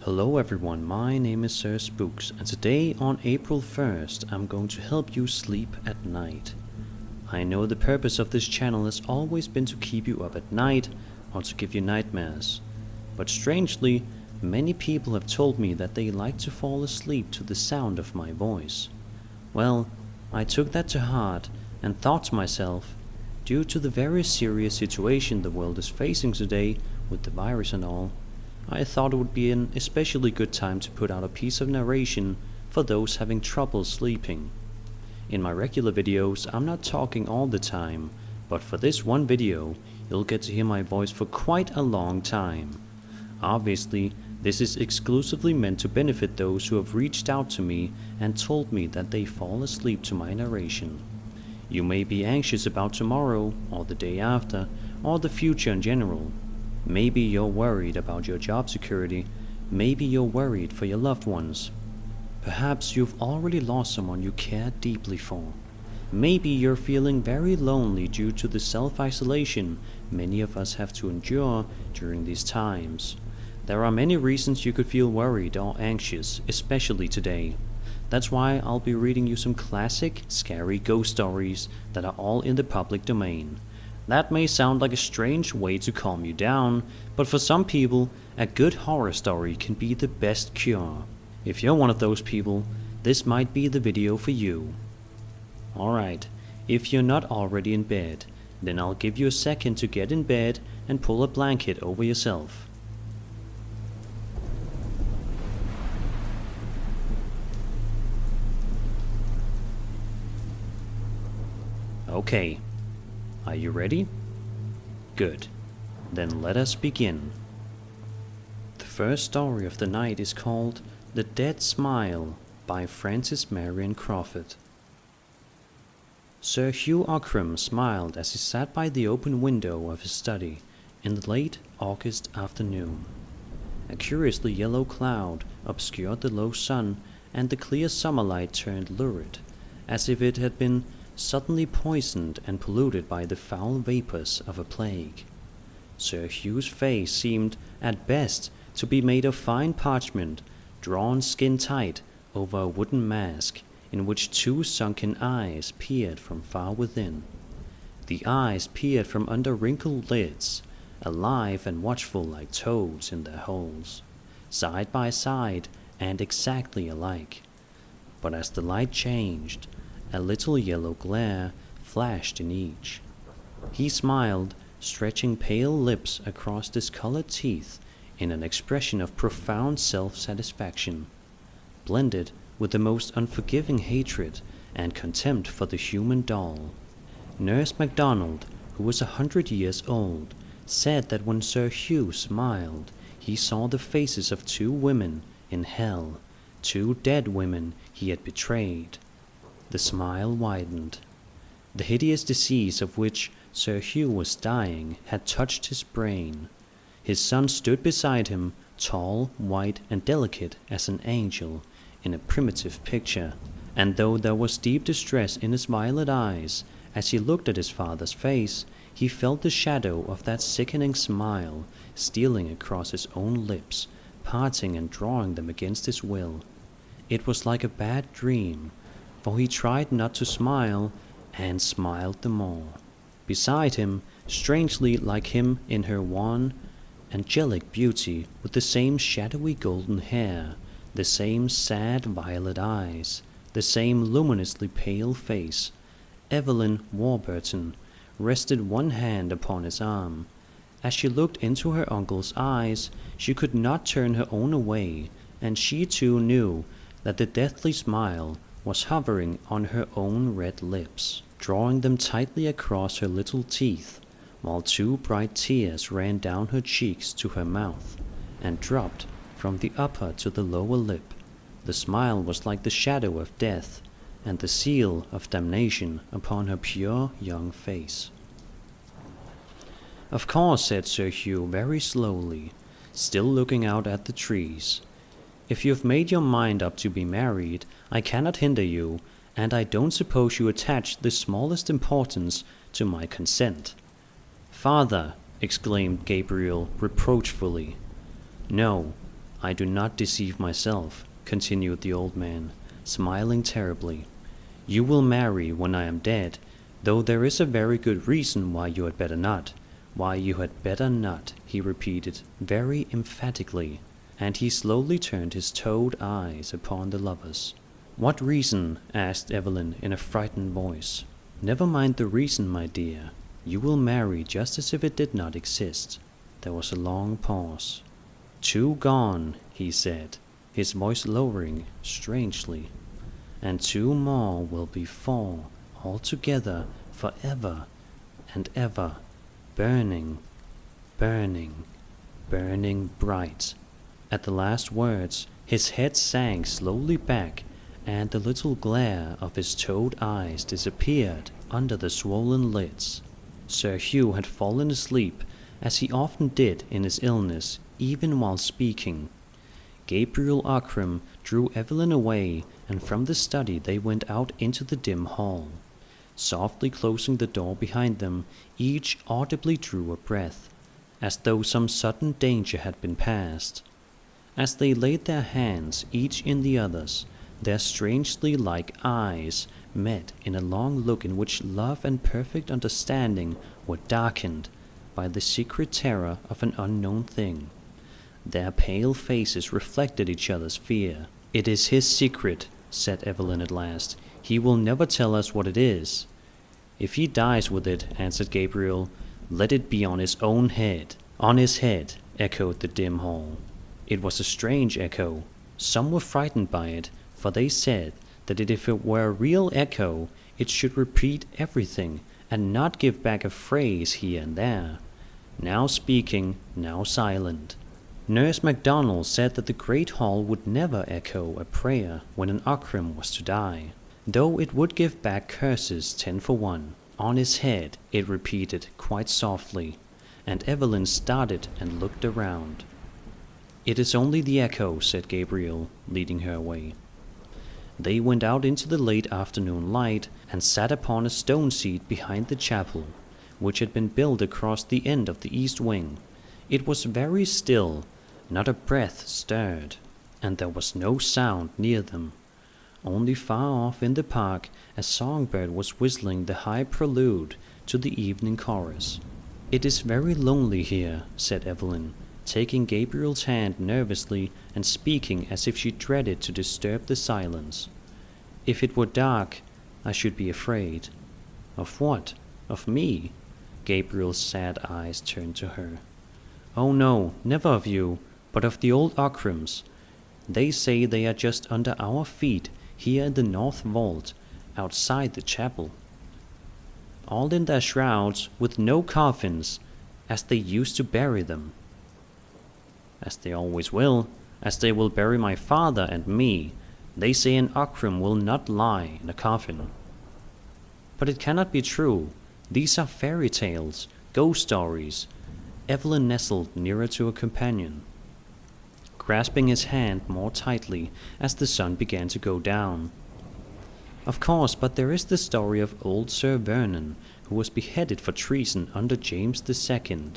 Hello everyone, my name is Sir Spooks, and today on April 1st I'm going to help you sleep at night. I know the purpose of this channel has always been to keep you up at night or to give you nightmares. But strangely, many people have told me that they like to fall asleep to the sound of my voice. Well, I took that to heart and thought to myself, due to the very serious situation the world is facing today with the virus and all, I thought it would be an especially good time to put out a piece of narration for those having trouble sleeping. In my regular videos I'm not talking all the time, but for this one video you'll get to hear my voice for quite a long time. Obviously, this is exclusively meant to benefit those who have reached out to me and told me that they fall asleep to my narration. You may be anxious about tomorrow, or the day after, or the future in general. Maybe you're worried about your job security, maybe you're worried for your loved ones. Perhaps you've already lost someone you care deeply for. Maybe you're feeling very lonely due to the self-isolation many of us have to endure during these times. There are many reasons you could feel worried or anxious, especially today. That's why I'll be reading you some classic, scary ghost stories that are all in the public domain. That may sound like a strange way to calm you down, but for some people, a good horror story can be the best cure. If you're one of those people, this might be the video for you. Alright, if you're not already in bed, then I'll give you a second to get in bed and pull a blanket over yourself. Okay. Are you ready? Good. Then let us begin. The first story of the night is called The Dead Smile by Marion Crawford. Sir Hugh Ockram smiled as he sat by the open window of his study in the late August afternoon. A curiously yellow cloud obscured the low sun, and the clear summer light turned lurid, as if it had been suddenly poisoned and polluted by the foul vapors of a plague. Sir Hugh's face seemed, at best, to be made of fine parchment, drawn skin-tight over a wooden mask, in which two sunken eyes peered from far within. The eyes peered from under wrinkled lids, alive and watchful like toads in their holes, side by side and exactly alike. But as the light changed, a little yellow glare flashed in each. He smiled, stretching pale lips across discolored teeth in an expression of profound self-satisfaction, blended with the most unforgiving hatred and contempt for the human doll. Nurse MacDonald, who was 100 years old, said that when Sir Hugh smiled, he saw the faces of two women in hell, two dead women he had betrayed. The smile widened. The hideous disease of which Sir Hugh was dying had touched his brain. His son stood beside him, tall, white, and delicate as an angel in a primitive picture, and though there was deep distress in his violet eyes, as he looked at his father's face, he felt the shadow of that sickening smile stealing across his own lips, parting and drawing them against his will. It was like a bad dream, for he tried not to smile, and smiled the more. Beside him, strangely like him in her wan, angelic beauty, with the same shadowy golden hair, the same sad violet eyes, the same luminously pale face, Evelyn Warburton rested one hand upon his arm. As she looked into her uncle's eyes, she could not turn her own away, and she too knew that the deathly smile was hovering on her own red lips, drawing them tightly across her little teeth, while two bright tears ran down her cheeks to her mouth, and dropped from the upper to the lower lip. The smile was like the shadow of death, and the seal of damnation upon her pure young face. "Of course," said Sir Hugh very slowly, still looking out at the trees. "If you've made your mind up to be married, I cannot hinder you, and I don't suppose you attach the smallest importance to my consent." "Father!" exclaimed Gabriel reproachfully. "No, I do not deceive myself, continued the old man, smiling terribly. You will marry when I am dead, though there is a very good reason why you had better not. Why you had better not, he repeated, very emphatically, and he slowly turned his toad eyes upon the lovers. What reason? Asked Evelyn in a frightened voice. Never mind the reason, my dear. You will marry just as if it did not exist. There was a long pause. 2 gone, he said, his voice lowering strangely. And 2 more will be 4, altogether, forever and ever, burning, burning, burning bright. At the last words, his head sank slowly back, and the little glare of his toad eyes disappeared under the swollen lids. Sir Hugh had fallen asleep, as he often did in his illness, even while speaking. Gabriel Ockram drew Evelyn away, and from the study they went out into the dim hall. Softly closing the door behind them, each audibly drew a breath, as though some sudden danger had been passed. As they laid their hands each in the other's, their strangely like eyes met in a long look in which love and perfect understanding were darkened by the secret terror of an unknown thing. Their pale faces reflected each other's fear. It is his secret, said Evelyn at last. He will never tell us what it is. If he dies with it, answered Gabriel, let it be on his own head. On his head, echoed the dim hall. It was a strange echo. Some were frightened by it, for they said that if it were a real echo, it should repeat everything, and not give back a phrase here and there, now speaking, now silent. Nurse MacDonald said that the great hall would never echo a prayer when an Ockram was to die, though it would give back curses 10 for 1. On his head, it repeated quite softly, and Evelyn started and looked around. It is only the echo, said Gabriel, leading her away. They went out into the late afternoon light and sat upon a stone seat behind the chapel, which had been built across the end of the east wing. It was very still, not a breath stirred, and there was no sound near them. Only far off in the park a songbird was whistling the high prelude to the evening chorus. It is very lonely here, said Evelyn, taking Gabriel's hand nervously and speaking as if she dreaded to disturb the silence. If it were dark, I should be afraid. Of what? Of me? Gabriel's sad eyes turned to her. Oh no, never of you, but of the old Ockrams. They say they are just under our feet here in the north vault, outside the chapel. All in their shrouds, with no coffins, as they used to bury them. As they always will, as they will bury my father and me. They say an Ockram will not lie in a coffin. But it cannot be true. These are fairy tales, ghost stories. Evelyn nestled nearer to her companion, grasping his hand more tightly as the sun began to go down. Of course, but there is the story of old Sir Vernon, who was beheaded for treason under James II.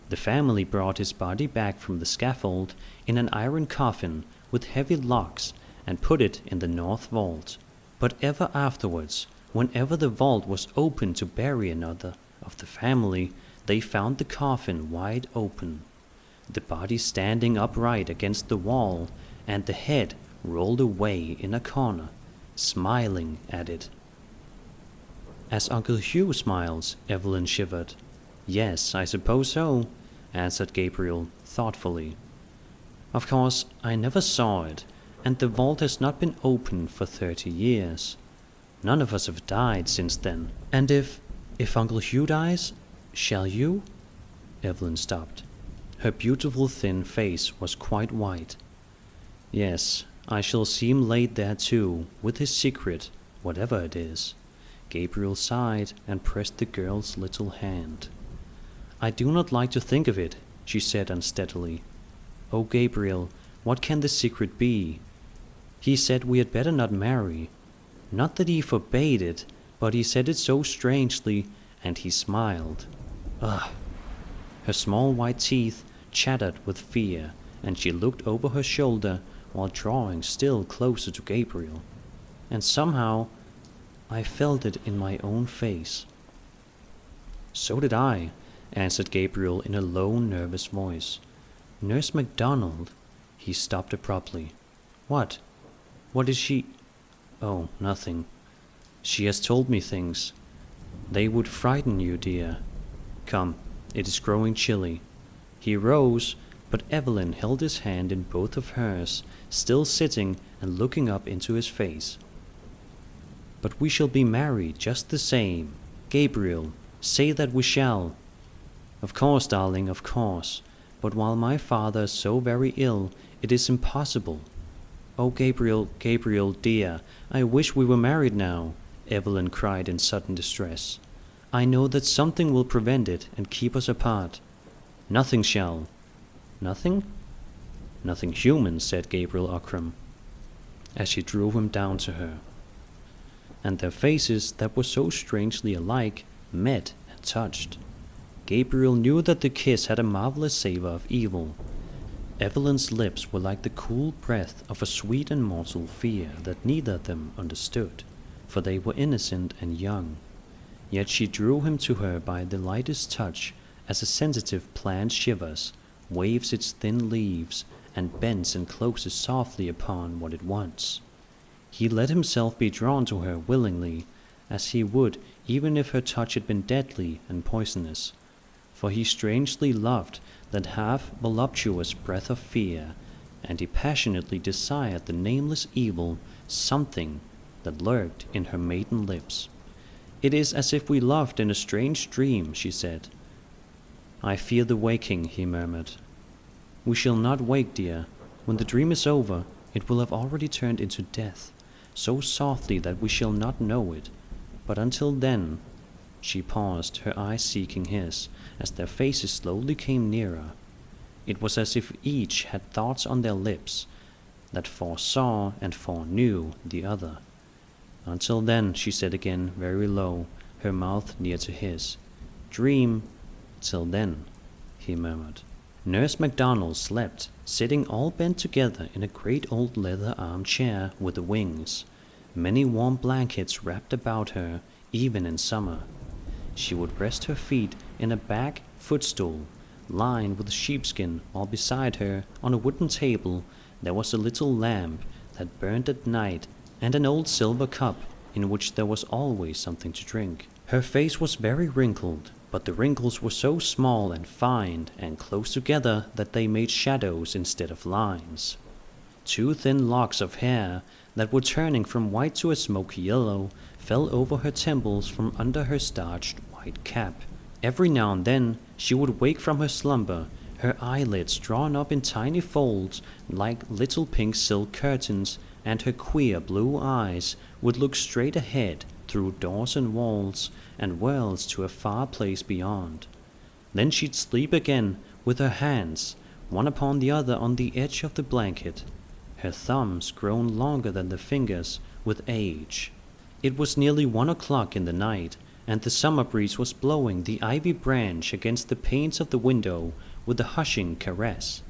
The family brought his body back from the scaffold in an iron coffin with heavy locks and put it in the north vault. But ever afterwards, whenever the vault was opened to bury another of the family, they found the coffin wide open, the body standing upright against the wall, and the head rolled away in a corner, smiling at it. As Uncle Hugh smiles, Evelyn shivered. Yes, I suppose so, answered Gabriel thoughtfully. Of course, I never saw it, and the vault has not been opened for 30 years. None of us have died since then. And if Uncle Hugh dies, shall you? Evelyn stopped. Her beautiful thin face was quite white. Yes, I shall see him laid there too, with his secret, whatever it is. Gabriel sighed and pressed the girl's little hand. I do not like to think of it, she said unsteadily. Oh, Gabriel, what can the secret be? He said we had better not marry. Not that he forbade it, but he said it so strangely, and he smiled. Ugh! Her small white teeth chattered with fear, and she looked over her shoulder while drawing still closer to Gabriel. And somehow I felt it in my own face. "So did I," answered Gabriel in a low, nervous voice. "Nurse MacDonald—" He stopped abruptly. "What? What is she—" "Oh, nothing. She has told me things. They would frighten you, dear. Come, it is growing chilly." He rose, but Evelyn held his hand in both of hers, still sitting and looking up into his face. "But we shall be married just the same. Gabriel, say that we shall." "Of course, darling, of course. But while my father is so very ill, it is impossible." "Oh, Gabriel, Gabriel, dear, I wish we were married now," Evelyn cried in sudden distress. "I know that something will prevent it and keep us apart." "Nothing shall." "Nothing?" "Nothing human," said Gabriel Ockram, as she drew him down to her. And their faces, that were so strangely alike, met and touched. Gabriel knew that the kiss had a marvelous savor of evil. Evelyn's lips were like the cool breath of a sweet and mortal fear that neither of them understood, for they were innocent and young. Yet she drew him to her by the lightest touch, as a sensitive plant shivers, waves its thin leaves, and bends and closes softly upon what it wants. He let himself be drawn to her willingly, as he would even if her touch had been deadly and poisonous, for he strangely loved that half-voluptuous breath of fear, and he passionately desired the nameless evil something that lurked in her maiden lips. "It is as if we loved in a strange dream," she said. "I fear the waking," he murmured. "We shall not wake, dear. When the dream is over, it will have already turned into death, so softly that we shall not know it. But until then—" She paused, her eyes seeking his, as their faces slowly came nearer. It was as if each had thoughts on their lips that foresaw and foreknew the other. "Until then," she said again, very low, her mouth near to his. "Dream till then," he murmured. Nurse MacDonald slept, sitting all bent together in a great old leather armchair with the wings. Many warm blankets wrapped about her, even in summer. She would rest her feet in a back footstool, lined with sheepskin, while beside her, on a wooden table, there was a little lamp that burned at night, and an old silver cup, in which there was always something to drink. Her face was very wrinkled, but the wrinkles were so small and fine and close together that they made shadows instead of lines. Two thin locks of hair, that were turning from white to a smoky yellow, fell over her temples from under her starched white cap. Every now and then she would wake from her slumber, her eyelids drawn up in tiny folds like little pink silk curtains, and her queer blue eyes would look straight ahead through doors and walls and worlds to a far place beyond. Then she'd sleep again with her hands, one upon the other on the edge of the blanket, her thumbs grown longer than the fingers with age. It was nearly 1 o'clock in the night, and the summer breeze was blowing the ivy branch against the panes of the window with a hushing caress.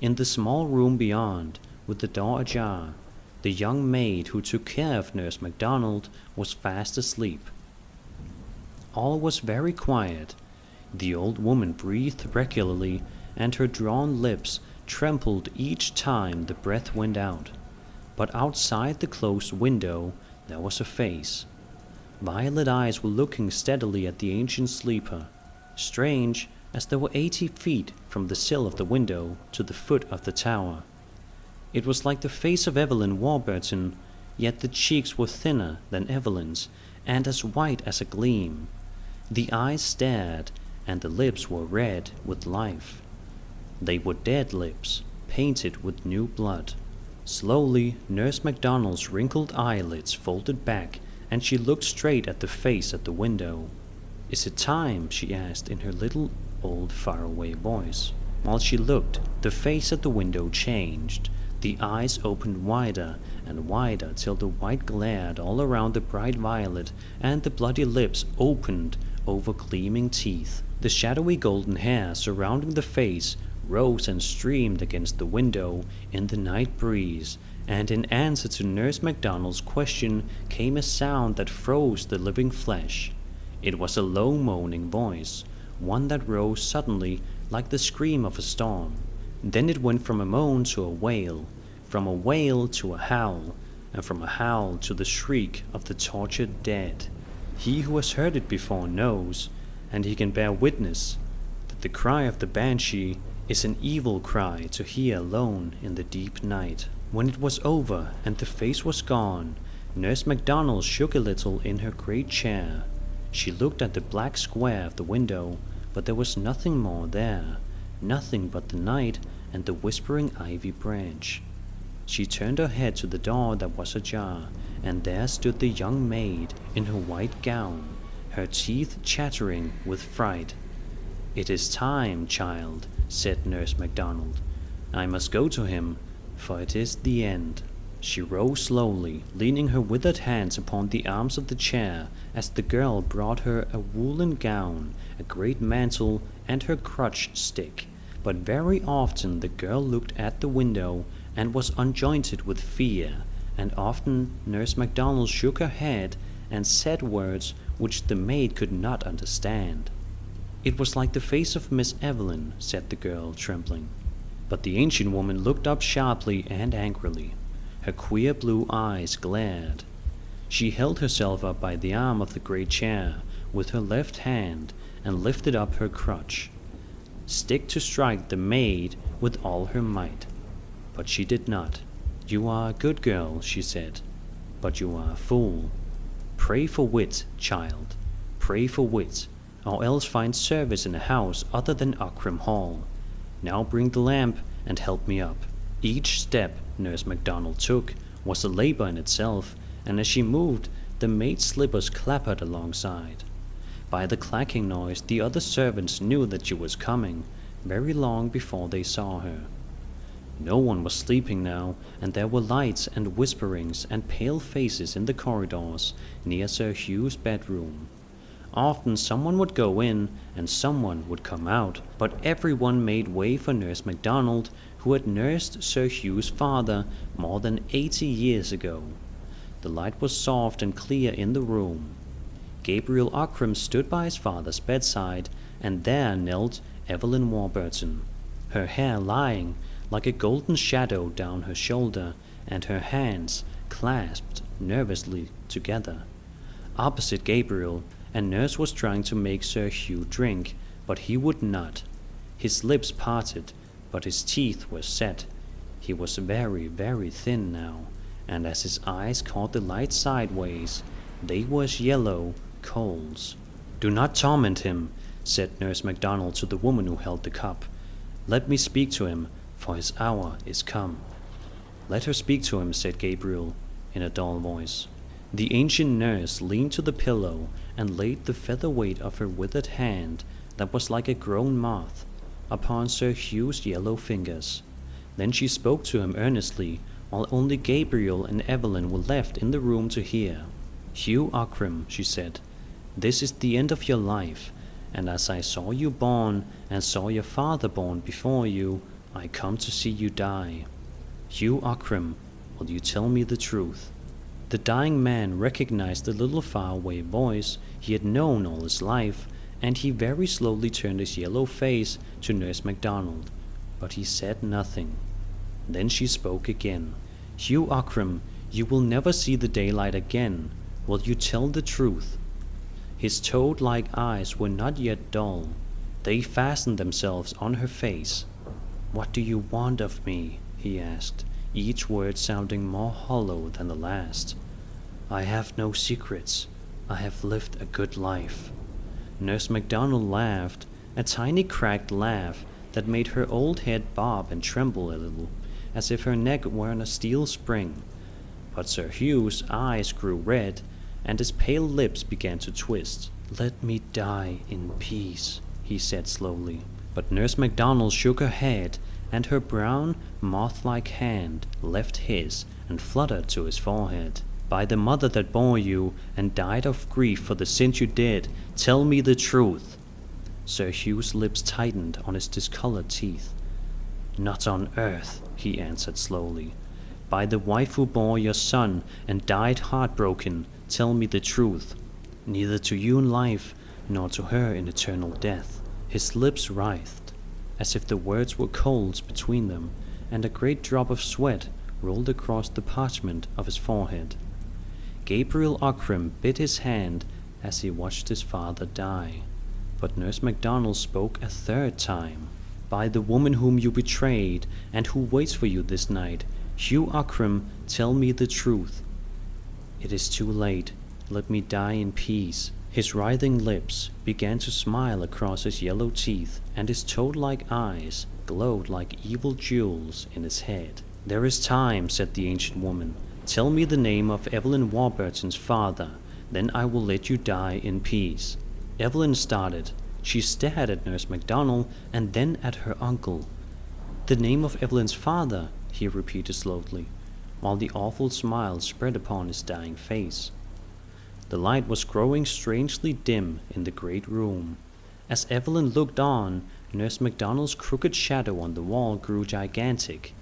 In the small room beyond, with the door ajar, the young maid who took care of Nurse MacDonald was fast asleep. All was very quiet. The old woman breathed regularly, and her drawn lips trembled each time the breath went out. But outside the closed window there was a face. Violet eyes were looking steadily at the ancient sleeper, strange, as they were 80 feet from the sill of the window to the foot of the tower. It was like the face of Evelyn Warburton, yet the cheeks were thinner than Evelyn's, and as white as a gleam. The eyes stared, and the lips were red with life. They were dead lips, painted with new blood. Slowly, Nurse MacDonald's wrinkled eyelids folded back, and she looked straight at the face at the window. "Is it time?" she asked in her little, old, faraway voice. While she looked, the face at the window changed. The eyes opened wider and wider till the white glared all around the bright violet, and the bloody lips opened over gleaming teeth. The shadowy golden hair surrounding the face rose and streamed against the window in the night breeze, and in answer to Nurse MacDonald's question came a sound that froze the living flesh. It was a low moaning voice, one that rose suddenly like the scream of a storm. Then it went from a moan to a wail, from a wail to a howl, and from a howl to the shriek of the tortured dead. He who has heard it before knows, and he can bear witness, that the cry of the banshee is an evil cry to hear alone in the deep night. When it was over and the face was gone, Nurse MacDonald shook a little in her great chair. She looked at the black square of the window, but there was nothing more there, nothing but the night and the whispering ivy branch. She turned her head to the door that was ajar, and there stood the young maid in her white gown, her teeth chattering with fright. "It is time, child," said Nurse MacDonald. "I must go to him, for it is the end." She rose slowly, leaning her withered hands upon the arms of the chair as the girl brought her a woolen gown, a great mantle, and her crutch stick. But very often the girl looked at the window and was unjointed with fear, and often Nurse MacDonald shook her head and said words which the maid could not understand. "It was like the face of Miss Evelyn," said the girl, trembling. But the ancient woman looked up sharply and angrily. Her queer blue eyes glared. She held herself up by the arm of the great chair with her left hand and lifted up her crutch, stick to strike the maid with all her might. But she did not. "You are a good girl," she said, "but you are a fool. Pray for wit, child. Pray for wit, or else find service in a house other than Ockram Hall. Now bring the lamp and help me up." Each step Nurse MacDonald took was a labor in itself, and as she moved, the maid's slippers clattered alongside. By the clacking noise, the other servants knew that she was coming, very long before they saw her. No one was sleeping now, and there were lights and whisperings and pale faces in the corridors near Sir Hugh's bedroom. Often someone would go in and someone would come out, but everyone made way for Nurse MacDonald, who had nursed Sir Hugh's father more than 80 years ago. The light was soft and clear in the room. Gabriel Ockram stood by his father's bedside, and there knelt Evelyn Warburton, her hair lying like a golden shadow down her shoulder, and her hands clasped nervously together. Opposite Gabriel, a nurse was trying to make Sir Hugh drink, but he would not. His lips parted, but his teeth were set. He was very, very thin now, and as his eyes caught the light sideways, they were as yellow coals. "Do not torment him," said Nurse MacDonald to the woman who held the cup. "Let me speak to him, for his hour is come." "Let her speak to him," said Gabriel, in a dull voice. The ancient nurse leaned to the pillow and laid the feather weight of her withered hand, that was like a grown moth, upon Sir Hugh's yellow fingers. Then she spoke to him earnestly, while only Gabriel and Evelyn were left in the room to hear. "Hugh Ockram," she said, "this is the end of your life, and as I saw you born and saw your father born before you, I come to see you die. Hugh Ockram, will you tell me the truth?" The dying man recognized the little faraway voice he had known all his life, and he very slowly turned his yellow face to Nurse MacDonald, but he said nothing. Then she spoke again. "Hugh Ockram, you will never see the daylight again. Will you tell the truth?" His toad-like eyes were not yet dull. They fastened themselves on her face. "What do you want of me?" he asked, each word sounding more hollow than the last. "I have no secrets. I have lived a good life." Nurse MacDonald laughed, a tiny cracked laugh that made her old head bob and tremble a little, as if her neck were on a steel spring. But Sir Hugh's eyes grew red, and his pale lips began to twist. "Let me die in peace," he said slowly. But Nurse MacDonald shook her head, and her brown, moth-like hand left his and fluttered to his forehead. "By the mother that bore you, and died of grief for the sins you did, tell me the truth." Sir Hugh's lips tightened on his discolored teeth. "Not on earth," he answered slowly. "By the wife who bore your son and died heartbroken, tell me the truth. Neither to you in life, nor to her in eternal death." His lips writhed, as if the words were coals between them, and a great drop of sweat rolled across the parchment of his forehead. Gabriel Ockram bit his hand as he watched his father die. But Nurse MacDonald spoke a third time. "By the woman whom you betrayed, and who waits for you this night, Hugh Ockram, tell me the truth." "It is too late. Let me die in peace." His writhing lips began to smile across his yellow teeth, and his toad-like eyes glowed like evil jewels in his head. "There is time," said the ancient woman. "Tell me the name of Evelyn Warburton's father, then I will let you die in peace." Evelyn started. She stared at Nurse MacDonald and then at her uncle. "The name of Evelyn's father," he repeated slowly, while the awful smile spread upon his dying face. The light was growing strangely dim in the great room. As Evelyn looked on, Nurse MacDonald's crooked shadow on the wall grew gigantic.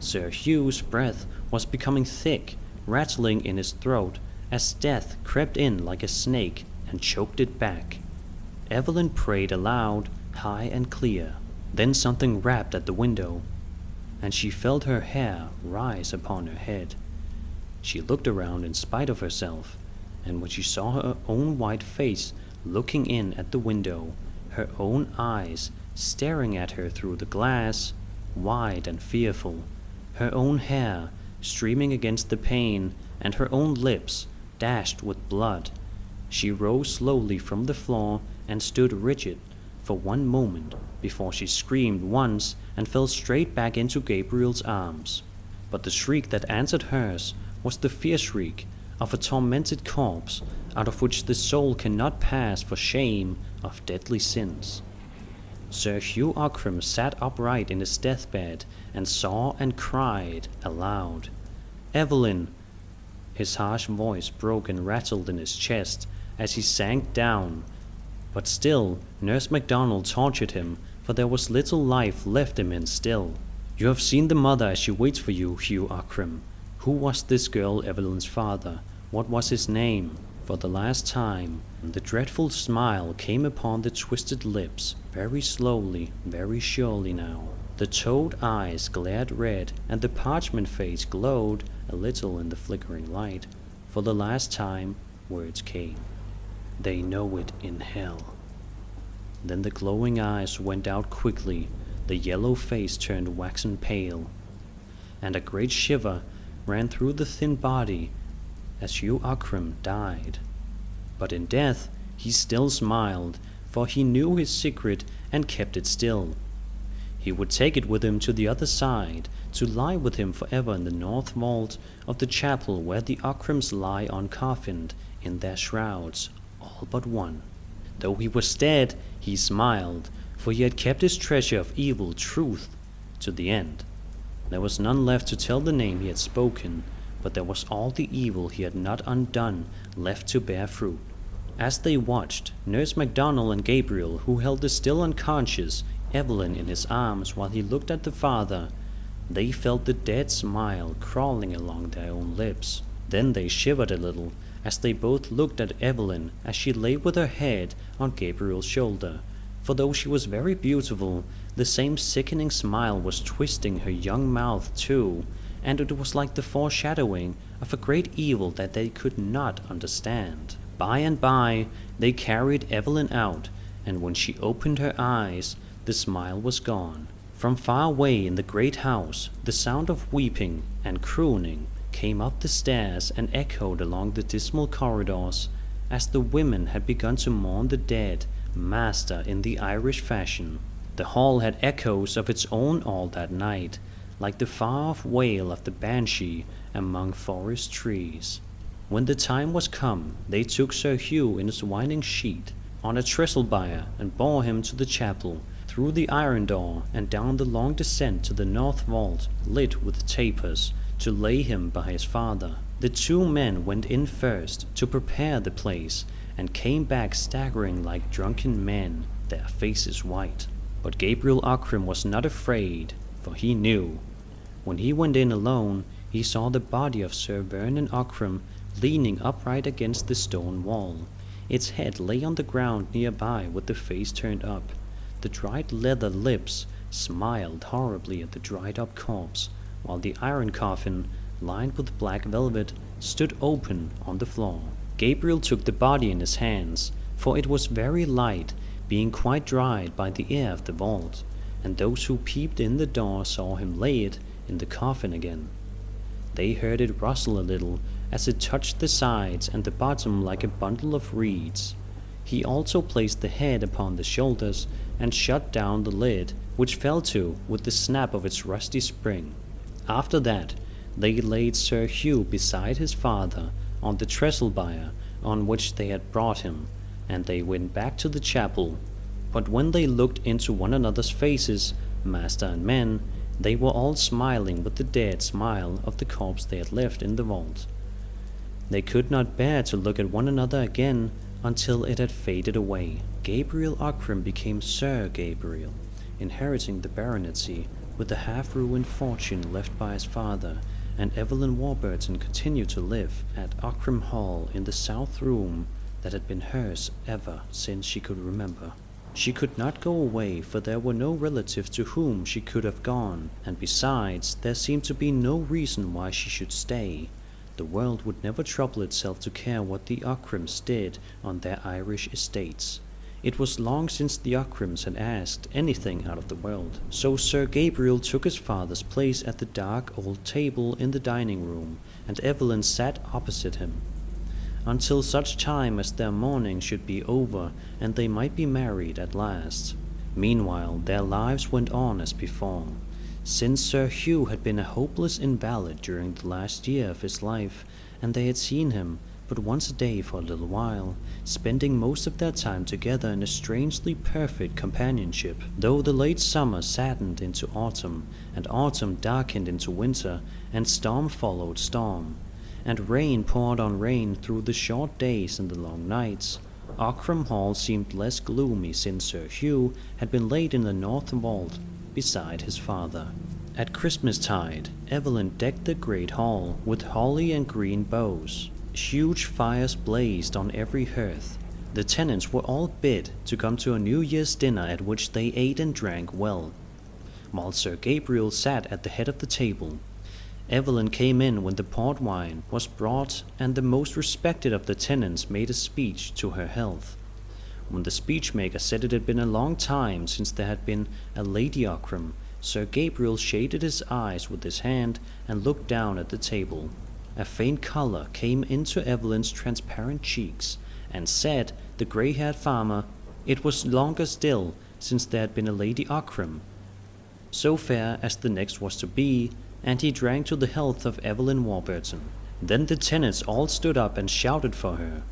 Sir Hugh's breath was becoming thick, rattling in his throat, as death crept in like a snake and choked it back. Evelyn prayed aloud, high and clear. Then something rapped at the window, and she felt her hair rise upon her head. She looked around in spite of herself, and when she saw her own white face looking in at the window, her own eyes staring at her through the glass, wide and fearful, her own hair streaming against the pane, and her own lips dashed with blood, she rose slowly from the floor and stood rigid for one moment before she screamed once and fell straight back into Gabriel's arms. But the shriek that answered hers was the fierce shriek of a tormented corpse, out of which the soul cannot pass for shame of deadly sins. Sir Hugh Ockram sat upright in his deathbed and saw and cried aloud. "Evelyn!" His harsh voice broke and rattled in his chest as he sank down, but still Nurse MacDonald tortured him, for there was little life left in him still. "You have seen the mother as she waits for you, Hugh Ockram. Who was this girl Evelyn's father? What was his name?" For the last time, the dreadful smile came upon the twisted lips, very slowly, very surely now. The toad eyes glared red, and the parchment face glowed a little in the flickering light. For the last time, words came. "They know it in hell." Then the glowing eyes went out quickly, the yellow face turned waxen pale, and a great shiver ran through the thin body as Hugh Ockram died. But in death he still smiled, for he knew his secret and kept it still. He would take it with him to the other side, to lie with him forever in the north vault of the chapel where the Ockrams lie uncoffined in their shrouds, all but one. Though he was dead, he smiled, for he had kept his treasure of evil truth to the end. There was none left to tell the name he had spoken, but there was all the evil he had not undone left to bear fruit. As they watched, Nurse MacDonald and Gabriel, who held the still unconscious Evelyn in his arms while he looked at the father, they felt the dead smile crawling along their own lips. Then they shivered a little as they both looked at Evelyn as she lay with her head on Gabriel's shoulder, for though she was very beautiful, the same sickening smile was twisting her young mouth too, and it was like the foreshadowing of a great evil that they could not understand. By and by they carried Evelyn out, and when she opened her eyes, the smile was gone. From far away in the great house, the sound of weeping and crooning came up the stairs and echoed along the dismal corridors, as the women had begun to mourn the dead master in the Irish fashion. The hall had echoes of its own all that night, like the far-off wail of the banshee among forest trees. When the time was come, they took Sir Hugh in his winding sheet on a trestle-bier and bore him to the chapel, through the iron door and down the long descent to the north vault lit with tapers, to lay him by his father. The two men went in first to prepare the place, and came back staggering like drunken men, their faces white. But Gabriel Ockram was not afraid, for he knew. When he went in alone, he saw the body of Sir Vernon Ockram leaning upright against the stone wall. Its head lay on the ground nearby with the face turned up. The dried leather lips smiled horribly at the dried-up corpse, while the iron coffin, lined with black velvet, stood open on the floor. Gabriel took the body in his hands, for it was very light, being quite dried by the air of the vault, and those who peeped in the door saw him lay it in the coffin again. They heard it rustle a little as it touched the sides and the bottom like a bundle of reeds. He also placed the head upon the shoulders and shut down the lid, which fell to with the snap of its rusty spring. After that, they laid Sir Hugh beside his father on the trestle bier on which they had brought him, and they went back to the chapel. But when they looked into one another's faces, master and men, they were all smiling with the dead smile of the corpse they had left in the vault. They could not bear to look at one another again until it had faded away. Gabriel Ockram became Sir Gabriel, inheriting the baronetcy with the half-ruined fortune left by his father, and Evelyn Warburton continued to live at Ockram Hall in the south room that had been hers ever since she could remember. She could not go away, for there were no relatives to whom she could have gone, and besides, there seemed to be no reason why she should stay. The world would never trouble itself to care what the Ockrams did on their Irish estates. It was long since the Ockrams had asked anything out of the world, so Sir Gabriel took his father's place at the dark old table in the dining room, and Evelyn sat opposite him, until such time as their mourning should be over and they might be married at last. Meanwhile, their lives went on as before. Since Sir Hugh had been a hopeless invalid during the last year of his life, and they had seen him but once a day for a little while, spending most of their time together in a strangely perfect companionship, though the late summer saddened into autumn, and autumn darkened into winter, and storm followed storm, and rain poured on rain through the short days and the long nights, Ockram Hall seemed less gloomy since Sir Hugh had been laid in the north vault beside his father. At Christmastide, Evelyn decked the great hall with holly and green boughs. Huge fires blazed on every hearth. The tenants were all bid to come to a New Year's dinner at which they ate and drank well, while Sir Gabriel sat at the head of the table. Evelyn came in when the port wine was brought, and the most respected of the tenants made a speech to her health. When the speechmaker said it had been a long time since there had been a Lady Ockram, Sir Gabriel shaded his eyes with his hand and looked down at the table. A faint colour came into Evelyn's transparent cheeks, and said, the grey-haired farmer, it was longer still since there had been a Lady Ockram, so fair as the next was to be, and he drank to the health of Evelyn Warburton. Then the tenants all stood up and shouted for her.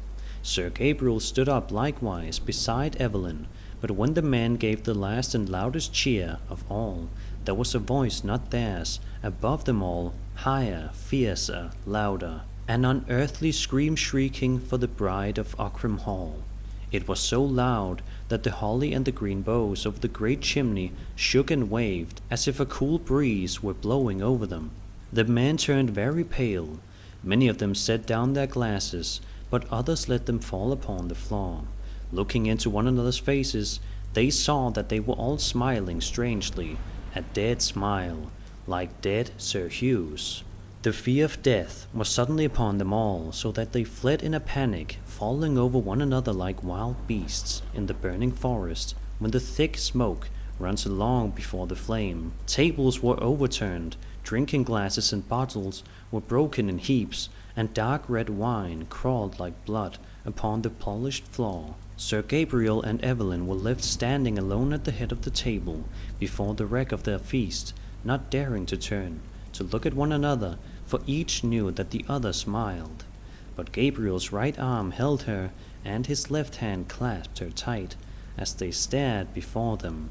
Sir Gabriel stood up likewise beside Evelyn, but when the man gave the last and loudest cheer of all, there was a voice not theirs, above them all, higher, fiercer, louder, an unearthly scream shrieking for the bride of Ockram Hall. It was so loud that the holly and the green boughs over the great chimney shook and waved as if a cool breeze were blowing over them. The men turned very pale. Many of them set down their glasses, but others let them fall upon the floor. Looking into one another's faces, they saw that they were all smiling strangely, a dead smile, like dead Sir Hugh's. The fear of death was suddenly upon them all, so that they fled in a panic, falling over one another like wild beasts in the burning forest when the thick smoke runs along before the flame. Tables were overturned, drinking glasses and bottles were broken in heaps, and dark red wine crawled like blood upon the polished floor. Sir Gabriel and Evelyn were left standing alone at the head of the table, before the wreck of their feast, not daring to turn, to look at one another, for each knew that the other smiled. But Gabriel's right arm held her, and his left hand clasped her tight, as they stared before them.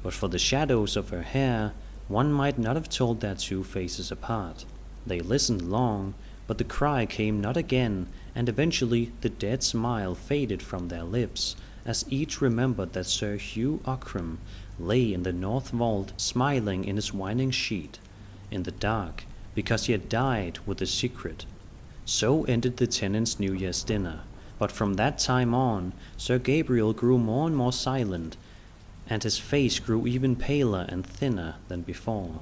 But for the shadows of her hair, one might not have told their two faces apart. They listened long, but the cry came not again, and eventually the dead smile faded from their lips, as each remembered that Sir Hugh Ockram lay in the north vault, smiling in his winding sheet, in the dark, because he had died with a secret. So ended the tenant's New Year's dinner, but from that time on, Sir Gabriel grew more and more silent, and his face grew even paler and thinner than before.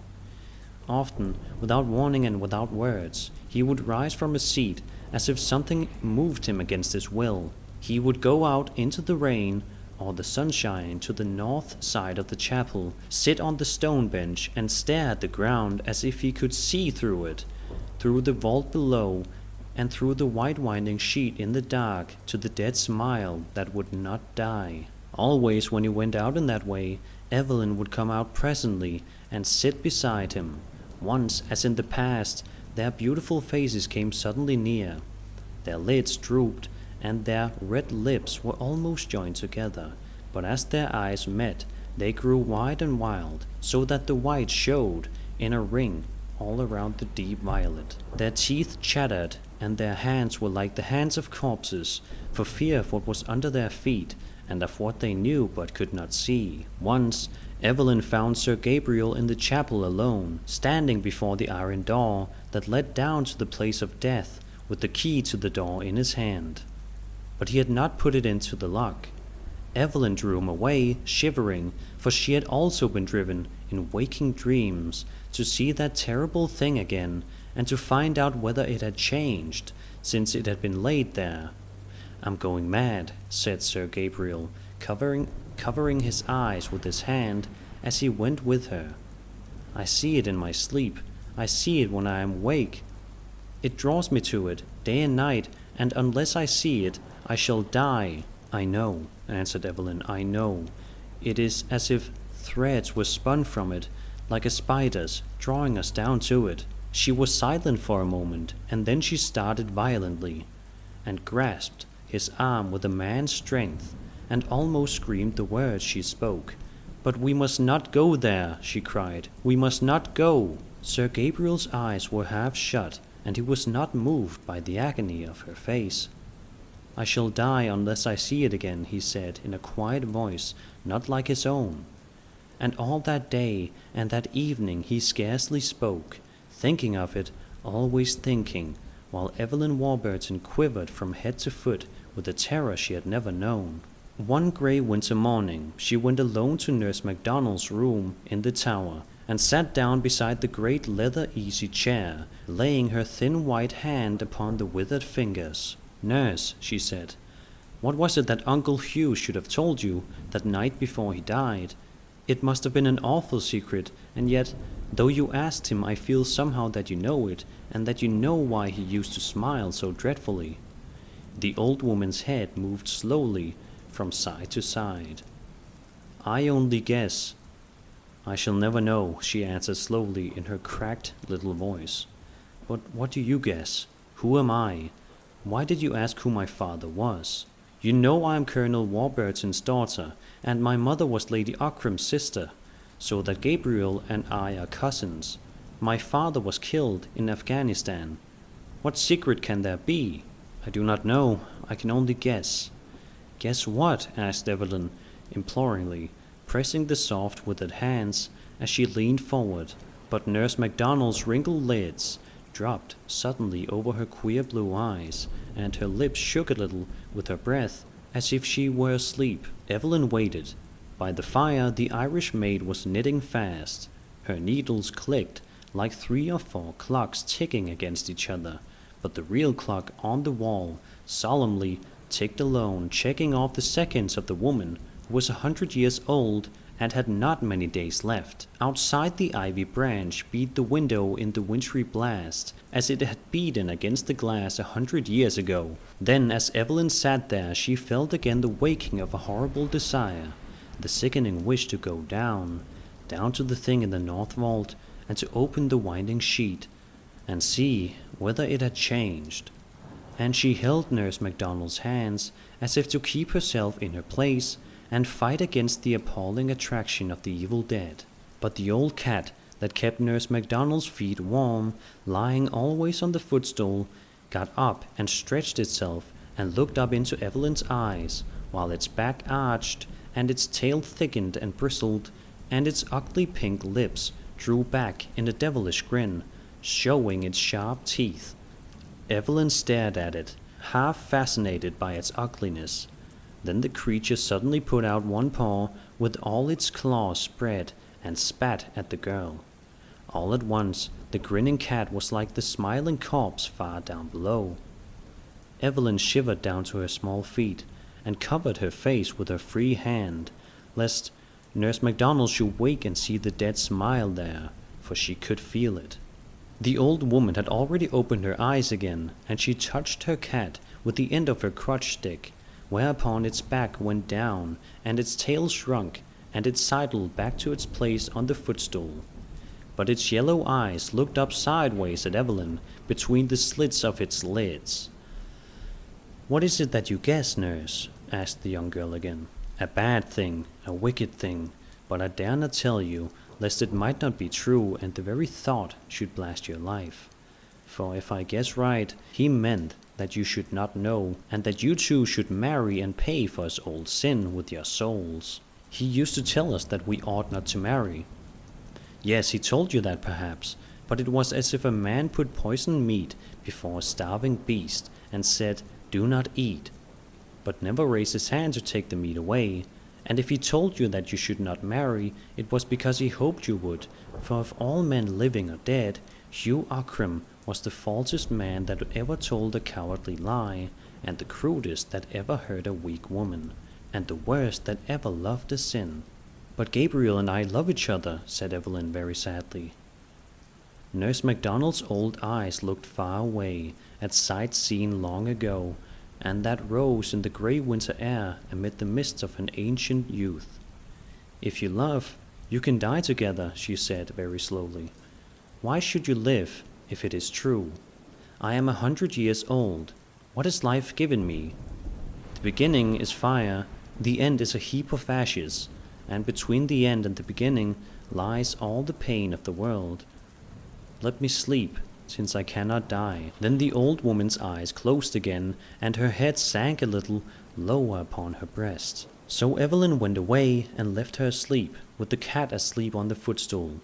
Often, without warning and without words, he would rise from his seat as if something moved him against his will. He would go out into the rain or the sunshine to the north side of the chapel, sit on the stone bench and stare at the ground as if he could see through it, through the vault below, and through the white winding sheet in the dark to the dead smile that would not die. Always when he went out in that way, Evelyn would come out presently and sit beside him. Once, as in the past, their beautiful faces came suddenly near. Their lids drooped, and their red lips were almost joined together, but as their eyes met, they grew wide and wild, so that the white showed in a ring all around the deep violet. Their teeth chattered, and their hands were like the hands of corpses, for fear of what was under their feet, and of what they knew but could not see. Once, Evelyn found Sir Gabriel in the chapel alone, standing before the iron door that led down to the place of death, with the key to the door in his hand. But he had not put it into the lock. Evelyn drew him away, shivering, for she had also been driven, in waking dreams, to see that terrible thing again, and to find out whether it had changed, since it had been laid there. "I'm going mad," said Sir Gabriel, covering his eyes with his hand as he went with her. "I see it in my sleep. I see it when I am awake. It draws me to it, day and night, and unless I see it, I shall die." "I know," answered Evelyn, "I know. It is as if threads were spun from it, like a spider's, drawing us down to it." She was silent for a moment, and then she started violently, and grasped his arm with a man's strength, and almost screamed the words she spoke. "But we must not go there," she cried. "We must not go." Sir Gabriel's eyes were half shut, and he was not moved by the agony of her face. "I shall die unless I see it again," he said, in a quiet voice, not like his own. And all that day and that evening he scarcely spoke, thinking of it, always thinking, while Evelyn Warburton quivered from head to foot with a terror she had never known. One grey winter morning she went alone to Nurse MacDonald's room in the tower, and sat down beside the great leather easy chair, laying her thin white hand upon the withered fingers. "Nurse," she said, "what was it that Uncle Hugh should have told you that night before he died? It must have been an awful secret, and yet, though you asked him, I feel somehow that you know it, and that you know why he used to smile so dreadfully." The old woman's head moved slowly from side to side. "I only guess. I shall never know," she answered slowly in her cracked little voice. "But what do you guess? Who am I? Why did you ask who my father was? You know I am Colonel Warburton's daughter, and my mother was Lady Ockram's sister, so that Gabriel and I are cousins. My father was killed in Afghanistan. What secret can there be? I do not know. I can only guess." "Guess what?" asked Evelyn, imploringly, pressing the soft withered hands as she leaned forward, but Nurse MacDonald's wrinkled lids dropped suddenly over her queer blue eyes, and her lips shook a little with her breath, as if she were asleep. Evelyn waited. By the fire the Irish maid was knitting fast. Her needles clicked like 3 or 4 clocks ticking against each other, but the real clock on the wall solemnly ticked alone, checking off the seconds of the woman who was 100 years old and had not many days left. Outside the ivy branch beat the window in the wintry blast, as it had beaten against the glass 100 years ago. Then, as Evelyn sat there, she felt again the waking of a horrible desire, the sickening wish to go down to the thing in the north vault, and to open the winding sheet, and see whether it had changed. And she held Nurse MacDonald's hands, as if to keep herself in her place, and fight against the appalling attraction of the evil dead. But the old cat that kept Nurse MacDonald's feet warm, lying always on the footstool, got up and stretched itself and looked up into Evelyn's eyes, while its back arched and its tail thickened and bristled and its ugly pink lips drew back in a devilish grin, showing its sharp teeth. Evelyn stared at it, half fascinated by its ugliness. Then the creature suddenly put out one paw with all its claws spread and spat at the girl. All at once, the grinning cat was like the smiling corpse far down below. Evelyn shivered down to her small feet and covered her face with her free hand, lest Nurse MacDonald should wake and see the dead smile there, for she could feel it. The old woman had already opened her eyes again, and she touched her cat with the end of her crutch stick, whereupon its back went down, and its tail shrunk, and it sidled back to its place on the footstool. But its yellow eyes looked up sideways at Evelyn between the slits of its lids. "What is it that you guess, nurse?" asked the young girl again. "A bad thing, a wicked thing, but I dare not tell you, lest it might not be true and the very thought should blast your life. For if I guess right, he meant that you should not know, and that you two should marry and pay for his old sin with your souls. He used to tell us that we ought not to marry." "Yes, he told you that perhaps, but it was as if a man put poisoned meat before a starving beast and said, 'Do not eat,' but never raised his hand to take the meat away. And if he told you that you should not marry, it was because he hoped you would, for of all men living or dead, Hugh Ockram was the falsest man that ever told a cowardly lie, and the crudest that ever hurt a weak woman, and the worst that ever loved a sin." "But Gabriel and I love each other," said Evelyn very sadly. Nurse MacDonald's old eyes looked far away, at sights seen long ago, and that rose in the grey winter air amid the mists of an ancient youth. "If you love, you can die together," she said very slowly. "Why should you live, if it is true? I am 100 years old. What has life given me? The beginning is fire, the end is a heap of ashes, and between the end and the beginning lies all the pain of the world. Let me sleep, since I cannot die." Then the old woman's eyes closed again, and her head sank a little lower upon her breast. So Evelyn went away and left her asleep, with the cat asleep on the footstool.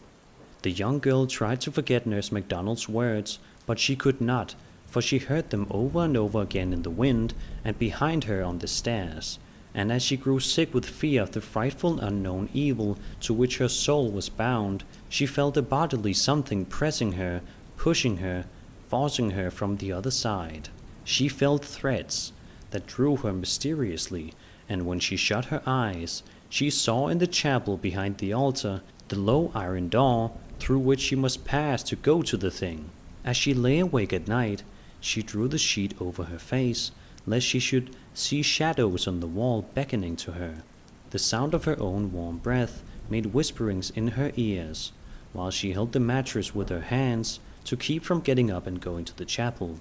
The young girl tried to forget Nurse MacDonald's words, but she could not, for she heard them over and over again in the wind and behind her on the stairs. And as she grew sick with fear of the frightful unknown evil to which her soul was bound, she felt a bodily something pressing her, pushing her, forcing her from the other side. She felt threads that drew her mysteriously, and when she shut her eyes, she saw in the chapel behind the altar the low iron door through which she must pass to go to the thing. As she lay awake at night, she drew the sheet over her face, lest she should see shadows on the wall beckoning to her. The sound of her own warm breath made whisperings in her ears, while she held the mattress with her hands to keep from getting up and going to the chapel.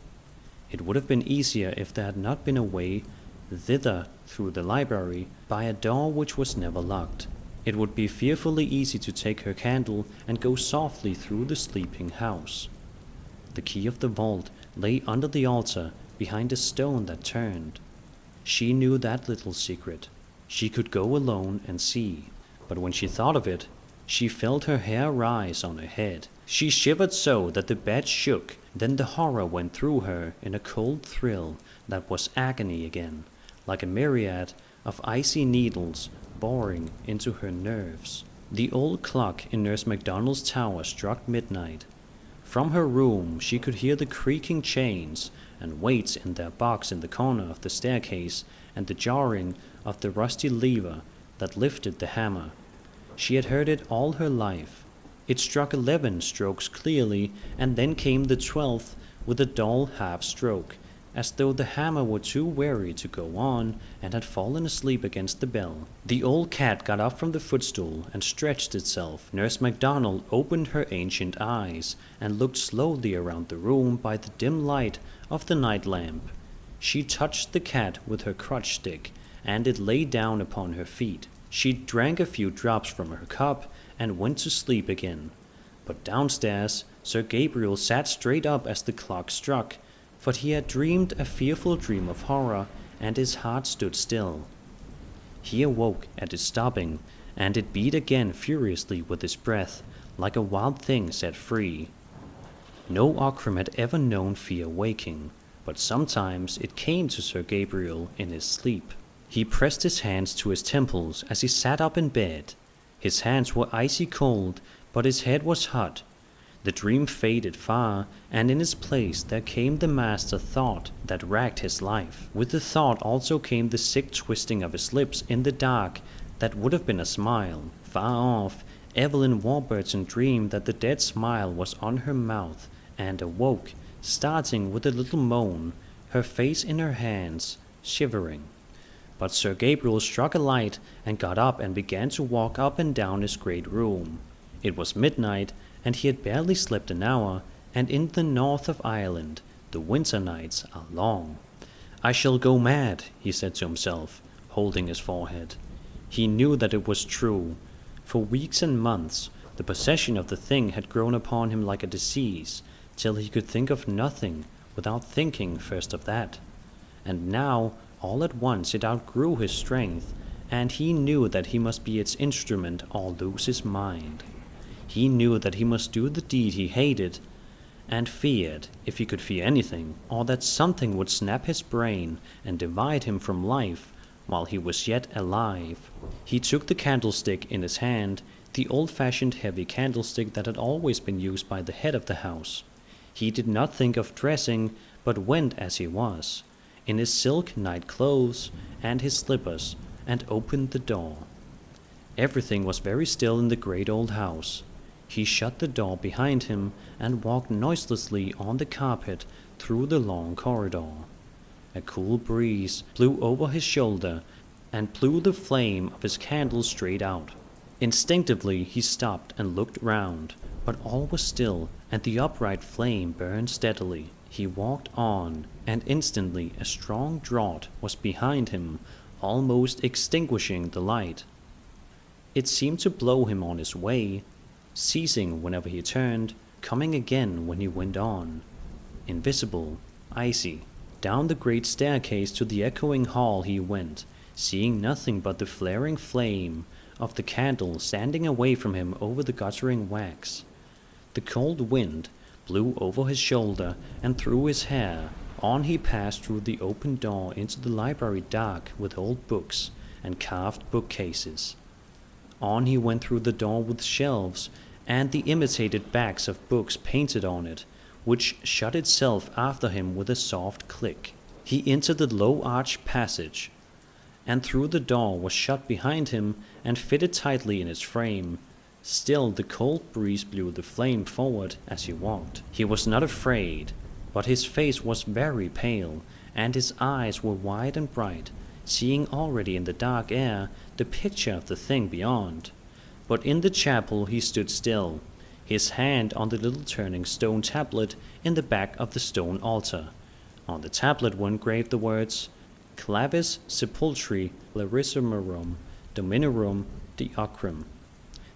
It would have been easier if there had not been a way thither through the library by a door which was never locked. It would be fearfully easy to take her candle and go softly through the sleeping house. The key of the vault lay under the altar behind a stone that turned. She knew that little secret. She could go alone and see, but when she thought of it, she felt her hair rise on her head. She shivered so that the bed shook. Then the horror went through her in a cold thrill that was agony again, like a myriad of icy needles boring into her nerves. The old clock in Nurse MacDonald's tower struck midnight. From her room she could hear the creaking chains and weights in their box in the corner of the staircase, and the jarring of the rusty lever that lifted the hammer. She had heard it all her life. It struck 11 strokes clearly, and then came the 12th with a dull half-stroke, as though the hammer were too weary to go on and had fallen asleep against the bell. The old cat got up from the footstool and stretched itself. Nurse MacDonald opened her ancient eyes and looked slowly around the room by the dim light of the night lamp. She touched the cat with her crutch stick, and it lay down upon her feet. She drank a few drops from her cup and went to sleep again. But downstairs, Sir Gabriel sat straight up as the clock struck, for he had dreamed a fearful dream of horror, and his heart stood still. He awoke at its stopping, and it beat again furiously with his breath, like a wild thing set free. No Ockram had ever known fear waking, but sometimes it came to Sir Gabriel in his sleep. He pressed his hands to his temples as he sat up in bed. His hands were icy cold, but his head was hot. The dream faded far, and in its place there came the master thought that racked his life. With the thought also came the sick twisting of his lips in the dark that would have been a smile. Far off, Evelyn Warburton dreamed that the dead smile was on her mouth, and awoke, starting with a little moan, her face in her hands, shivering. But Sir Gabriel struck a light and got up and began to walk up and down his great room. It was midnight, and he had barely slept an hour, and in the north of Ireland the winter nights are long. "I shall go mad," he said to himself, holding his forehead. He knew that it was true. For weeks and months the possession of the thing had grown upon him like a disease, till he could think of nothing without thinking first of that. And now, all at once, it outgrew his strength, and he knew that he must be its instrument or lose his mind. He knew that he must do the deed he hated, and feared, if he could fear anything, or that something would snap his brain and divide him from life while he was yet alive. He took the candlestick in his hand, the old-fashioned heavy candlestick that had always been used by the head of the house. He did not think of dressing, but went as he was, in his silk night clothes and his slippers, and opened the door. Everything was very still in the great old house. He shut the door behind him and walked noiselessly on the carpet through the long corridor. A cool breeze blew over his shoulder and blew the flame of his candle straight out. Instinctively he stopped and looked round, but all was still, and the upright flame burned steadily. He walked on, and instantly a strong draught was behind him, almost extinguishing the light. It seemed to blow him on his way, ceasing whenever he turned, coming again when he went on. Invisible, icy. Down the great staircase to the echoing hall he went, seeing nothing but the flaring flame of the candle standing away from him over the guttering wax. The cold wind blew over his shoulder and through his hair. On he passed through the open door into the library dark with old books and carved bookcases. On he went through the door with shelves and the imitated backs of books painted on it, which shut itself after him with a soft click. He entered the low-arched passage, and through the door was shut behind him and fitted tightly in its frame. Still the cold breeze blew the flame forward as he walked. He was not afraid, but his face was very pale, and his eyes were wide and bright, seeing already in the dark air the picture of the thing beyond. But in the chapel he stood still, his hand on the little turning stone tablet in the back of the stone altar. On the tablet were engraved the words, Clavis Sepulchri Larissarum Dominorum de Ockram,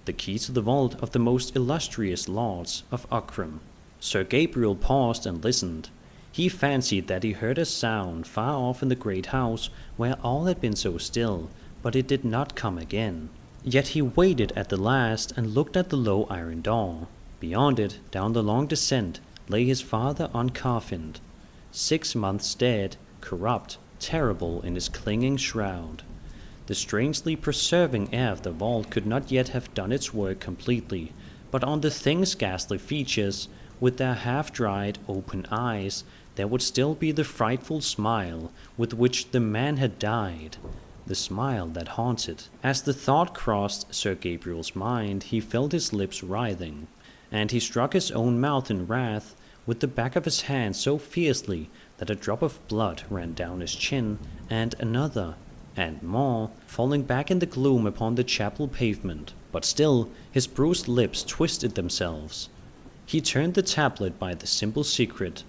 the key to the vault of the most illustrious lords of Ockram. Sir Gabriel paused and listened. He fancied that he heard a sound far off in the great house where all had been so still, but it did not come again. Yet he waited at the last and looked at the low iron door. Beyond it, down the long descent, lay his father uncoffined, 6 months dead, corrupt, terrible in his clinging shroud. The strangely preserving air of the vault could not yet have done its work completely, but on the thing's ghastly features, with their half-dried, open eyes, there would still be the frightful smile with which the man had died, the smile that haunted. As the thought crossed Sir Gabriel's mind, he felt his lips writhing, and he struck his own mouth in wrath with the back of his hand so fiercely that a drop of blood ran down his chin, and another, and more, falling back in the gloom upon the chapel pavement. But still his bruised lips twisted themselves. He turned the tablet by the simple secret.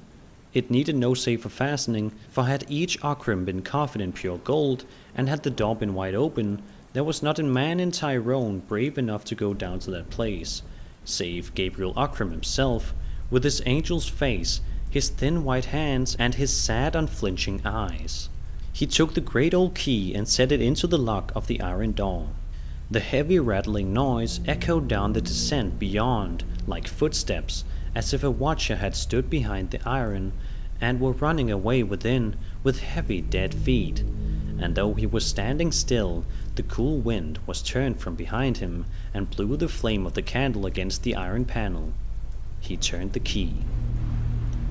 It needed no safer fastening, for had each Ockram been coffin in pure gold, and had the door been wide open, there was not a man in Tyrone brave enough to go down to that place, save Gabriel Ockram himself, with his angel's face, his thin white hands, and his sad unflinching eyes. He took the great old key and set it into the lock of the iron door. The heavy rattling noise echoed down the descent beyond, like footsteps, as if a watcher had stood behind the iron and were running away within with heavy dead feet. And though he was standing still, the cool wind was turned from behind him and blew the flame of the candle against the iron panel. He turned the key.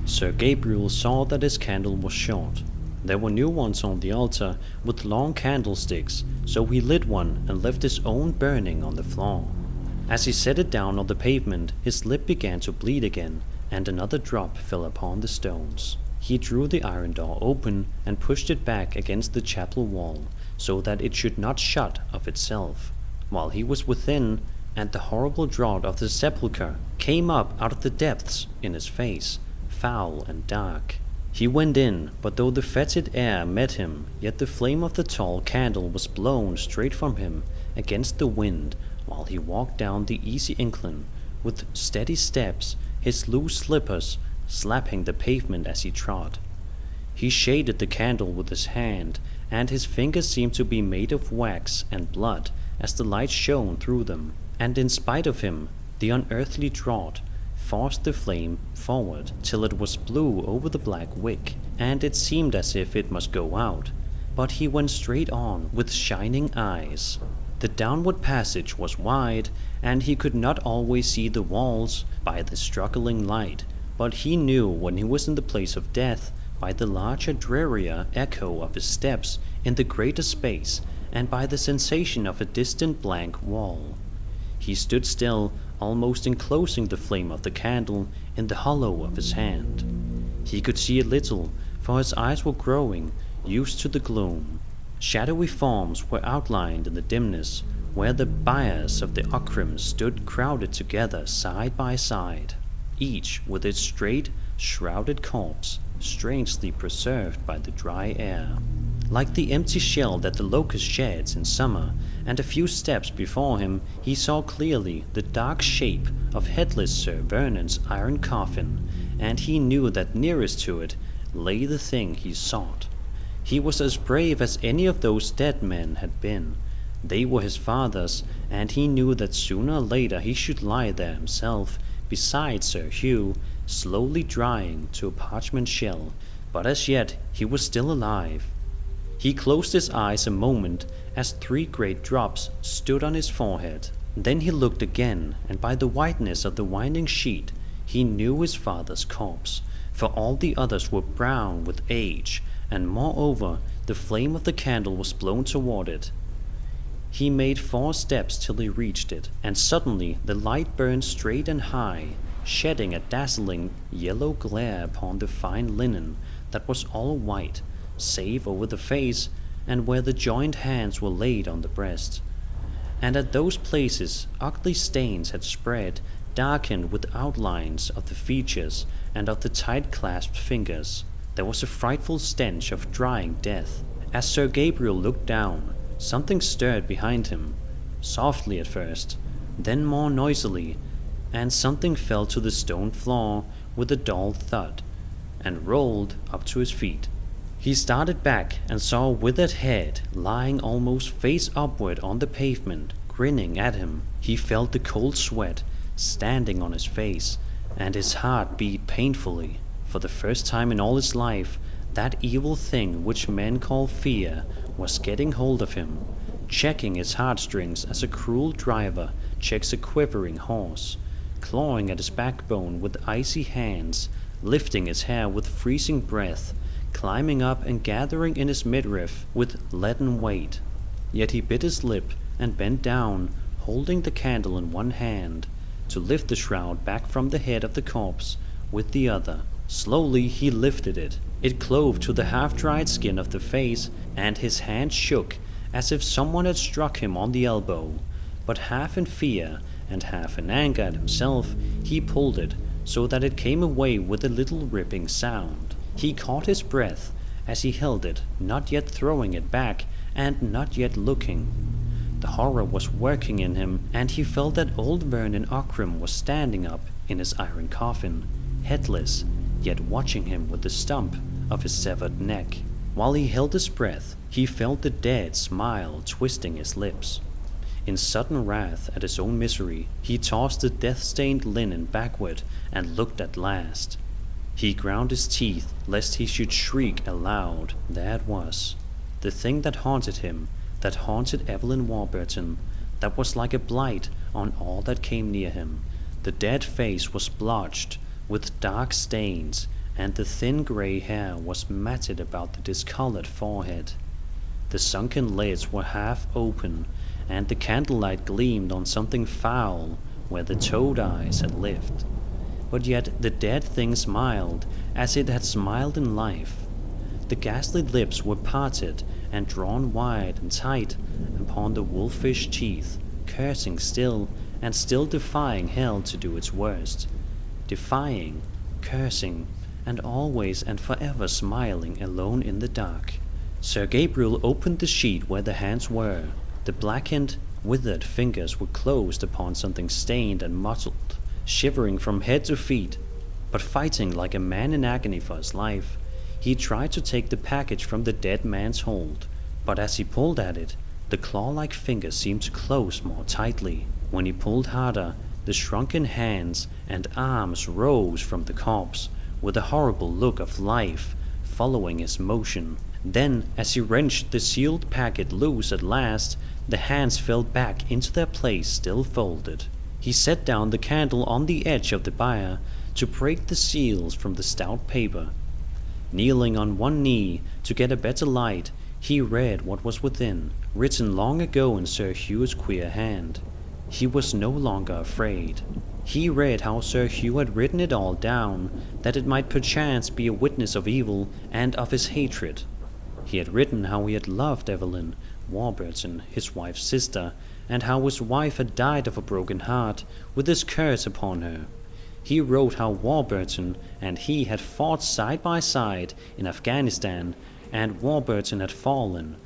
Sir Gabriel saw that his candle was short. There were new ones on the altar with long candlesticks, so he lit one and left his own burning on the floor. As he set it down on the pavement, his lip began to bleed again, and another drop fell upon the stones. He drew the iron door open and pushed it back against the chapel wall, so that it should not shut of itself. While he was within, and the horrible draught of the sepulchre came up out of the depths in his face, foul and dark. He went in, but though the fetid air met him, yet the flame of the tall candle was blown straight from him against the wind, while he walked down the easy incline with steady steps, his loose slippers slapping the pavement as he trod. He shaded the candle with his hand, and his fingers seemed to be made of wax and blood as the light shone through them, and in spite of him, the unearthly draught forced the flame forward till it was blue over the black wick, and it seemed as if it must go out, but he went straight on with shining eyes. The downward passage was wide, and he could not always see the walls by the struggling light, but he knew when he was in the place of death by the larger, drearier echo of his steps in the greater space, and by the sensation of a distant blank wall. He stood still, almost enclosing the flame of the candle in the hollow of his hand. He could see a little, for his eyes were growing used to the gloom. Shadowy forms were outlined in the dimness, where the biers of the Ockrim stood crowded together side by side, each with its straight, shrouded corpse, strangely preserved by the dry air. Like the empty shell that the locust sheds in summer, and a few steps before him he saw clearly the dark shape of headless Sir Vernon's iron coffin, and he knew that nearest to it lay the thing he sought. He was as brave as any of those dead men had been. They were his father's, and he knew that sooner or later he should lie there himself, beside Sir Hugh, slowly drying to a parchment shell, but as yet he was still alive. He closed his eyes a moment as 3 great drops stood on his forehead. Then he looked again, and by the whiteness of the winding sheet he knew his father's corpse, for all the others were brown with age, and moreover the flame of the candle was blown toward it. He made 4 steps till he reached it, and suddenly the light burned straight and high, shedding a dazzling yellow glare upon the fine linen that was all white, save over the face and where the joined hands were laid on the breast. And at those places ugly stains had spread, darkened with outlines of the features and of the tight-clasped fingers. There was a frightful stench of drying death. As Sir Gabriel looked down, something stirred behind him, softly at first, then more noisily, and something fell to the stone floor with a dull thud, and rolled up to his feet. He started back and saw a withered head lying almost face upward on the pavement, grinning at him. He felt the cold sweat standing on his face, and his heart beat painfully. For the first time in all his life, that evil thing which men call fear was getting hold of him, checking his heartstrings as a cruel driver checks a quivering horse, clawing at his backbone with icy hands, lifting his hair with freezing breath, climbing up and gathering in his midriff with leaden weight. Yet he bit his lip and bent down, holding the candle in one hand, to lift the shroud back from the head of the corpse with the other. Slowly he lifted it. It clove to the half-dried skin of the face, and his hand shook as if someone had struck him on the elbow. But half in fear and half in anger at himself, he pulled it so that it came away with a little ripping sound. He caught his breath as he held it, not yet throwing it back and not yet looking. The horror was working in him, and he felt that old Vernon Ockrim was standing up in his iron coffin, headless, yet watching him with the stump of his severed neck. While he held his breath, he felt the dead smile twisting his lips. In sudden wrath at his own misery, he tossed the death-stained linen backward and looked at last. He ground his teeth lest he should shriek aloud. There it was, the thing that haunted him, that haunted Evelyn Warburton, that was like a blight on all that came near him. The dead face was blotched with dark stains, and the thin grey hair was matted about the discolored forehead. The sunken lids were half open, and the candlelight gleamed on something foul where the toad eyes had lived. But yet the dead thing smiled as it had smiled in life. The ghastly lips were parted and drawn wide and tight upon the wolfish teeth, cursing still, and still defying hell to do its worst. Defying, cursing, and always and forever smiling alone in the dark. Sir Gabriel opened the sheet where the hands were. The blackened, withered fingers were closed upon something stained and mottled, shivering from head to feet, but fighting like a man in agony for his life. He tried to take the package from the dead man's hold, but as he pulled at it, the claw-like fingers seemed to close more tightly. When he pulled harder, the shrunken hands and arms rose from the corpse, with a horrible look of life following his motion. Then, as he wrenched the sealed packet loose at last, the hands fell back into their place still folded. He set down the candle on the edge of the bier to break the seals from the stout paper. Kneeling on one knee to get a better light, he read what was within, written long ago in Sir Hugh's queer hand. He was no longer afraid. He read how Sir Hugh had written it all down, that it might perchance be a witness of evil and of his hatred. He had written how he had loved Evelyn Warburton, his wife's sister, and how his wife had died of a broken heart, with this curse upon her. He wrote how Warburton and he had fought side by side in Afghanistan, and Warburton had fallen.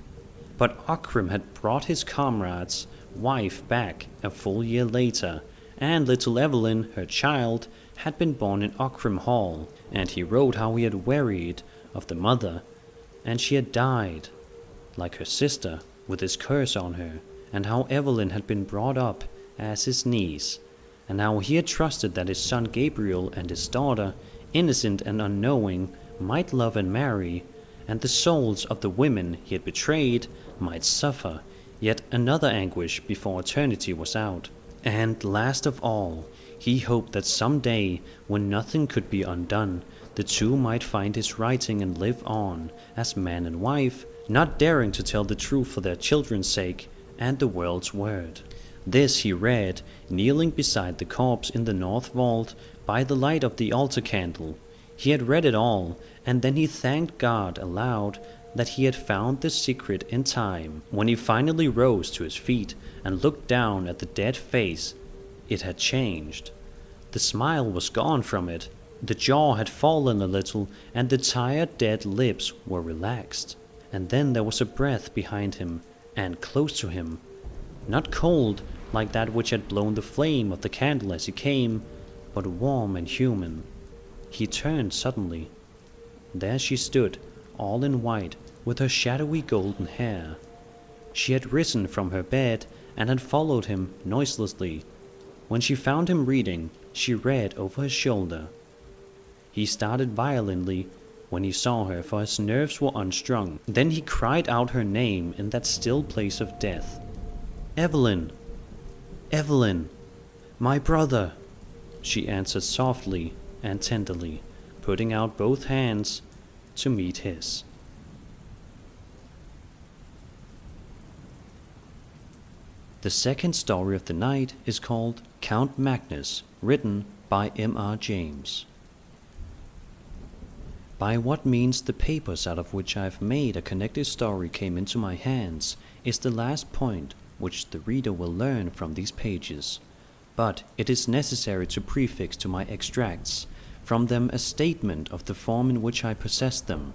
But Ockram had brought his comrade's wife back a full year later, and little Evelyn, her child, had been born in Ockram Hall, and he wrote how he had wearied of the mother, and she had died, like her sister, with his curse on her, and how Evelyn had been brought up as his niece, and how he had trusted that his son Gabriel and his daughter, innocent and unknowing, might love and marry, and the souls of the women he had betrayed might suffer yet another anguish before eternity was out. And last of all, he hoped that some day, when nothing could be undone, the two might find his writing and live on as man and wife, not daring to tell the truth for their children's sake and the world's word. This he read, kneeling beside the corpse in the north vault by the light of the altar candle. He had read it all, and then he thanked God aloud that he had found the secret in time. When he finally rose to his feet and looked down at the dead face, it had changed. The smile was gone from it, the jaw had fallen a little, and the tired dead lips were relaxed. And then there was a breath behind him, and close to him, not cold like that which had blown the flame of the candle as he came, but warm and human. He turned suddenly. There she stood, all in white, with her shadowy golden hair. She had risen from her bed and had followed him noiselessly. When she found him reading, she read over his shoulder. He started violently when he saw her, for his nerves were unstrung. Then he cried out her name in that still place of death. "Evelyn! Evelyn! My brother!" she answered softly and tenderly, putting out both hands to meet his. The second story of the night is called Count Magnus, written by M.R. James. By what means the papers out of which I have made a connected story came into my hands is the last point which the reader will learn from these pages, but it is necessary to prefix to my extracts from them a statement of the form in which I possess them.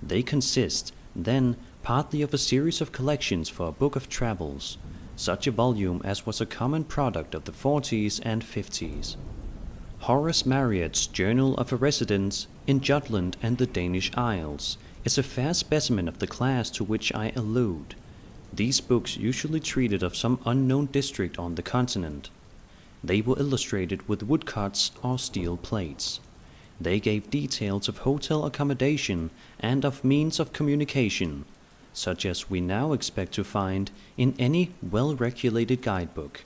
They consist, then, partly of a series of collections for a book of travels, such a volume as was a common product of the 40s and 50s. Horace Marryat's Journal of a Residence in Jutland and the Danish Isles is a fair specimen of the class to which I allude. These books usually treated of some unknown district on the continent. They were illustrated with woodcuts or steel plates. They gave details of hotel accommodation and of means of communication, such as we now expect to find in any well-regulated guidebook,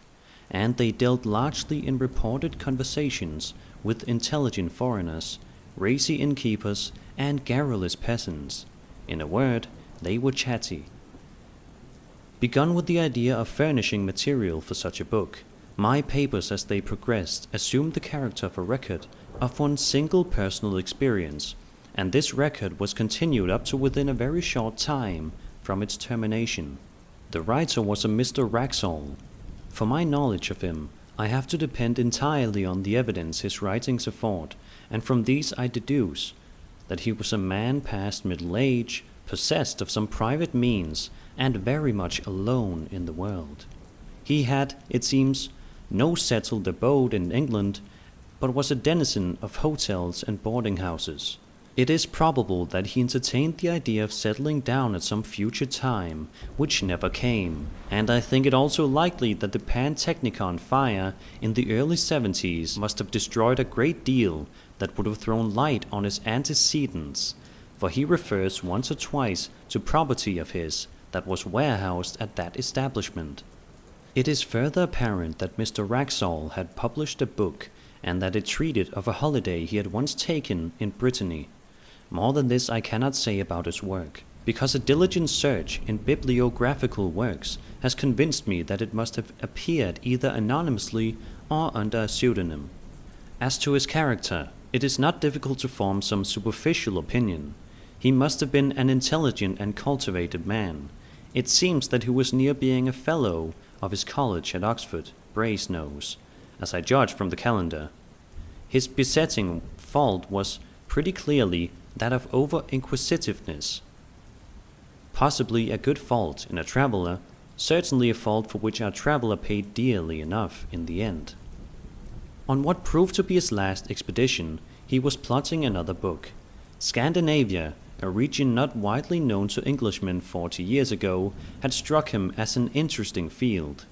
and they dealt largely in reported conversations with intelligent foreigners, racy innkeepers, and garrulous peasants. In a word, they were chatty. Begun with the idea of furnishing material for such a book, my papers as they progressed assumed the character of a record of one single personal experience, and this record was continued up to within a very short time from its termination. The writer was a Mr. Wraxall. For my knowledge of him, I have to depend entirely on the evidence his writings afford, and from these I deduce that he was a man past middle age, possessed of some private means, and very much alone in the world. He had, it seems, no settled abode in England, but was a denizen of hotels and boarding houses. It is probable that he entertained the idea of settling down at some future time, which never came, and I think it also likely that the Pantechnicon fire in the early 70s must have destroyed a great deal that would have thrown light on his antecedents, for he refers once or twice to property of his that was warehoused at that establishment. It is further apparent that Mr. Wraxall had published a book, and that it treated of a holiday he had once taken in Brittany. More than this I cannot say about his work, because a diligent search in bibliographical works has convinced me that it must have appeared either anonymously or under a pseudonym. As to his character, it is not difficult to form some superficial opinion. He must have been an intelligent and cultivated man. It seems that he was near being a fellow of his college at Oxford, Brasenose, as I judge from the calendar. His besetting fault was pretty clearly that of over-inquisitiveness. Possibly a good fault in a traveller, certainly a fault for which our traveller paid dearly enough in the end. On what proved to be his last expedition, he was plotting another book. Scandinavia, a region not widely known to Englishmen 40 years ago, had struck him as an interesting field.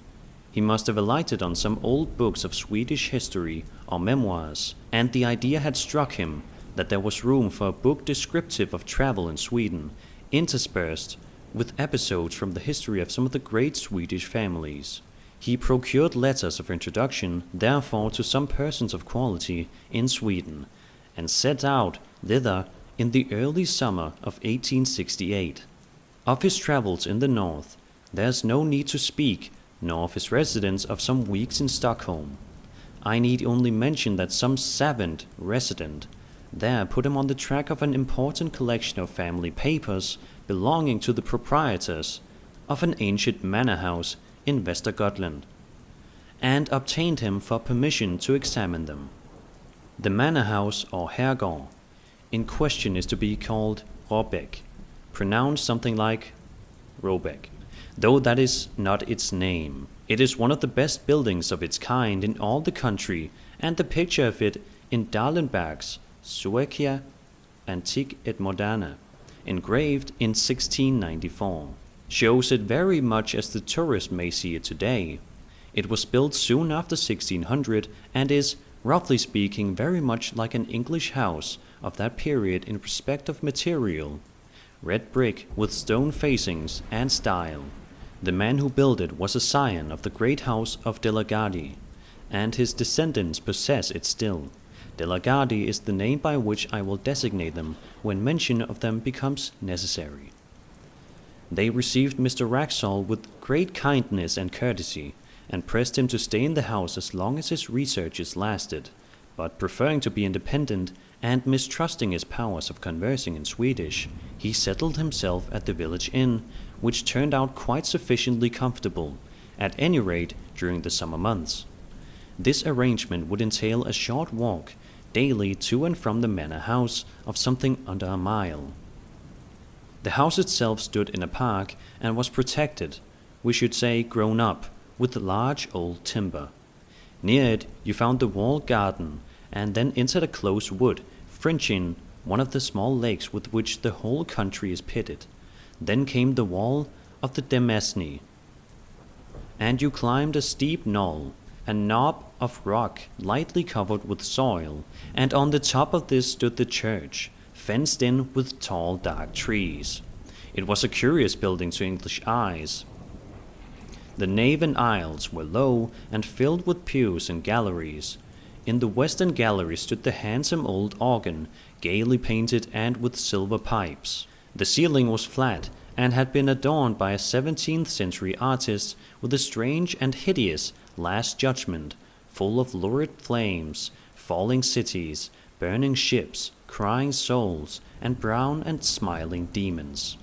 He must have alighted on some old books of Swedish history or memoirs, and the idea had struck him that there was room for a book descriptive of travel in Sweden, interspersed with episodes from the history of some of the great Swedish families. He procured letters of introduction, therefore, to some persons of quality in Sweden, and set out thither in the early summer of 1868. Of his travels in the north, there is no need to speak, nor of his residence of some weeks in Stockholm. I need only mention that some savant resident there put him on the track of an important collection of family papers belonging to the proprietors of an ancient manor house in Västergötland, and obtained him for permission to examine them. The manor house, or herrgård, in question is to be called Råbäck, pronounced something like Robeck, though that is not its name. It is one of the best buildings of its kind in all the country, and the picture of it in Dallenberg's Suecia Antique et Moderne, engraved in 1694, shows it very much as the tourist may see it today. It was built soon after 1600 and is, roughly speaking, very much like an English house of that period in respect of material. Red brick with stone facings and style. The man who built it was a scion of the great house of De la Gardie, and his descendants possess it still. De la Gardie is the name by which I will designate them when mention of them becomes necessary. They received Mr. Wraxall with great kindness and courtesy, and pressed him to stay in the house as long as his researches lasted, but preferring to be independent and mistrusting his powers of conversing in Swedish, he settled himself at the village inn, which turned out quite sufficiently comfortable, at any rate during the summer months. This arrangement would entail a short walk daily to and from the manor house of something under a mile. The house itself stood in a park and was protected, we should say grown up, with large old timber. Near it you found the walled garden, and then entered a close wood, fringing one of the small lakes with which the whole country is pitted. Then came the wall of the Demesne. And you climbed a steep knoll, a knob of rock lightly covered with soil, and on the top of this stood the church, fenced in with tall dark trees. It was a curious building to English eyes. The nave and aisles were low and filled with pews and galleries. In the western gallery stood the handsome old organ, gaily painted and with silver pipes. The ceiling was flat, and had been adorned by a 17th century artist with a strange and hideous Last Judgment, full of lurid flames, falling cities, burning ships, crying souls, and brown and smiling demons.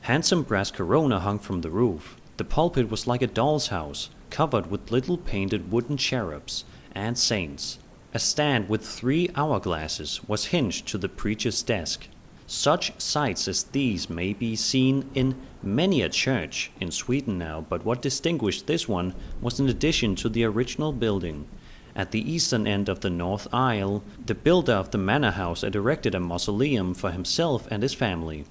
Handsome brass corona hung from the roof. The pulpit was like a doll's house, covered with little painted wooden cherubs and saints. A stand with 3 hourglasses was hinged to the preacher's desk. Such sights as these may be seen in many a church in Sweden now, but what distinguished this one was an addition to the original building. At the eastern end of the north aisle, the builder of the manor house had erected a mausoleum for himself and his family.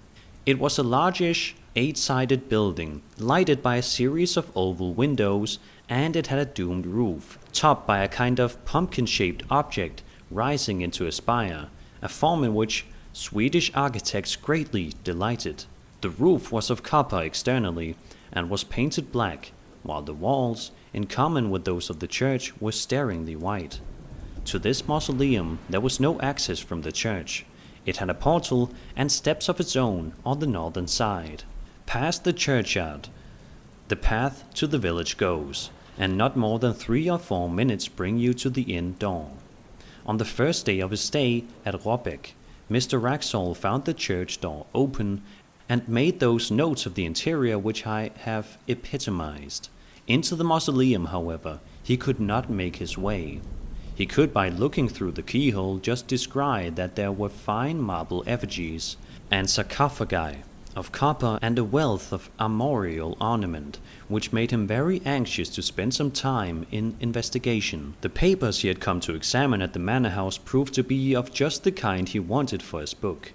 It was a largish, 8-sided building, lighted by a series of oval windows, and it had a domed roof, topped by a kind of pumpkin-shaped object rising into a spire, a form in which Swedish architects greatly delighted. The roof was of copper externally, and was painted black, while the walls, in common with those of the church, were staringly white. To this mausoleum there was no access from the church. It had a portal and steps of its own on the northern side. Past the churchyard, the path to the village goes, and not more than 3 or 4 minutes bring you to the inn door. On the first day of his stay at Råbäck, Mr. Wraxall found the church door open, and made those notes of the interior which I have epitomized. Into the mausoleum, however, he could not make his way. He could, by looking through the keyhole, just descry that there were fine marble effigies and sarcophagi of copper and a wealth of armorial ornament, which made him very anxious to spend some time in investigation. The papers he had come to examine at the manor house proved to be of just the kind he wanted for his book.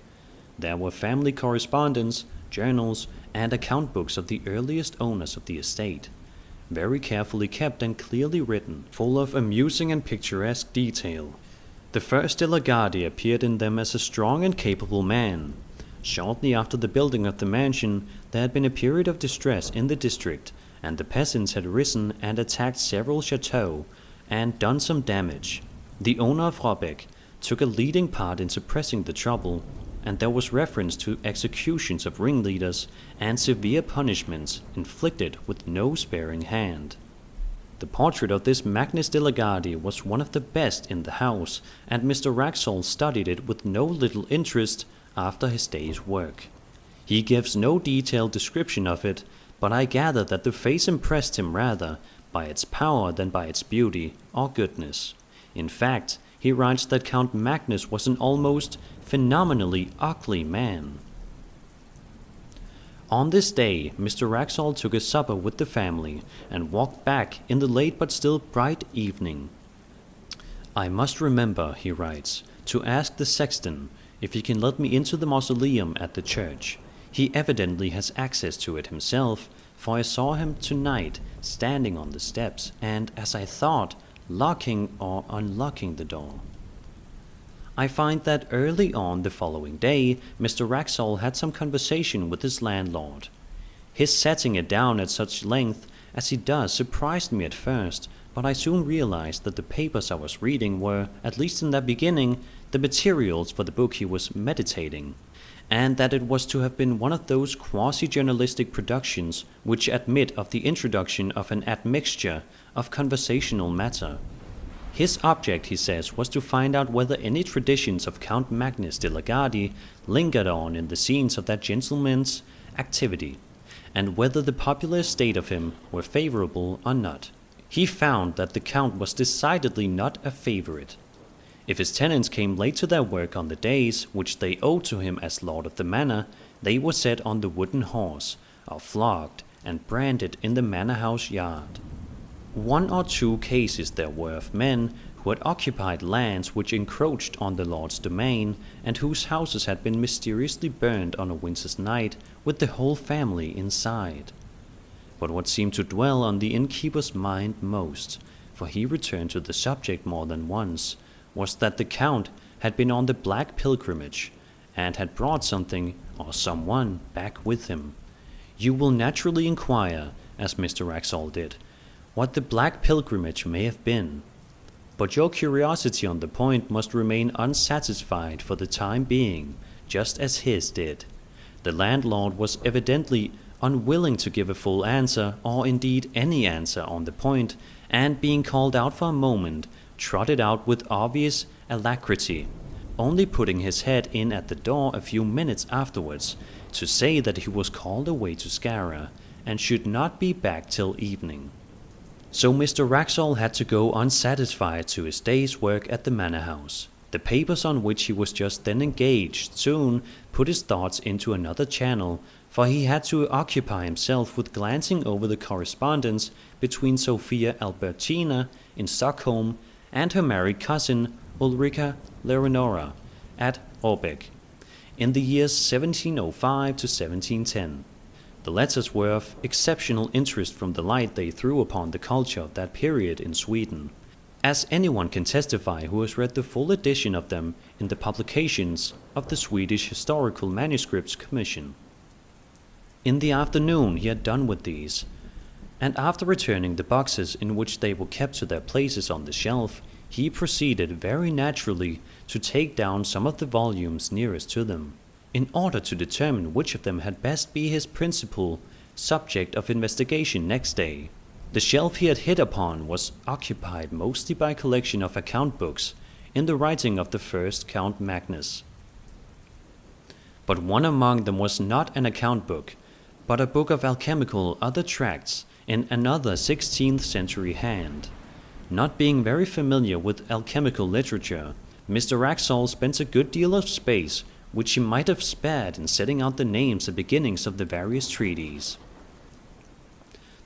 There were family correspondence, journals, and account books of the earliest owners of the estate, very carefully kept and clearly written, full of amusing and picturesque detail. The first De la Gardie appeared in them as a strong and capable man. Shortly after the building of the mansion, there had been a period of distress in the district, and the peasants had risen and attacked several chateaux, and done some damage. The owner of Råbäck took a leading part in suppressing the trouble, and there was reference to executions of ringleaders and severe punishments inflicted with no sparing hand. The portrait of this Magnus de la Gardie was one of the best in the house, and Mr. Wraxall studied it with no little interest after his day's work. He gives no detailed description of it, but I gather that the face impressed him rather by its power than by its beauty or goodness. In fact, he writes that Count Magnus was an almost phenomenally ugly man. On this day, Mr. Wraxall took a supper with the family and walked back in the late but still bright evening. I must remember, he writes, to ask the sexton if he can let me into the mausoleum at the church. He evidently has access to it himself, for I saw him tonight standing on the steps and, as I thought, locking or unlocking the door. I find that early on the following day, Mr. Wraxall had some conversation with his landlord. His setting it down at such length as he does surprised me at first, but I soon realized that the papers I was reading were, at least in the beginning, the materials for the book he was meditating, and that it was to have been one of those quasi-journalistic productions which admit of the introduction of an admixture of conversational matter. His object, he says, was to find out whether any traditions of Count Magnus de la Gardie lingered on in the scenes of that gentleman's activity, and whether the popular state of him were favorable or not. He found that the Count was decidedly not a favorite. If his tenants came late to their work on the days which they owed to him as lord of the manor, they were set on the wooden horse, or flogged and branded in the manor house yard. 1 or 2 cases there were of men who had occupied lands which encroached on the lord's domain, and whose houses had been mysteriously burned on a winter's night with the whole family inside. But what seemed to dwell on the innkeeper's mind most, for he returned to the subject more than once, was that the Count had been on the Black Pilgrimage, and had brought something or someone back with him. You will naturally inquire, as Mr. Wraxall did, what the Black Pilgrimage may have been. But your curiosity on the point must remain unsatisfied for the time being, just as his did. The landlord was evidently unwilling to give a full answer, or indeed any answer on the point, and being called out for a moment, trotted out with obvious alacrity, only putting his head in at the door a few minutes afterwards, to say that he was called away to Skara, and should not be back till evening. So Mr. Wraxall had to go unsatisfied to his day's work at the manor house. The papers on which he was just then engaged soon put his thoughts into another channel, for he had to occupy himself with glancing over the correspondence between Sophia Albertina in Stockholm and her married cousin Ulrika Leonora at Orbeck in the years 1705 to 1710. The letters were of exceptional interest from the light they threw upon the culture of that period in Sweden, as anyone can testify who has read the full edition of them in the publications of the Swedish Historical Manuscripts Commission. In the afternoon he had done with these, and after returning the boxes in which they were kept to their places on the shelf, he proceeded very naturally to take down some of the volumes nearest to them, in order to determine which of them had best be his principal subject of investigation next day. The shelf he had hit upon was occupied mostly by a collection of account books in the writing of the first Count Magnus. But one among them was not an account book, but a book of alchemical other tracts in another 16th century hand. Not being very familiar with alchemical literature, Mr. Wraxall spent a good deal of space which he might have spared in setting out the names and beginnings of the various treaties.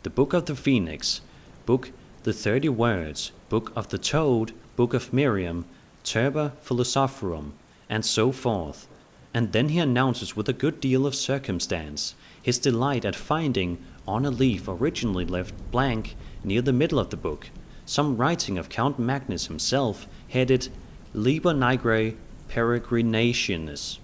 The Book of the Phoenix, Book the 30 Words, Book of the Toad, Book of Marion, Turba Philosophorum, and so forth, and then he announces with a good deal of circumstance his delight at finding on a leaf originally left blank near the middle of the book some writing of Count Magnus himself, headed Liber Nigrae Peregrinationis.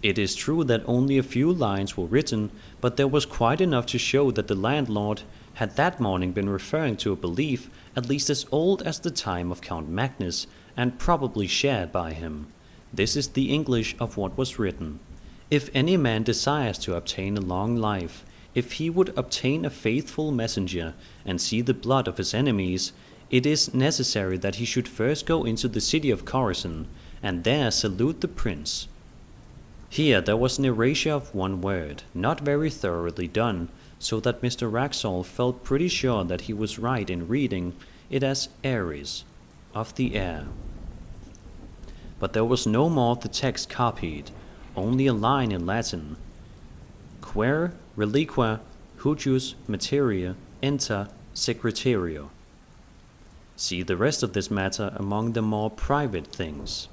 It is true that only a few lines were written, but there was quite enough to show that the landlord had that morning been referring to a belief at least as old as the time of Count Magnus, and probably shared by him. This is the English of what was written. If any man desires to obtain a long life, if he would obtain a faithful messenger, and see the blood of his enemies, it is necessary that he should first go into the city of Khorasan, and there salute the prince. Here there was an erasure of one word, not very thoroughly done, so that Mr. Wraxall felt pretty sure that he was right in reading it as Ares, of the air. But there was no more of the text copied, only a line in Latin: Quer reliqua huius materia inter secretario. See the rest of this matter among the more private things.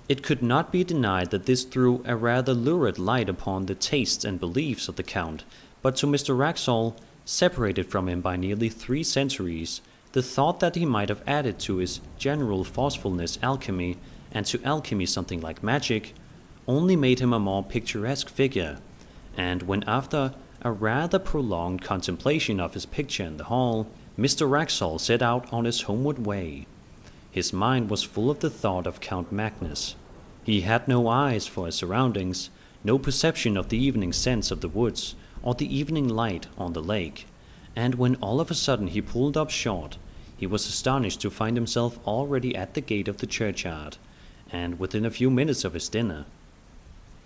It could not be denied that this threw a rather lurid light upon the tastes and beliefs of the Count, but to Mr. Wraxall, separated from him by nearly 3 centuries, the thought that he might have added to his general forcefulness alchemy, and to alchemy something like magic, only made him a more picturesque figure, and when after a rather prolonged contemplation of his picture in the hall, Mr. Wraxall set out on his homeward way. His mind was full of the thought of Count Magnus. He had no eyes for his surroundings, no perception of the evening scents of the woods, or the evening light on the lake, and when all of a sudden he pulled up short, he was astonished to find himself already at the gate of the churchyard, and within a few minutes of his dinner.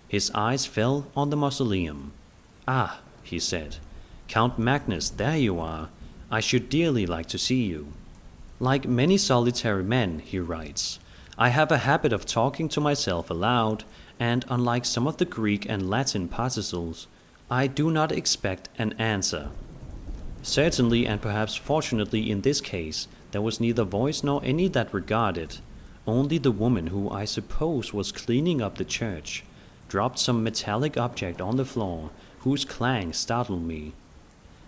His eyes fell on the mausoleum. "Ah," he said, "Count Magnus, there you are. I should dearly like to see you." Like many solitary men, he writes, I have a habit of talking to myself aloud, and unlike some of the Greek and Latin particles, I do not expect an answer. Certainly, and perhaps fortunately in this case, there was neither voice nor any that regarded. Only the woman, who I suppose was cleaning up the church, dropped some metallic object on the floor, whose clang startled me.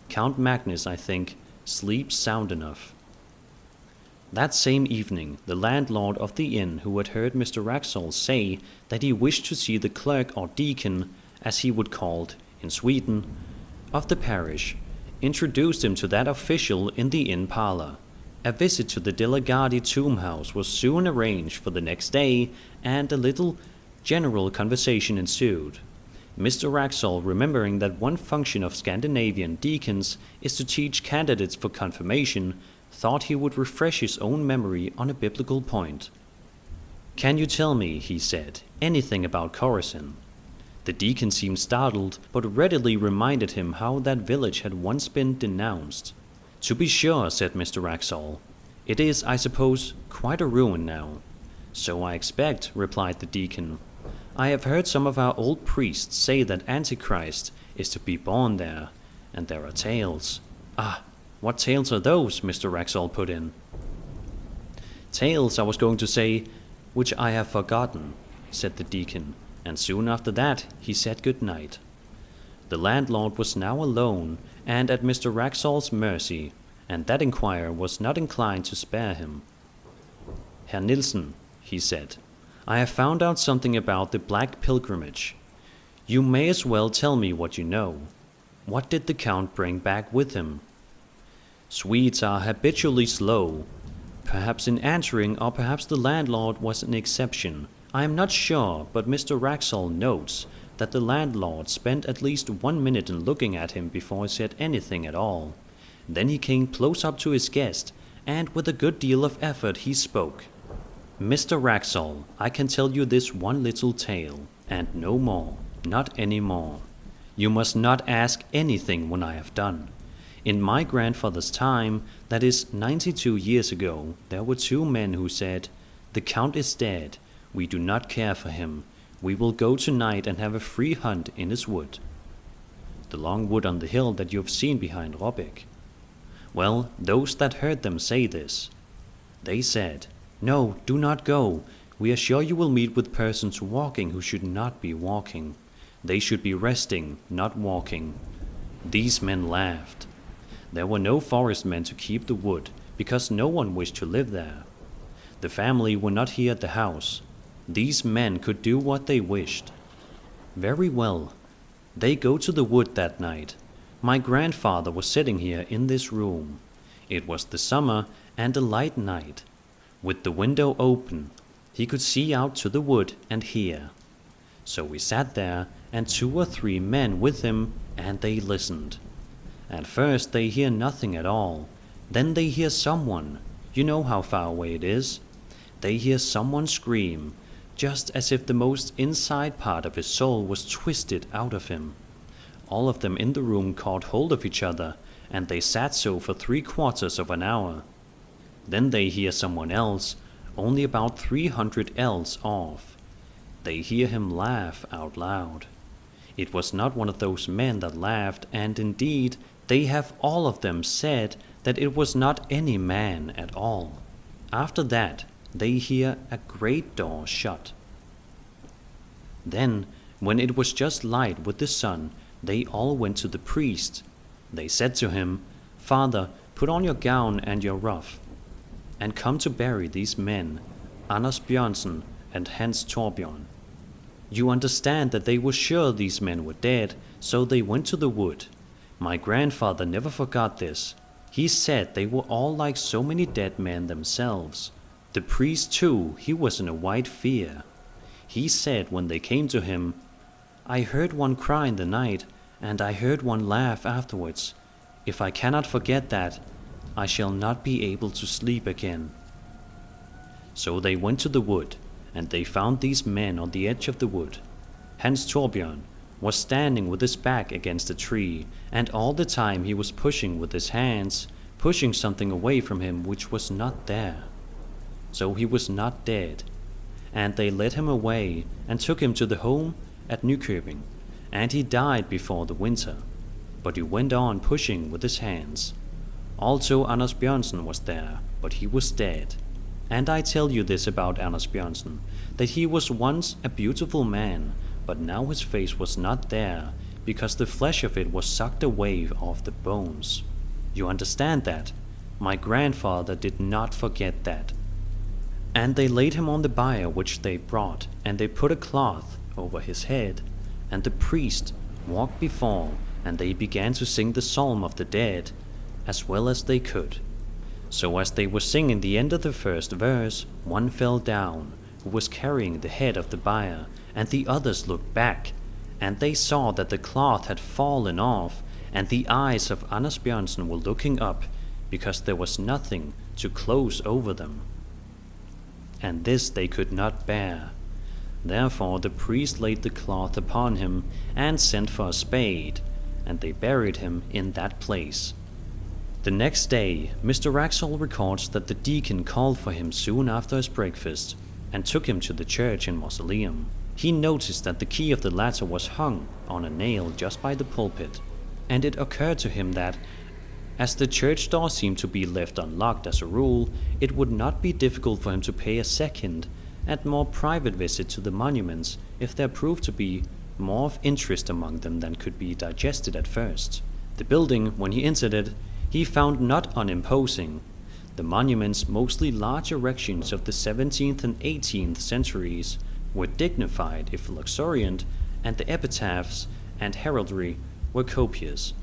Count Magnus, I think, sleeps sound enough." That same evening, the landlord of the inn, who had heard Mr. Raxall say that he wished to see the clerk or deacon, as he would call it in Sweden, of the parish, introduced him to that official in the inn parlor. A visit to the Delegati tomb house was soon arranged for the next day, and a little general conversation ensued. Mr. Raxall, remembering that one function of Scandinavian deacons is to teach candidates for confirmation, thought he would refresh his own memory on a biblical point. "Can you tell me," he said, "anything about Chorazin?" The deacon seemed startled, but readily reminded him how that village had once been denounced. "To be sure," said Mr. Raxall. "It is, I suppose, quite a ruin now." "So I expect," replied the deacon. "I have heard some of our old priests say that Antichrist is to be born there, and there are tales." "Ah, what tales are those?" Mr. Raxall put in. "Tales, I was going to say, which I have forgotten," said the deacon, and soon after that he said good night. The landlord was now alone and at Mr. Raxall's mercy, and that inquirer was not inclined to spare him. "Herr Nielsen," he said, "I have found out something about the Black Pilgrimage. You may as well tell me what you know. What did the Count bring back with him?" "Swedes are habitually slow, perhaps in answering, or perhaps the landlord was an exception. I am not sure, but Mr. Raxall notes that the landlord spent at least 1 minute in looking at him before he said anything at all. Then he came close up to his guest, and with a good deal of effort he spoke. 'Mr. Raxall, I can tell you this one little tale, and no more, not any more. You must not ask anything when I have done. In my grandfather's time, that is 92 years ago, there were 2 men who said, "The Count is dead, we do not care for him. We will go tonight and have a free hunt in his wood." The long wood on the hill that you have seen behind Robeck. Well, those that heard them say this. They said, "No, do not go. We are sure you will meet with persons walking who should not be walking. They should be resting, not walking." These men laughed. There were no forest men to keep the wood, because no one wished to live there. The family were not here at the house. These men could do what they wished. Very well. They go to the wood that night. My grandfather was sitting here in this room. It was the summer and a light night. With the window open, he could see out to the wood and hear. So we sat there, and 2 or 3 men with him, and they listened. At first they hear nothing at all. Then they hear someone. You know how far away it is. They hear someone scream, just as if the most inside part of his soul was twisted out of him. All of them in the room caught hold of each other, and they sat so for 3/4 of an hour. Then they hear someone else, only about 300 ells off. They hear him laugh out loud. It was not one of those men that laughed, and indeed they have all of them said that it was not any man at all. After that they hear a great door shut. Then, when it was just light with the sun, they all went to the priest. They said to him, "Father, put on your gown and your ruff, and come to bury these men, Anders Bjørnsen and Hans Torbjørn." You understand that they were sure these men were dead, so they went to the wood. My grandfather never forgot this. He said they were all like so many dead men themselves. The priest too, he was in a white fear. He said when they came to him, "I heard one cry in the night, and I heard one laugh afterwards. If I cannot forget that, I shall not be able to sleep again." So they went to the wood, and they found these men on the edge of the wood. Hans Torbjørn was standing with his back against a tree, and all the time he was pushing with his hands, pushing something away from him which was not there. So he was not dead, and they led him away and took him to the home at Nykøbing, and he died before the winter, but he went on pushing with his hands. Also Anders Bjørnsen was there, but he was dead. And I tell you this about Anders Bjørnsen, that he was once a beautiful man, but now his face was not there, because the flesh of it was sucked away off the bones. You understand that? My grandfather did not forget that. And they laid him on the bier which they brought, and they put a cloth over his head, and the priest walked before, and they began to sing the psalm of the dead, as well as they could. So as they were singing the end of the first verse, one fell down, who was carrying the head of the bier, and the others looked back, and they saw that the cloth had fallen off, and the eyes of Anders Bjørnsen were looking up, because there was nothing to close over them. And this they could not bear. Therefore the priest laid the cloth upon him, and sent for a spade, and they buried him in that place. The next day, Mr. Wraxall records that the deacon called for him soon after his breakfast, and took him to the church and mausoleum. He noticed that the key of the latter was hung on a nail just by the pulpit, and it occurred to him that, as the church door seemed to be left unlocked as a rule, it would not be difficult for him to pay a second and more private visit to the monuments if there proved to be more of interest among them than could be digested at first. The building, when he entered it, he found not unimposing. The monuments, mostly large erections of the 17th and 18th centuries, were dignified if luxuriant, and the epitaphs and heraldry were copious.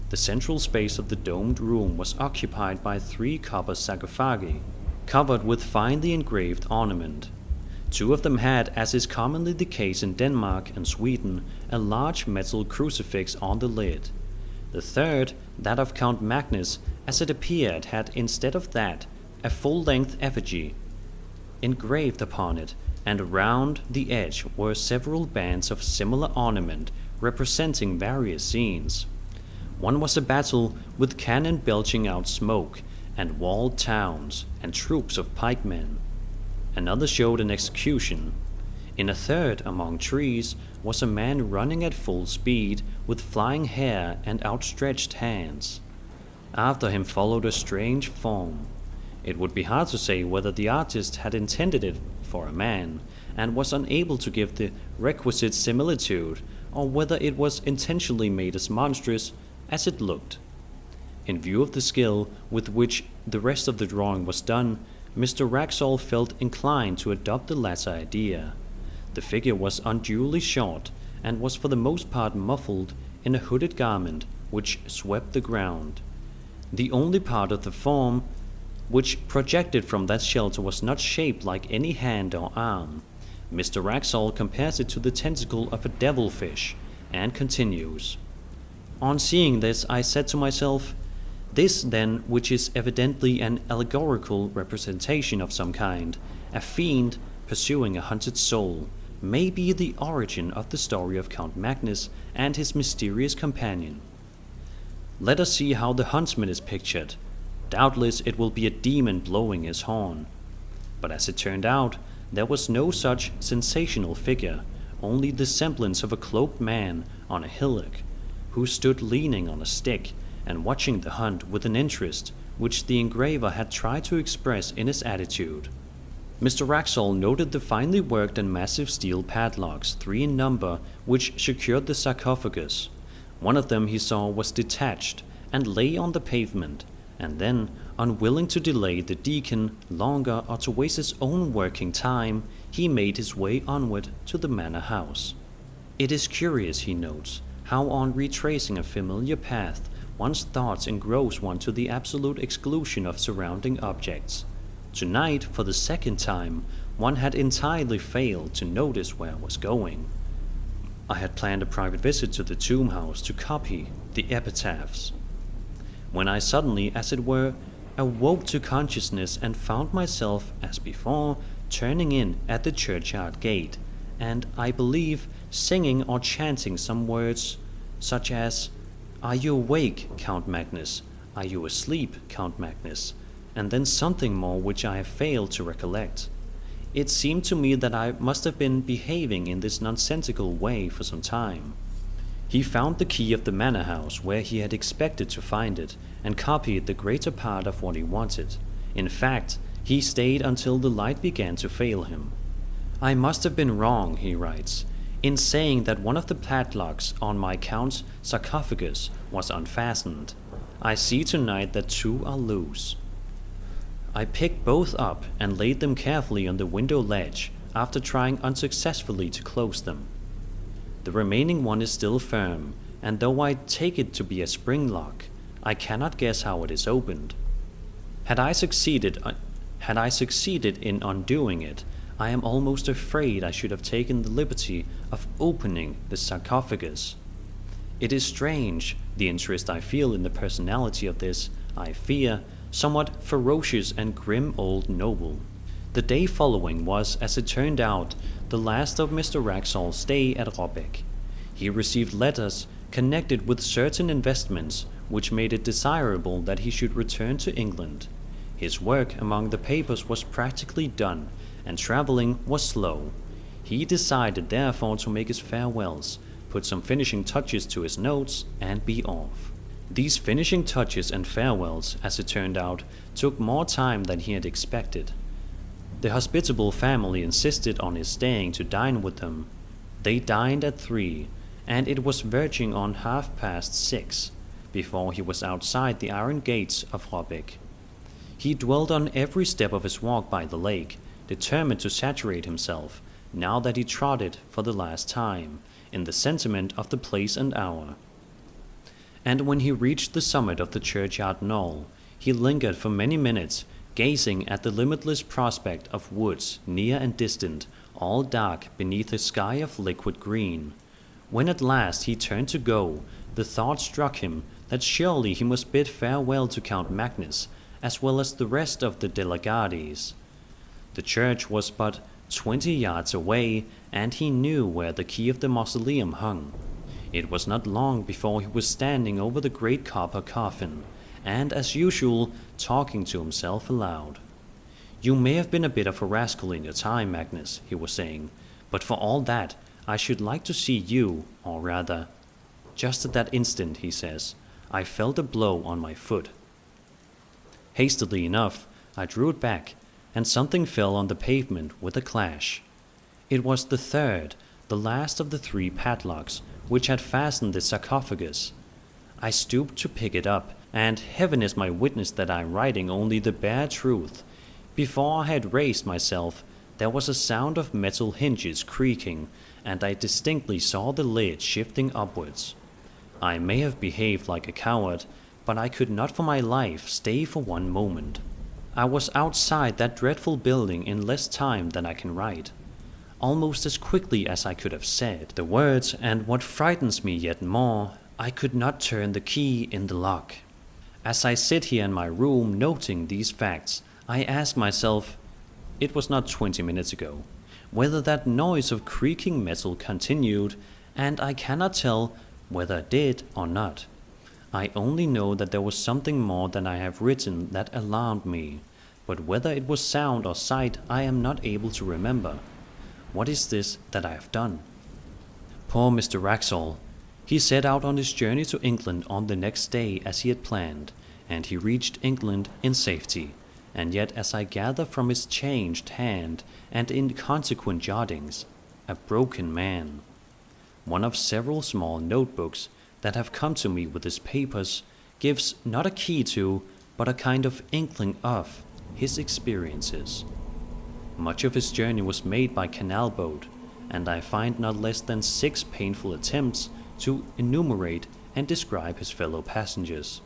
The central space of the domed room was occupied by 3 copper sarcophagi, covered with finely engraved ornament. 2 of them had, as is commonly the case in Denmark and Sweden, a large metal crucifix on the lid. The third, that of Count Magnus, as it appeared, had instead of that a full-length effigy engraved upon it, and around the edge were several bands of similar ornament representing various scenes. One was a battle with cannon belching out smoke, and walled towns, and troops of pikemen. Another showed an execution. In a third, among trees, was a man running at full speed, with flying hair and outstretched hands. After him followed a strange form. It would be hard to say whether the artist had intended it for a man, and was unable to give the requisite similitude, or whether it was intentionally made as monstrous as it looked. In view of the skill with which the rest of the drawing was done, Mr. Wraxall felt inclined to adopt the latter idea. The figure was unduly short, and was for the most part muffled in a hooded garment which swept the ground. The only part of the form which projected from that shelter was not shaped like any hand or arm. Mr. Wraxall compares it to the tentacle of a devilfish, and continues, "On seeing this, I said to myself, this then, which is evidently an allegorical representation of some kind, a fiend pursuing a hunted soul, may be the origin of the story of Count Magnus and his mysterious companion. Let us see how the huntsman is pictured. Doubtless it will be a demon blowing his horn." But as it turned out, there was no such sensational figure, only the semblance of a cloaked man on a hillock, who stood leaning on a stick and watching the hunt with an interest which the engraver had tried to express in his attitude. Mr. Wraxall noted the finely worked and massive steel padlocks, 3 in number, which secured the sarcophagus. One of them he saw was detached and lay on the pavement, and then, unwilling to delay the deacon longer or to waste his own working time, he made his way onward to the manor house. It is curious, he notes, how on retracing a familiar path, one's thoughts engross one to the absolute exclusion of surrounding objects. Tonight, for the second time, one had entirely failed to notice where I was going. I had planned a private visit to the tomb house to copy the epitaphs, when I suddenly, as it were, awoke to consciousness and found myself, as before, turning in at the churchyard gate, and, I believe, singing or chanting some words, such as, "Are you awake, Count Magnus? Are you asleep, Count Magnus?" and then something more which I have failed to recollect. It seemed to me that I must have been behaving in this nonsensical way for some time. He found the key of the manor house where he had expected to find it, and copied the greater part of what he wanted. In fact, he stayed until the light began to fail him. "I must have been wrong," he writes. in saying that one of the padlocks on my count's sarcophagus was unfastened. I see tonight that 2 are loose. I picked both up and laid them carefully on the window ledge after trying unsuccessfully to close them. The remaining one is still firm, and though I take it to be a spring lock, I cannot guess how it is opened. Had I succeeded in undoing it, I am almost afraid I should have taken the liberty of opening the sarcophagus. It is strange, the interest I feel in the personality of this, I fear, somewhat ferocious and grim old noble. The day following was, as it turned out, the last of Mr. Wraxall's stay at Robeck. He received letters connected with certain investments which made it desirable that he should return to England. His work among the papers was practically done, and travelling was slow. He decided therefore to make his farewells, put some finishing touches to his notes, and be off. These finishing touches and farewells, as it turned out, took more time than he had expected. The hospitable family insisted on his staying to dine with them. They dined at 3, and it was verging on 6:30 before he was outside the iron gates of Robeck. He dwelled on every step of his walk by the lake, determined to saturate himself, now that he trod it for the last time, in the sentiment of the place and hour. And when he reached the summit of the churchyard knoll, he lingered for many minutes, gazing at the limitless prospect of woods, near and distant, all dark beneath a sky of liquid green. When at last he turned to go, the thought struck him that surely he must bid farewell to Count Magnus, as well as the rest of the Delegades. The church was but 20 yards away, and he knew where the key of the mausoleum hung. It was not long before he was standing over the great copper coffin, and as usual, talking to himself aloud. "You may have been a bit of a rascal in your time, Magnus," he was saying, "but for all that, I should like to see you, or rather—" Just at that instant, he says, I felt a blow on my foot. Hastily enough, I drew it back, and something fell on the pavement with a clash. It was the third, the last of the 3 padlocks, which had fastened the sarcophagus. I stooped to pick it up, and heaven is my witness that I am writing only the bare truth. Before I had raised myself, there was a sound of metal hinges creaking, and I distinctly saw the lid shifting upwards. I may have behaved like a coward, but I could not for my life stay for one moment. I was outside that dreadful building in less time than I can write. Almost as quickly as I could have said the words, and what frightens me yet more, I could not turn the key in the lock. As I sit here in my room noting these facts, I ask myself, it was not 20 minutes ago, whether that noise of creaking metal continued, and I cannot tell whether it did or not. I only know that there was something more than I have written that alarmed me, but whether it was sound or sight I am not able to remember. What is this that I have done? Poor Mr. Wraxall. He set out on his journey to England on the next day as he had planned, and he reached England in safety, and yet as I gather from his changed hand and inconsequent jottings, a broken man. One of several small notebooks that have come to me with his papers gives not a key to, but a kind of inkling of, his experiences. Much of his journey was made by canal boat, and I find not less than 6 painful attempts to enumerate and describe his fellow passengers.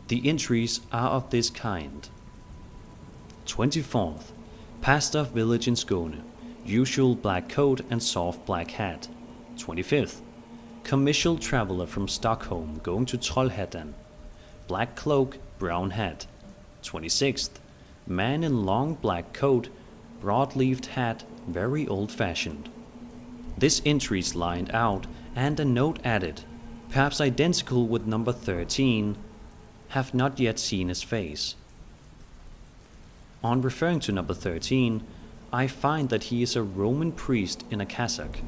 The entries are of this kind. 24th. Pastor of village in Skåne. Usual black coat and soft black hat. 25th. Commercial traveler from Stockholm going to Trollhättan. Black cloak, brown hat. 26th. Man in long black coat, broad-leaved hat, very old-fashioned. This entry is lined out and a note added, perhaps identical with number 13, have not yet seen his face. On referring to number 13, I find that he is a Roman priest in a cassock.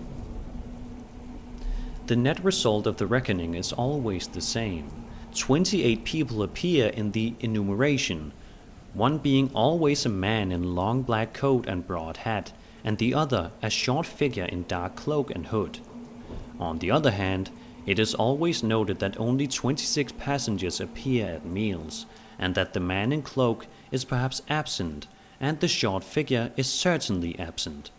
The net result of the reckoning is always the same. 28 people appear in the enumeration, one being always a man in long black coat and broad hat, and the other a short figure in dark cloak and hood. On the other hand, it is always noted that only 26 passengers appear at meals, and that the man in cloak is perhaps absent, and the short figure is certainly absent.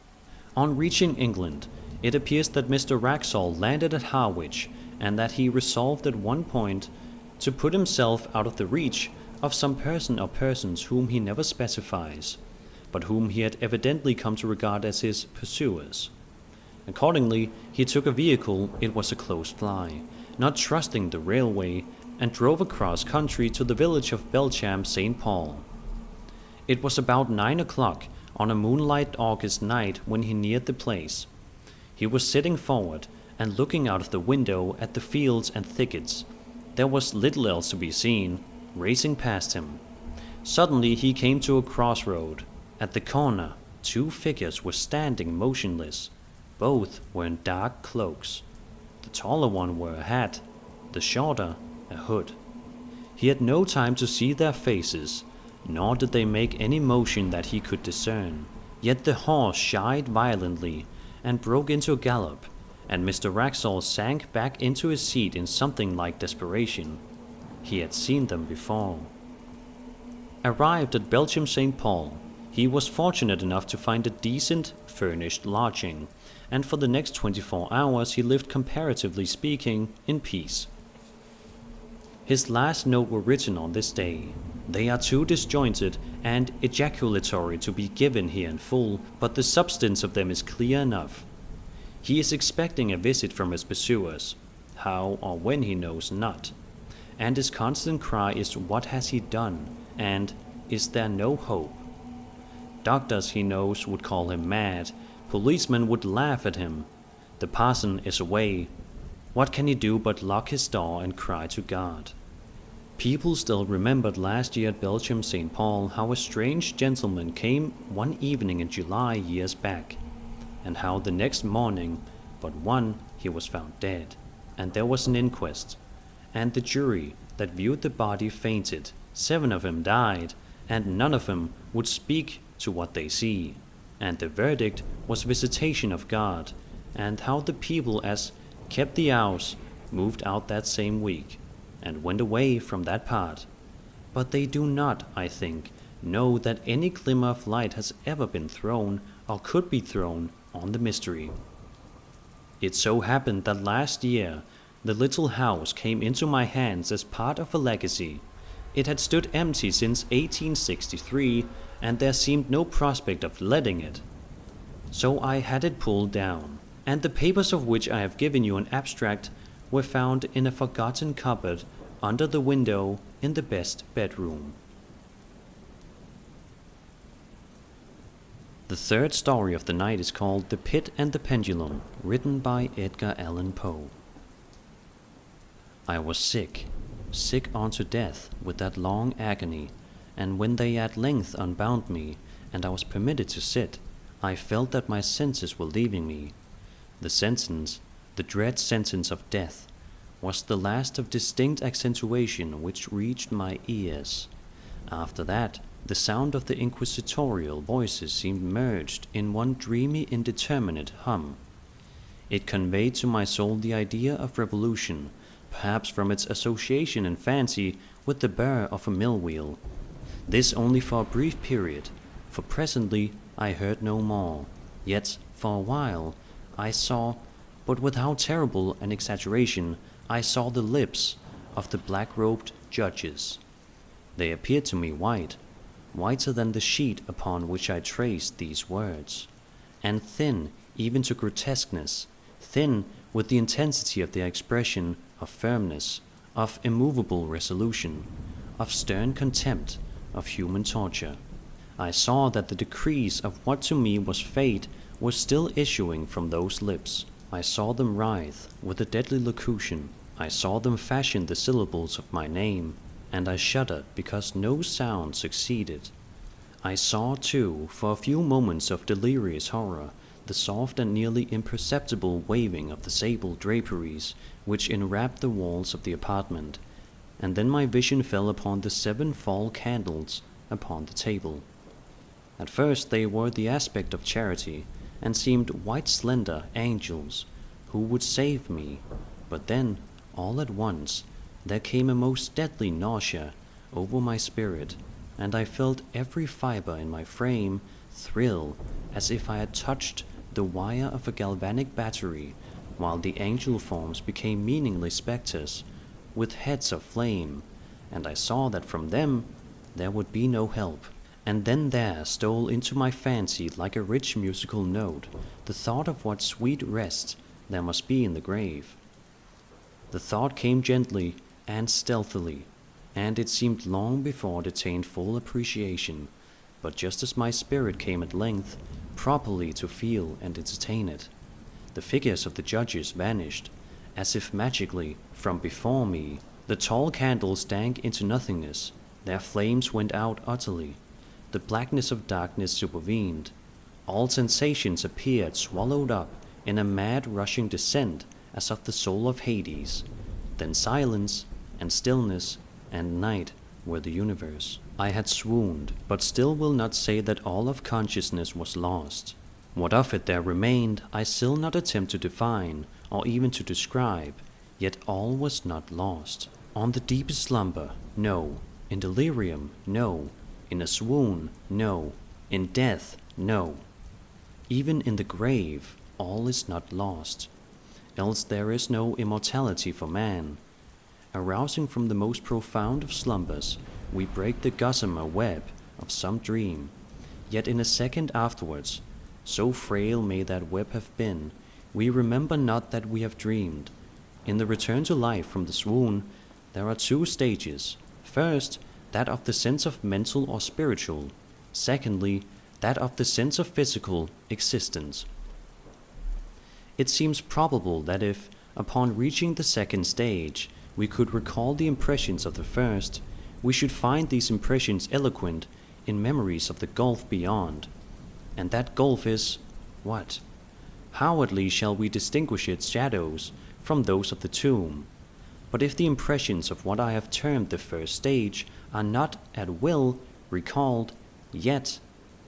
On reaching England, it appears that Mr. Wraxall landed at Harwich, and that he resolved at one point to put himself out of the reach of some person or persons whom he never specifies, but whom he had evidently come to regard as his pursuers. Accordingly, he took a vehicle, it was a close fly, not trusting the railway, and drove across country to the village of Belcham St. Paul. It was about 9 o'clock on a moonlight August night when he neared the place. He was sitting forward and looking out of the window at the fields and thickets. There was little else to be seen, racing past him. Suddenly he came to a crossroad. At the corner, 2 figures were standing motionless. Both were in dark cloaks. The taller one wore a hat, the shorter a hood. He had no time to see their faces, nor did they make any motion that he could discern. Yet the horse shied violently and broke into a gallop, and Mr. Wraxall sank back into his seat in something like desperation. He had seen them before. Arrived at Belcham St. Paul, he was fortunate enough to find a decent, furnished lodging, and for the next 24 hours he lived, comparatively speaking, in peace. His last note were written on this day. They are too disjointed and ejaculatory to be given here in full, but the substance of them is clear enough. He is expecting a visit from his pursuers, how or when he knows not, and his constant cry is, "What has he done?" and "Is there no hope?" Doctors, he knows, would call him mad. Policemen would laugh at him. The parson is away. What can he do but lock his door and cry to God? People still remembered last year at Belcham St. Paul how a strange gentleman came one evening in July years back, and how the next morning, but one, he was found dead, and there was an inquest, and the jury that viewed the body fainted. 7 of them died, and none of them would speak to what they see, and the verdict was visitation of God, and how the people as kept the house moved out that same week, and went away from that part. But they do not, I think, know that any glimmer of light has ever been thrown, or could be thrown, on the mystery. It so happened that last year the little house came into my hands as part of a legacy. It had stood empty since 1863, and there seemed no prospect of letting it. So I had it pulled down, and the papers of which I have given you an abstract were found in a forgotten cupboard under the window in the best bedroom. The third story of the night is called The Pit and the Pendulum, written by Edgar Allan Poe. I was sick unto death with that long agony, and when they at length unbound me, and I was permitted to sit, I felt that my senses were leaving me. The sentence, the dread sentence of death, was the last of distinct accentuation which reached my ears. After that, the sound of the inquisitorial voices seemed merged in one dreamy, indeterminate hum. It conveyed to my soul the idea of revolution, perhaps from its association in fancy with the burr of a mill wheel. This only for a brief period, for presently I heard no more. Yet, for a while, I saw, but with how terrible an exaggeration, I saw the lips of the black-robed judges. They appeared to me white, whiter than the sheet upon which I traced these words, and thin even to grotesqueness, thin with the intensity of their expression of firmness, of immovable resolution, of stern contempt of human torture. I saw that the decrees of what to me was fate were still issuing from those lips. I saw them writhe with a deadly locution. I saw them fashion the syllables of my name, and I shuddered because no sound succeeded. I saw, too, for a few moments of delirious horror, the soft and nearly imperceptible waving of the sable draperies which enwrapped the walls of the apartment, and then my vision fell upon the 7 fall candles upon the table. At first they wore the aspect of charity, and seemed white slender angels, who would save me. But then, all at once, there came a most deadly nausea over my spirit, and I felt every fiber in my frame thrill as if I had touched the wire of a galvanic battery, while the angel forms became meaningless spectres with heads of flame, and I saw that from them there would be no help. And then there stole into my fancy like a rich musical note the thought of what sweet rest there must be in the grave. The thought came gently and stealthily, and it seemed long before it attained full appreciation, but just as my spirit came at length properly to feel and entertain it, the figures of the judges vanished, as if magically, from before me. The tall candles sank into nothingness, their flames went out utterly, the blackness of darkness supervened, all sensations appeared swallowed up in a mad rushing descent as of the soul of Hades. Then silence and stillness and night were the universe. I had swooned, but still will not say that all of consciousness was lost. What of it there remained, I still not attempt to define, or even to describe, yet all was not lost. On the deepest slumber, no. In delirium, no. In a swoon, no. In death, no. Even in the grave, all is not lost. Else there is no immortality for man. Arousing from the most profound of slumbers, we break the gossamer web of some dream. Yet in a second afterwards, so frail may that web have been, we remember not that we have dreamed. In the return to life from the swoon, there are two stages. First, that of the sense of mental or spiritual. Secondly, that of the sense of physical existence. It seems probable that if, upon reaching the second stage, we could recall the impressions of the first, we should find these impressions eloquent in memories of the gulf beyond. And that gulf is what? How at least shall we distinguish its shadows from those of the tomb? But if the impressions of what I have termed the first stage are not at will recalled, yet,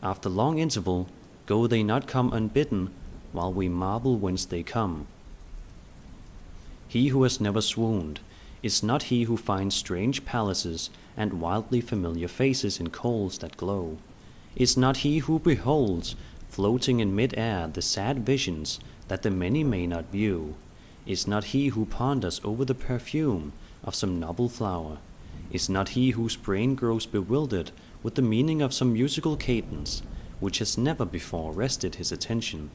after long interval, go they not come unbidden, while we marvel whence they come. He who has never swooned is not he who finds strange palaces and wildly familiar faces in coals that glow, is not he who beholds, floating in mid-air, the sad visions that the many may not view, is not he who ponders over the perfume of some noble flower, is not he whose brain grows bewildered with the meaning of some musical cadence which has never before rested his attention.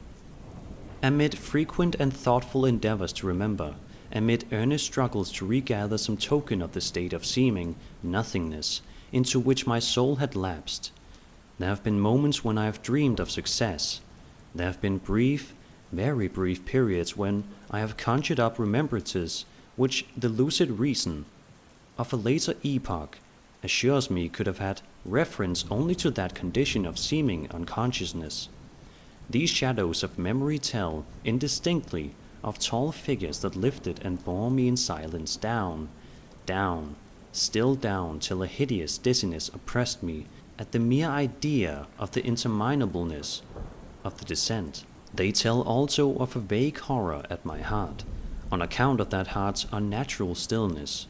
Amid frequent and thoughtful endeavors to remember, amid earnest struggles to regather some token of the state of seeming nothingness into which my soul had lapsed, there have been moments when I have dreamed of success. There have been brief, very brief periods when I have conjured up remembrances which the lucid reason of a later epoch assures me could have had reference only to that condition of seeming unconsciousness. These shadows of memory tell indistinctly of tall figures that lifted and bore me in silence down, down, still down, till a hideous dizziness oppressed me at the mere idea of the interminableness of the descent. They tell also of a vague horror at my heart, on account of that heart's unnatural stillness.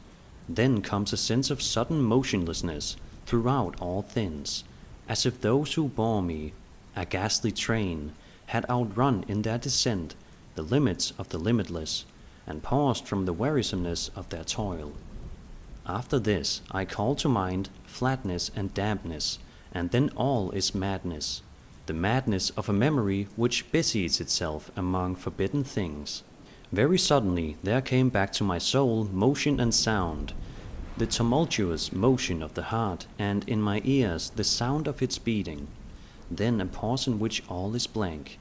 Then comes a sense of sudden motionlessness throughout all things, as if those who bore me, a ghastly train, had outrun in their descent the limits of the limitless, and paused from the wearisomeness of their toil. After this I call to mind flatness and dampness, and then all is madness, the madness of a memory which busies itself among forbidden things. Very suddenly there came back to my soul motion and sound, the tumultuous motion of the heart, and in my ears the sound of its beating. Then a pause in which all is blank.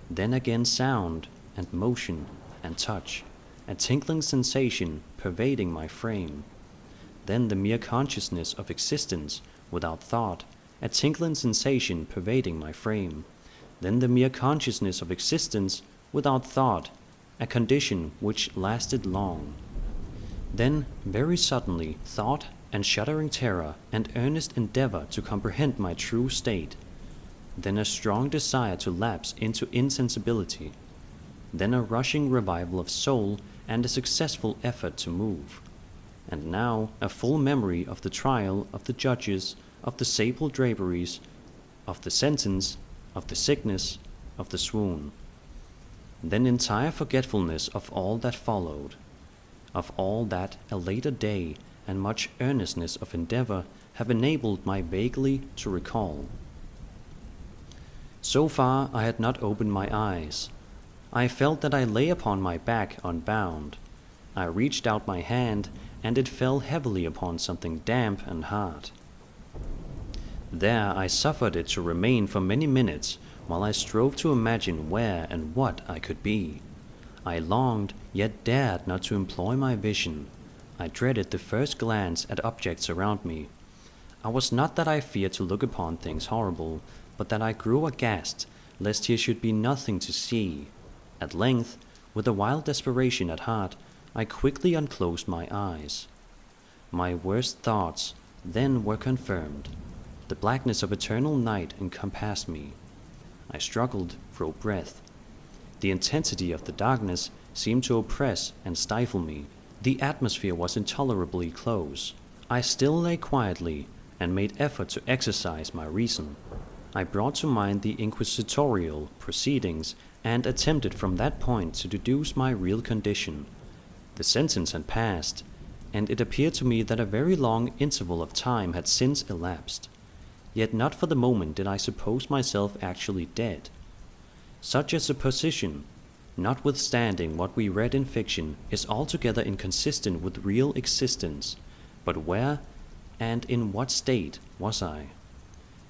Then again sound and motion and touch, a tinkling sensation pervading my frame. Then the mere consciousness of existence without thought, a tinkling sensation pervading my frame. Then the mere consciousness of existence without thought, a condition which lasted long. Then, very suddenly, thought and shuddering terror and earnest endeavor to comprehend my true state. then a strong desire to lapse into insensibility, then a rushing revival of soul and a successful effort to move, and now a full memory of the trial, of the judges, of the sable draperies, of the sentence, of the sickness, of the swoon. Then entire forgetfulness of all that followed, of all that a later day and much earnestness of endeavor have enabled my vaguely to recall. So far I had not opened my eyes. I felt that I lay upon my back unbound. I reached out my hand, and it fell heavily upon something damp and hard. There I suffered it to remain for many minutes, while I strove to imagine where and what I could be. I longed, yet dared not to employ my vision. I dreaded the first glance at objects around me. I was not that I feared to look upon things horrible, but that I grew aghast, lest here should be nothing to see. At length, with a wild desperation at heart, I quickly unclosed my eyes. My worst thoughts then were confirmed. The blackness of eternal night encompassed me. I struggled for breath. The intensity of the darkness seemed to oppress and stifle me. The atmosphere was intolerably close. I still lay quietly and made effort to exercise my reason. I brought to mind the inquisitorial proceedings and attempted from that point to deduce my real condition. The sentence had passed, and it appeared to me that a very long interval of time had since elapsed. Yet not for the moment did I suppose myself actually dead. Such a supposition, notwithstanding what we read in fiction, is altogether inconsistent with real existence. But where and in what state was I?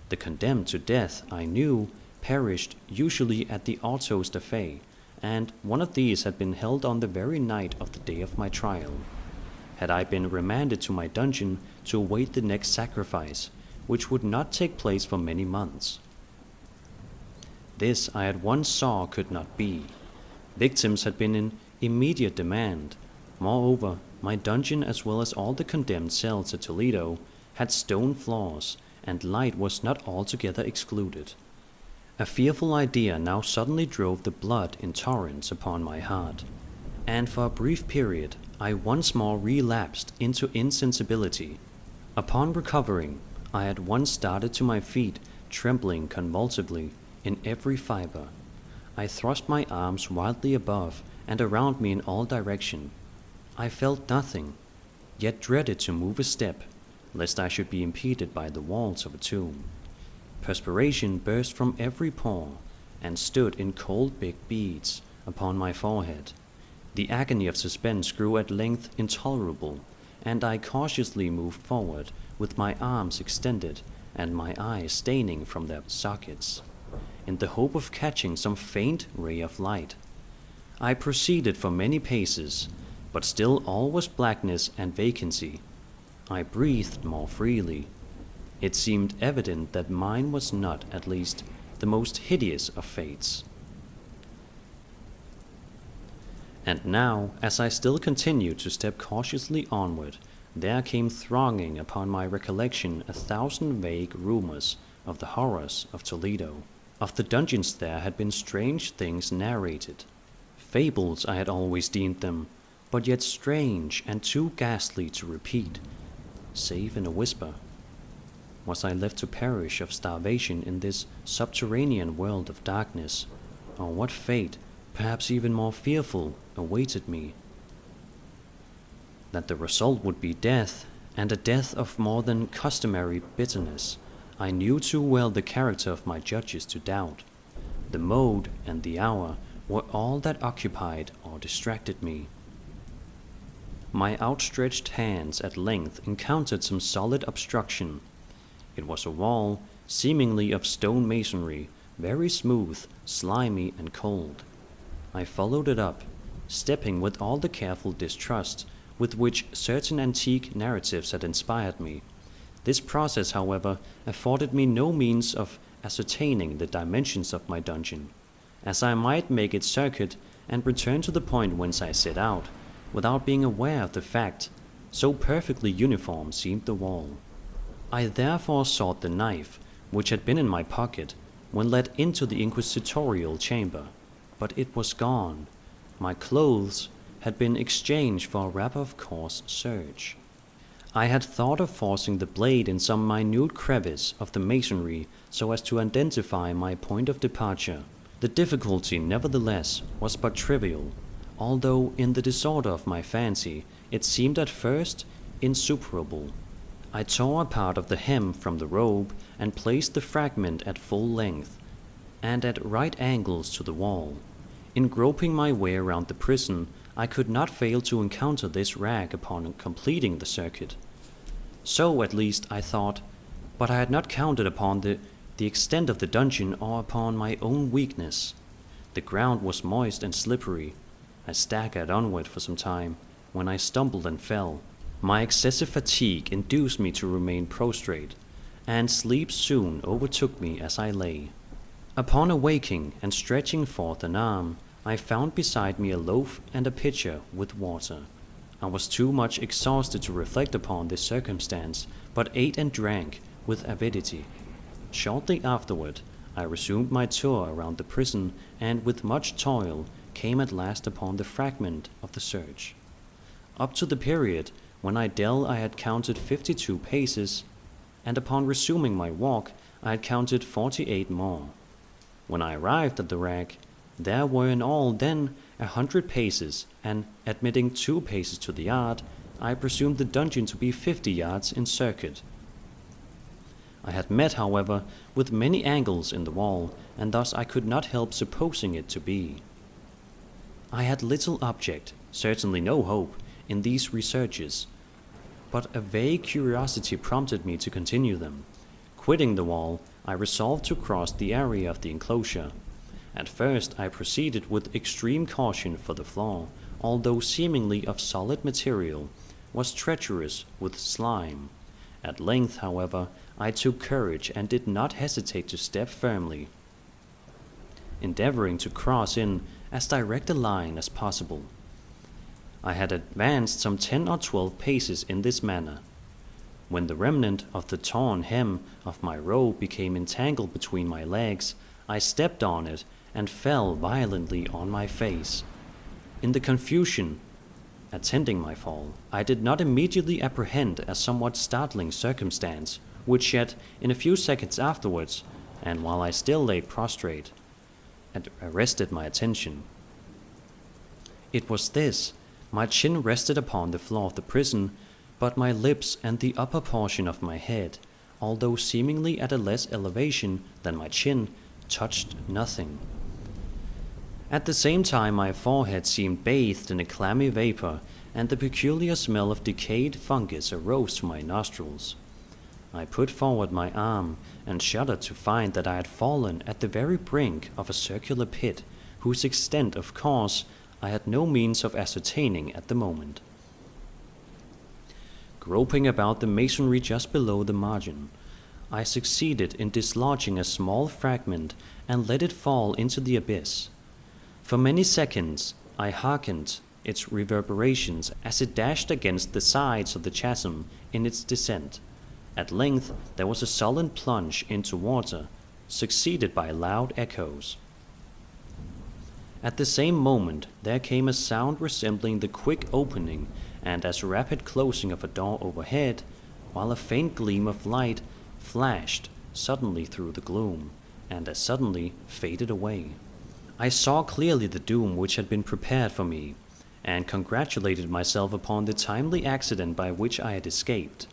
The condemned to death, I knew, perished usually at the autos da fe, and one of these had been held on the very night of the day of my trial. Had I been remanded to my dungeon to await the next sacrifice, which would not take place for many months. This I at once saw could not be. Victims had been in immediate demand. Moreover, my dungeon, as well as all the condemned cells at Toledo, had stone floors, and light was not altogether excluded. A fearful idea now suddenly drove the blood in torrents upon my heart, and for a brief period I once more relapsed into insensibility. Upon recovering, I at once started to my feet, trembling convulsively in every fiber. I thrust my arms wildly above and around me in all directions. I felt nothing, yet dreaded to move a step, lest I should be impeded by the walls of a tomb. Perspiration burst from every pore, and stood in cold big beads upon my forehead. The agony of suspense grew at length intolerable, and I cautiously moved forward, with my arms extended and my eyes staining from their sockets, in the hope of catching some faint ray of light. I proceeded for many paces, but still all was blackness and vacancy. I breathed more freely. It seemed evident that mine was not, at least, the most hideous of fates. And now, as I still continued to step cautiously onward, there came thronging upon my recollection 1,000 vague rumors of the horrors of Toledo. Of the dungeons there had been strange things narrated. Fables I had always deemed them, but yet strange and too ghastly to repeat, save in a whisper. Was I left to perish of starvation in this subterranean world of darkness, or what fate, perhaps even more fearful, awaited me? That the result would be death, and a death of more than customary bitterness, I knew too well the character of my judges to doubt. The mode and the hour were all that occupied or distracted me. My outstretched hands at length encountered some solid obstruction. It was a wall, seemingly of stone masonry, very smooth, slimy, and cold. I followed it up, stepping with all the careful distrust with which certain antique narratives had inspired me. This process, however, afforded me no means of ascertaining the dimensions of my dungeon, as I might make its circuit and return to the point whence I set out, without being aware of the fact, so perfectly uniform seemed the wall. I therefore sought the knife, which had been in my pocket, when led into the inquisitorial chamber, but it was gone. My clothes had been exchanged for a wrap of coarse serge. I had thought of forcing the blade in some minute crevice of the masonry so as to identify my point of departure. The difficulty, nevertheless, was but trivial, although in the disorder of my fancy it seemed at first insuperable. I tore a part of the hem from the robe and placed the fragment at full length, and at right angles to the wall. In groping my way around the prison, I could not fail to encounter this rag upon completing the circuit. So at least I thought, but I had not counted upon the extent of the dungeon or upon my own weakness. The ground was moist and slippery. I staggered onward for some time, when I stumbled and fell. My excessive fatigue induced me to remain prostrate, and sleep soon overtook me as I lay. Upon awaking and stretching forth an arm, I found beside me a loaf and a pitcher with water. I was too much exhausted to reflect upon this circumstance, but ate and drank with avidity. Shortly afterward, I resumed my tour around the prison, and with much toil came at last upon the fragment of the serge. Up to the period when I had counted 52 paces, and upon resuming my walk I had counted 48 more. When I arrived at the rag, there were in all then 100 paces, and admitting 2 paces to the yard, I presumed the dungeon to be 50 yards in circuit. I had met, however, with many angles in the wall, and thus I could not help supposing it to be. I had little object, certainly no hope, in these researches, but a vague curiosity prompted me to continue them. Quitting the wall, I resolved to cross the area of the enclosure. At first I proceeded with extreme caution, for the floor, although seemingly of solid material, was treacherous with slime. At length, however, I took courage and did not hesitate to step firmly, endeavoring to cross in as direct a line as possible. I had advanced some 10 or 12 paces in this manner, when the remnant of the torn hem of my robe became entangled between my legs. I stepped on it and fell violently on my face. In the confusion attending my fall, I did not immediately apprehend a somewhat startling circumstance, which yet, in a few seconds afterwards, and while I still lay prostrate, had arrested my attention. It was this: my chin rested upon the floor of the prison, but my lips and the upper portion of my head, although seemingly at a less elevation than my chin, touched nothing. At the same time my forehead seemed bathed in a clammy vapor, and the peculiar smell of decayed fungus arose to my nostrils. I put forward my arm, and shuddered to find that I had fallen at the very brink of a circular pit, whose extent, of course, I had no means of ascertaining at the moment. Groping about the masonry just below the margin, I succeeded in dislodging a small fragment and let it fall into the abyss. For many seconds I hearkened its reverberations as it dashed against the sides of the chasm in its descent. At length there was a sullen plunge into water, succeeded by loud echoes. At the same moment there came a sound resembling the quick opening and as rapid closing of a door overhead, while a faint gleam of light flashed suddenly through the gloom, and as suddenly faded away. I saw clearly the doom which had been prepared for me, and congratulated myself upon the timely accident by which I had escaped.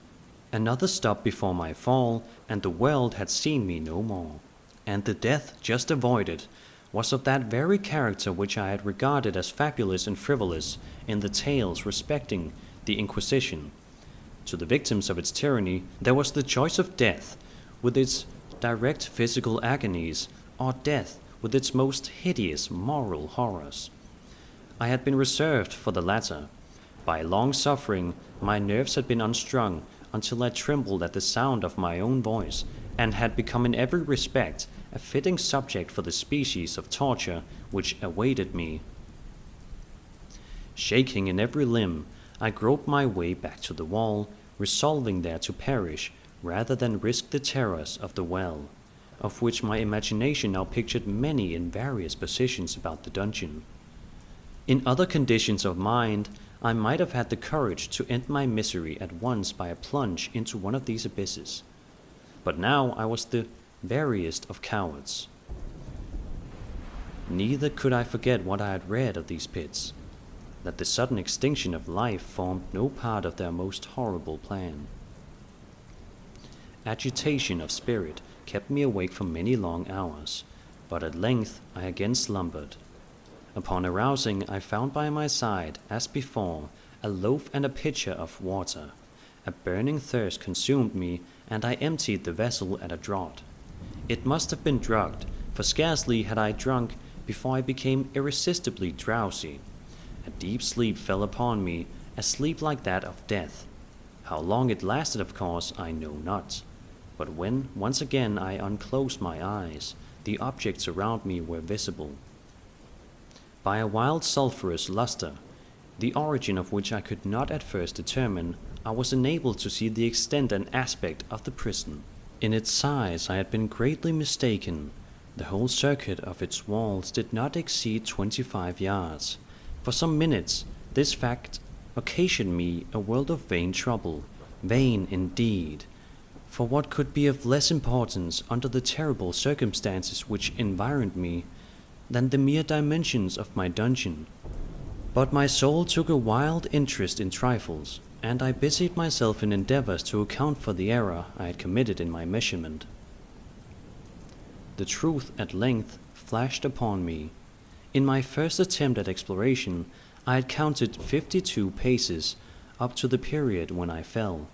Another stop before my fall, and the world had seen me no more, and the death just avoided was of that very character which I had regarded as fabulous and frivolous in the tales respecting the Inquisition. To the victims of its tyranny there was the choice of death, with its direct physical agonies, or death with its most hideous moral horrors. I had been reserved for the latter. By long suffering, my nerves had been unstrung until I trembled at the sound of my own voice, and had become in every respect a fitting subject for the species of torture which awaited me. Shaking in every limb, I groped my way back to the wall, resolving there to perish rather than risk the terrors of the well. of which my imagination now pictured many in various positions about the dungeon. In other conditions of mind, I might have had the courage to end my misery at once by a plunge into one of these abysses. But now I was the veriest of cowards. Neither could I forget what I had read of these pits, that the sudden extinction of life formed no part of their most horrible plan. Agitation of spirit kept me awake for many long hours, but at length I again slumbered. Upon arousing, I found by my side, as before, a loaf and a pitcher of water. A burning thirst consumed me, and I emptied the vessel at a draught. It must have been drugged, for scarcely had I drunk before I became irresistibly drowsy. A deep sleep fell upon me, a sleep like that of death. How long it lasted, of course, I know not. But when once again I unclosed my eyes, the objects around me were visible. By a wild sulphurous luster, the origin of which I could not at first determine, I was enabled to see the extent and aspect of the prison. In its size I had been greatly mistaken. The whole circuit of its walls did not exceed 25 yards. For some minutes this fact occasioned me a world of vain trouble. Vain indeed, for what could be of less importance under the terrible circumstances which environed me than the mere dimensions of my dungeon? But my soul took a wild interest in trifles, and I busied myself in endeavors to account for the error I had committed in my measurement. The truth at length flashed upon me. In my first attempt at exploration, I had counted 52 paces up to the period when I fell.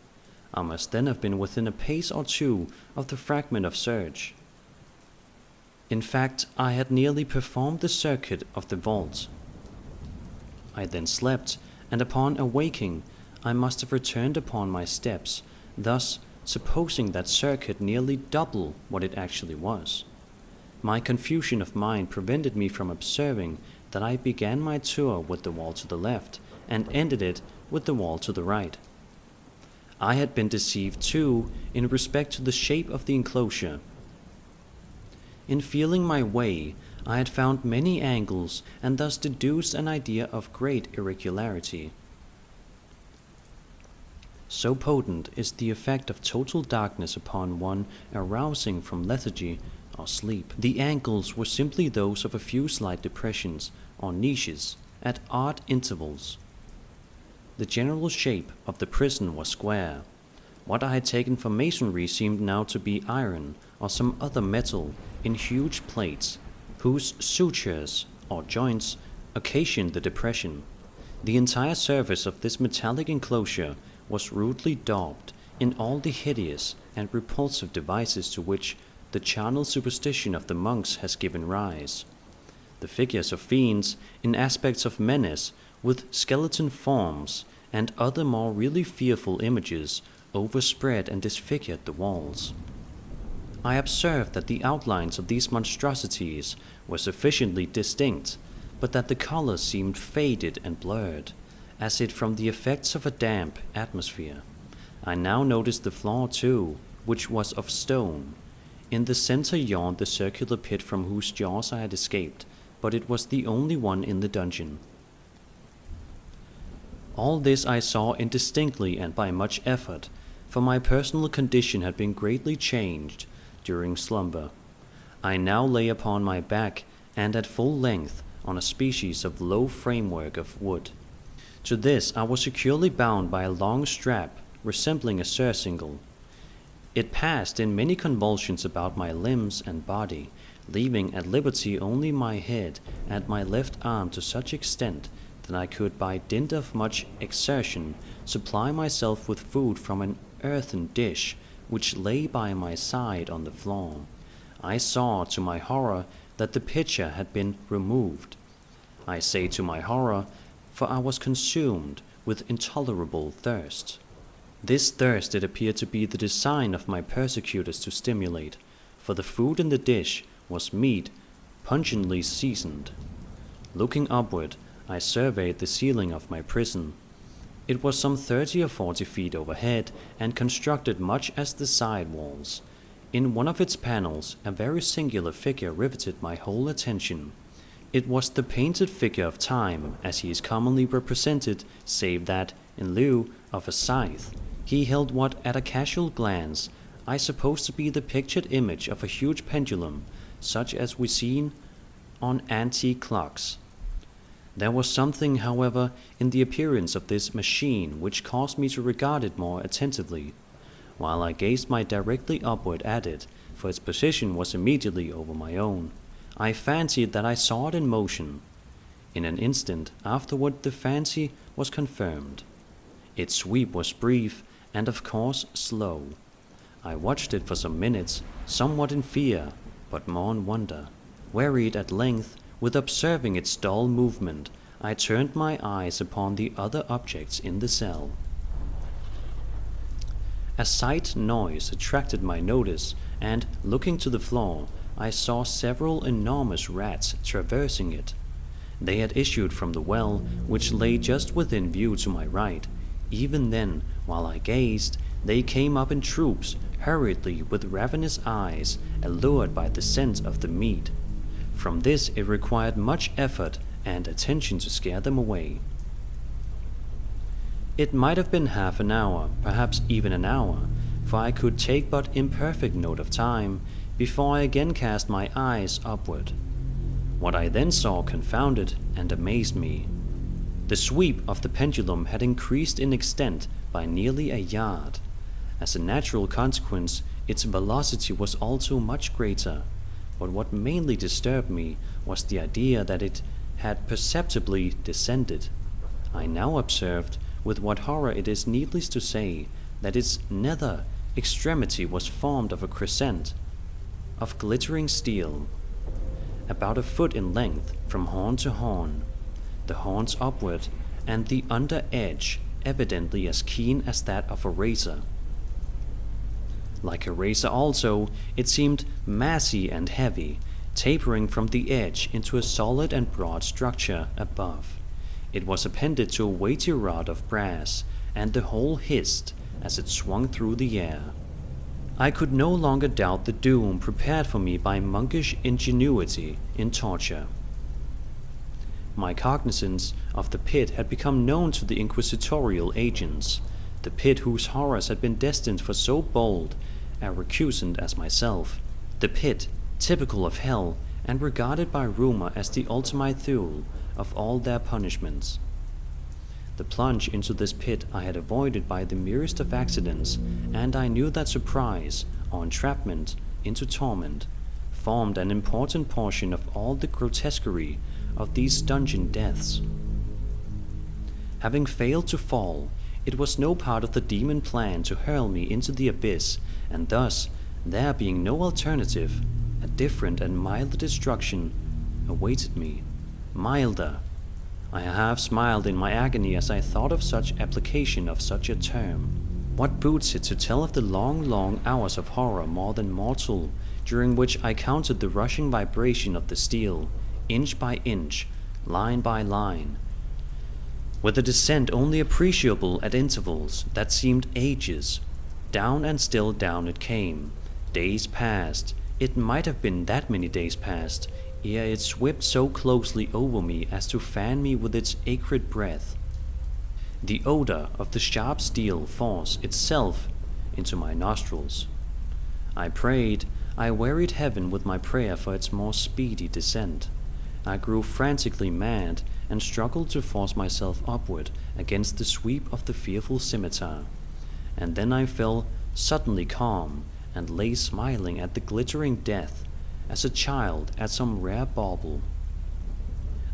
I must then have been within a pace or two of the fragment of surge. In fact, I had nearly performed the circuit of the vault. I then slept, and upon awaking, I must have returned upon my steps, thus supposing that circuit nearly double what it actually was. My confusion of mind prevented me from observing that I began my tour with the wall to the left, and ended it with the wall to the right. I had been deceived, too, in respect to the shape of the enclosure. In feeling my way, I had found many angles, and thus deduced an idea of great irregularity. So potent is the effect of total darkness upon one arousing from lethargy or sleep. The angles were simply those of a few slight depressions, or niches, at odd intervals. The general shape of the prison was square. What I had taken for masonry seemed now to be iron, or some other metal, in huge plates, whose sutures, or joints, occasioned the depression. The entire surface of this metallic enclosure was rudely daubed in all the hideous and repulsive devices to which the charnel superstition of the monks has given rise. The figures of fiends, in aspects of menace, with skeleton forms, and other more really fearful images, overspread and disfigured the walls. I observed that the outlines of these monstrosities were sufficiently distinct, but that the colors seemed faded and blurred, as if from the effects of a damp atmosphere. I now noticed the floor too, which was of stone. In the center yawned the circular pit from whose jaws I had escaped, but it was the only one in the dungeon. All this I saw indistinctly and by much effort, for my personal condition had been greatly changed during slumber. I now lay upon my back and at full length on a species of low framework of wood. To this I was securely bound by a long strap resembling a surcingle. It passed in many convulsions about my limbs and body, leaving at liberty only my head and my left arm to such extent that I could by dint of much exertion supply myself with food from an earthen dish which lay by my side on the floor. I saw, to my horror, that the pitcher had been removed. I say to my horror, for I was consumed with intolerable thirst. This thirst it appeared to be the design of my persecutors to stimulate, for the food in the dish was meat pungently seasoned. Looking upward, I surveyed the ceiling of my prison. It was some 30 or 40 feet overhead, and constructed much as the side walls. In one of its panels, a very singular figure riveted my whole attention. It was the painted figure of Time, as he is commonly represented, save that, in lieu of a scythe, he held what, at a casual glance, I supposed to be the pictured image of a huge pendulum, such as we see on antique clocks. There was something, however, in the appearance of this machine which caused me to regard it more attentively. While I gazed directly upward at it, for its position was immediately over my own, I fancied that I saw it in motion. In an instant afterward the fancy was confirmed. Its sweep was brief and of course slow. I watched it for some minutes, somewhat in fear, but more in wonder. Wearied at length with observing its dull movement, I turned my eyes upon the other objects in the cell. A slight noise attracted my notice, and, looking to the floor, I saw several enormous rats traversing it. They had issued from the well, which lay just within view to my right. Even then, while I gazed, they came up in troops, hurriedly with ravenous eyes, allured by the scent of the meat. From this it required much effort and attention to scare them away. It might have been half an hour, perhaps even an hour, for I could take but imperfect note of time, before I again cast my eyes upward. What I then saw confounded and amazed me. The sweep of the pendulum had increased in extent by nearly a yard. As a natural consequence, its velocity was also much greater, but what mainly disturbed me was the idea that it had perceptibly descended. I now observed, with what horror it is needless to say, that its nether extremity was formed of a crescent of glittering steel, about a foot in length from horn to horn, the horns upward, and the under edge evidently as keen as that of a razor. Like a razor also, it seemed massy and heavy, tapering from the edge into a solid and broad structure above. It was appended to a weighty rod of brass, and the whole hissed as it swung through the air. I could no longer doubt the doom prepared for me by monkish ingenuity in torture. My cognizance of the pit had become known to the inquisitorial agents, the pit whose horrors had been destined for so bold a recusant as myself, the pit typical of hell and regarded by rumor as the ultima thule of all their punishments. The plunge into this pit I had avoided by the merest of accidents, and I knew that surprise, or entrapment into torment, formed an important portion of all the grotesquerie of these dungeon deaths. Having failed to fall, it was no part of the demon plan to hurl me into the abyss, and thus, there being no alternative, a different and milder destruction awaited me. Milder! I half smiled in my agony as I thought of such application of such a term. What boots it to tell of the long hours of horror more than mortal, during which I counted the rushing vibration of the steel, inch by inch, line by line, with a descent only appreciable at intervals that seemed ages. Down and still down it came. Days passed. It might have been that many days passed, ere it swept so closely over me as to fan me with its acrid breath. The odor of the sharp steel forced itself into my nostrils. I prayed, I wearied heaven with my prayer for its more speedy descent. I grew frantically mad and struggled to force myself upward against the sweep of the fearful scimitar. And then I fell suddenly calm and lay smiling at the glittering death, as a child at some rare bauble.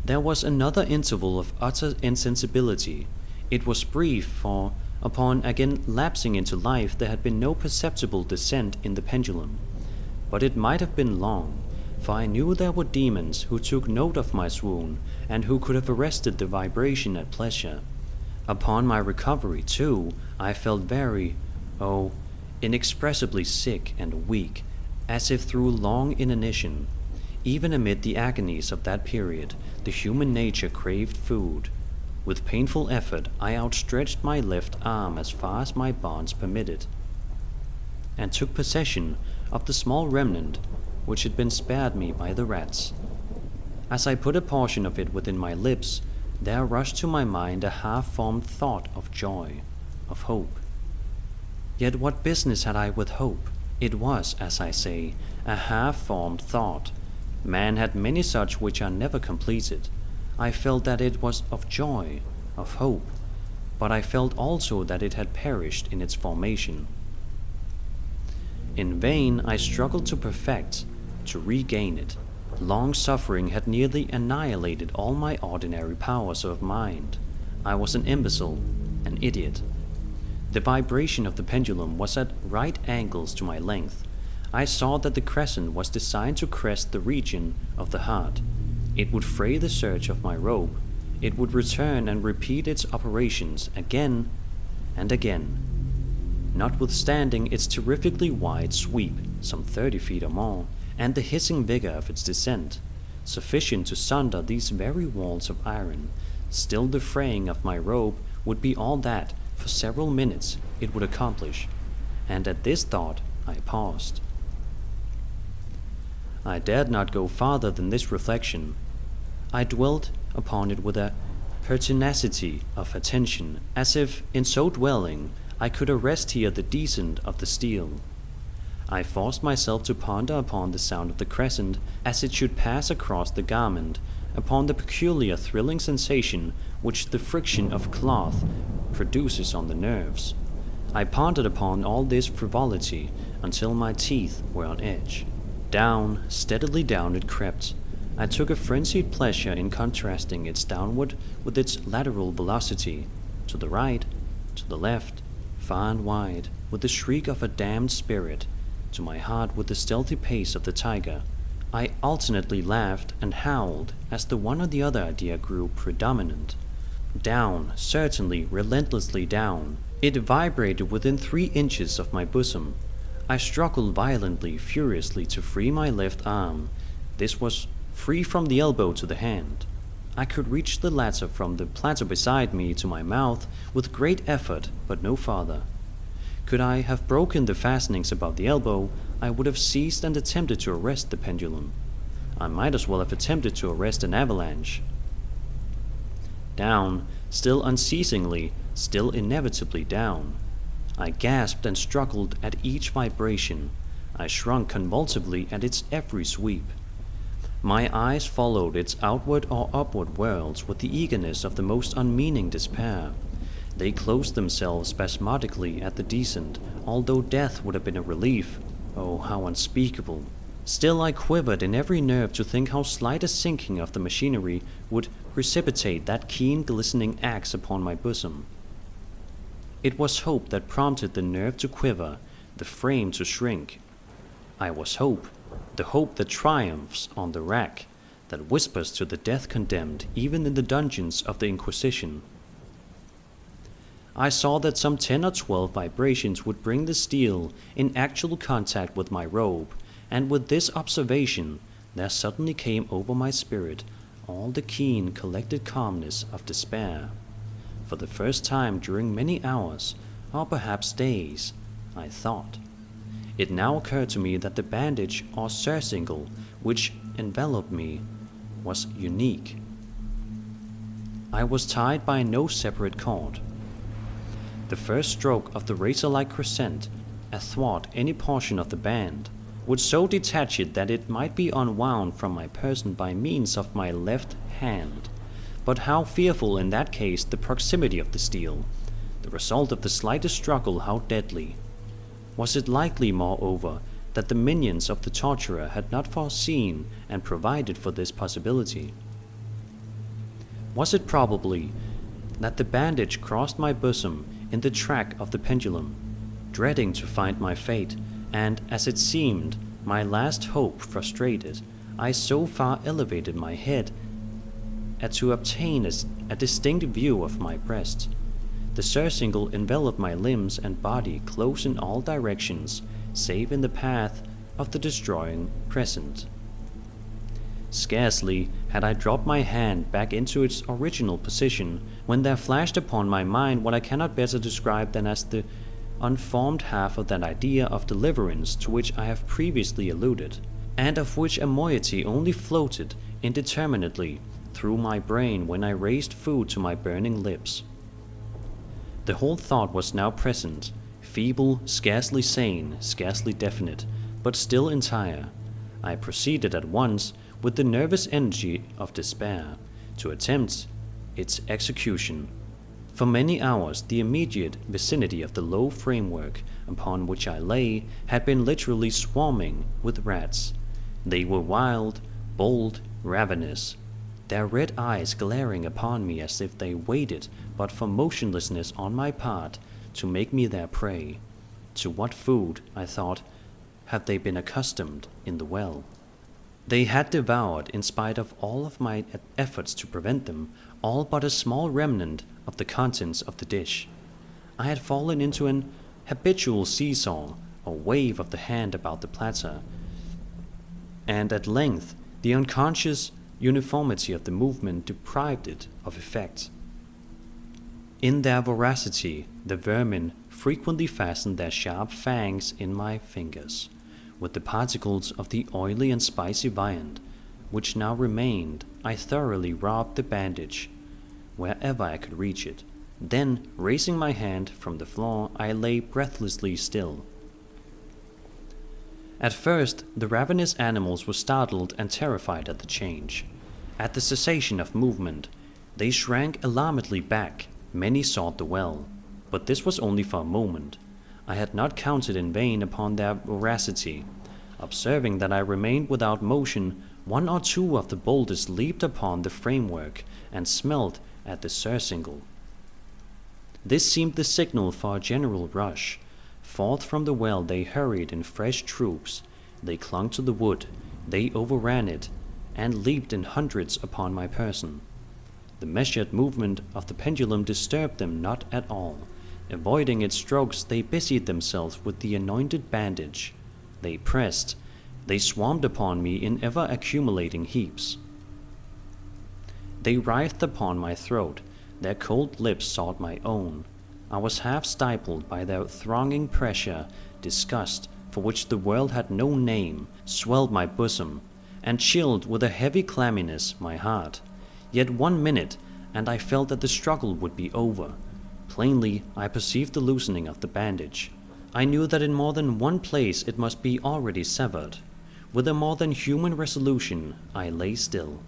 There was another interval of utter insensibility. It was brief, for, upon again lapsing into life, there had been no perceptible descent in the pendulum. But it might have been long, for I knew there were demons who took note of my swoon, and who could have arrested the vibration at pleasure. Upon my recovery, too, I felt very, inexpressibly sick and weak, as if through long inanition. Even amid the agonies of that period, the human nature craved food. With painful effort, I outstretched my left arm as far as my bonds permitted. and took possession of the small remnant which had been spared me by the rats. As I put a portion of it within my lips, there rushed to my mind a half-formed thought of joy, of hope. Yet what business had I with hope? It was, as I say, a half-formed thought. Man had many such which are never completed. I felt that it was of joy, of hope, but I felt also that it had perished in its formation. In vain I struggled to perfect, to regain it. Long suffering had nearly annihilated all my ordinary powers of mind. I was an imbecile, an idiot. The vibration of the pendulum was at right angles to my length. I saw that the crescent was designed to crest the region of the heart. It would fray the serge of my robe. It would return and repeat its operations again and again. Notwithstanding its terrifically wide sweep, some 30 feet or more, and the hissing vigor of its descent, sufficient to sunder these very walls of iron, still the fraying of my robe would be all that, for several minutes, it would accomplish, and at this thought I paused. I dared not go farther than this reflection. I dwelt upon it with a pertinacity of attention, as if, in so dwelling, I could arrest here the descent of the steel. I forced myself to ponder upon the sound of the crescent as it should pass across the garment, upon the peculiar thrilling sensation which the friction of cloth produces on the nerves. I pondered upon all this frivolity until my teeth were on edge. Down, steadily down it crept. I took a frenzied pleasure in contrasting its downward with its lateral velocity, to the right, to the left, far and wide, with the shriek of a damned spirit, to my heart with the stealthy pace of the tiger. I alternately laughed and howled as the one or the other idea grew predominant. Down, certainly, relentlessly down. It vibrated within 3 inches of my bosom. I struggled violently, furiously to free my left arm. This was free from the elbow to the hand. I could reach the latter from the platter beside me to my mouth with great effort, but no farther. Could I have broken the fastenings above the elbow, I would have seized and attempted to arrest the pendulum. I might as well have attempted to arrest an avalanche. Down, still unceasingly, still inevitably down. I gasped and struggled at each vibration. I shrunk convulsively at its every sweep. My eyes followed its outward or upward whirls with the eagerness of the most unmeaning despair. They closed themselves spasmodically at the descent, although death would have been a relief. Oh, how unspeakable! Still I quivered in every nerve to think how slight a sinking of the machinery would precipitate that keen glistening axe upon my bosom. It was hope that prompted the nerve to quiver, the frame to shrink. I was hope, the hope that triumphs on the rack, that whispers to the death-condemned even in the dungeons of the Inquisition. I saw that some 10 or 12 vibrations would bring the steel in actual contact with my robe, and with this observation there suddenly came over my spirit all the keen, collected calmness of despair. For the first time during many hours, or perhaps days, I thought. It now occurred to me that the bandage or surcingle which enveloped me was unique. I was tied by no separate cord. The first stroke of the razor-like crescent, athwart any portion of the band, would so detach it that it might be unwound from my person by means of my left hand. But how fearful in that case the proximity of the steel, the result of the slightest struggle how deadly. Was it likely, moreover, that the minions of the torturer had not foreseen and provided for this possibility? Was it probably that the bandage crossed my bosom in the track of the pendulum, dreading to find my fate, and, as it seemed, my last hope frustrated, I so far elevated my head as to obtain a distinct view of my breast. The surcingle enveloped my limbs and body close in all directions, save in the path of the destroying crescent. Scarcely had I dropped my hand back into its original position when there flashed upon my mind what I cannot better describe than as the unformed half of that idea of deliverance to which I have previously alluded, and of which a moiety only floated indeterminately through my brain when I raised food to my burning lips. The whole thought was now present, feeble, scarcely sane, scarcely definite, but still entire. I proceeded at once, with the nervous energy of despair, to attempt its execution. For many hours the immediate vicinity of the low framework upon which I lay had been literally swarming with rats. They were wild, bold, ravenous, their red eyes glaring upon me as if they waited but for motionlessness on my part to make me their prey. To what food, I thought, had they been accustomed in the well? They had devoured, in spite of all of my efforts to prevent them, all but a small remnant of the contents of the dish. I had fallen into an habitual seesaw, or wave of the hand about the platter, and at length the unconscious uniformity of the movement deprived it of effect. In their voracity, the vermin frequently fastened their sharp fangs in my fingers. With the particles of the oily and spicy viand which now remained, I thoroughly rubbed the bandage wherever I could reach it. Then, raising my hand from the floor, I lay breathlessly still. At first, the ravenous animals were startled and terrified at the change. At the cessation of movement, they shrank alarmedly back. Many sought the well, but this was only for a moment. I had not counted in vain upon their voracity. Observing that I remained without motion, one or two of the boldest leaped upon the framework and smelt at the surcingle. This seemed the signal for a general rush. Forth from the well they hurried in fresh troops. They clung to the wood, they overran it, and leaped in hundreds upon my person. The measured movement of the pendulum disturbed them not at all. Avoiding its strokes, they busied themselves with the anointed bandage. They pressed, they swarmed upon me in ever-accumulating heaps. They writhed upon my throat, their cold lips sought my own. I was half stifled by their thronging pressure. Disgust, for which the world had no name, swelled my bosom, and chilled with a heavy clamminess my heart. Yet 1 minute, and I felt that the struggle would be over. Plainly, I perceived the loosening of the bandage. I knew that in more than one place it must be already severed. With a more than human resolution, I lay still.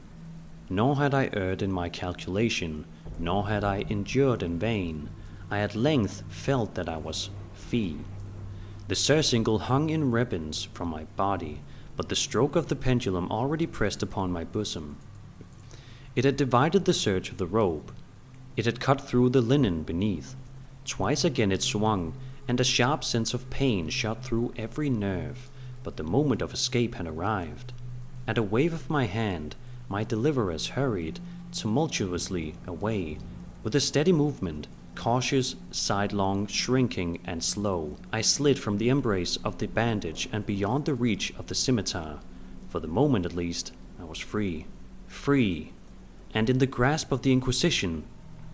Nor had I erred in my calculation, nor had I endured in vain. I at length felt that I was free. The surcingle hung in ribbons from my body, but the stroke of the pendulum already pressed upon my bosom. It had divided the serge of the robe. It had cut through the linen beneath. Twice again it swung, and a sharp sense of pain shot through every nerve, but the moment of escape had arrived. At a wave of my hand, my deliverers hurried tumultuously away. With a steady movement, cautious, sidelong, shrinking, and slow, I slid from the embrace of the bandage and beyond the reach of the scimitar. For the moment at least, I was free. Free! And in the grasp of the Inquisition,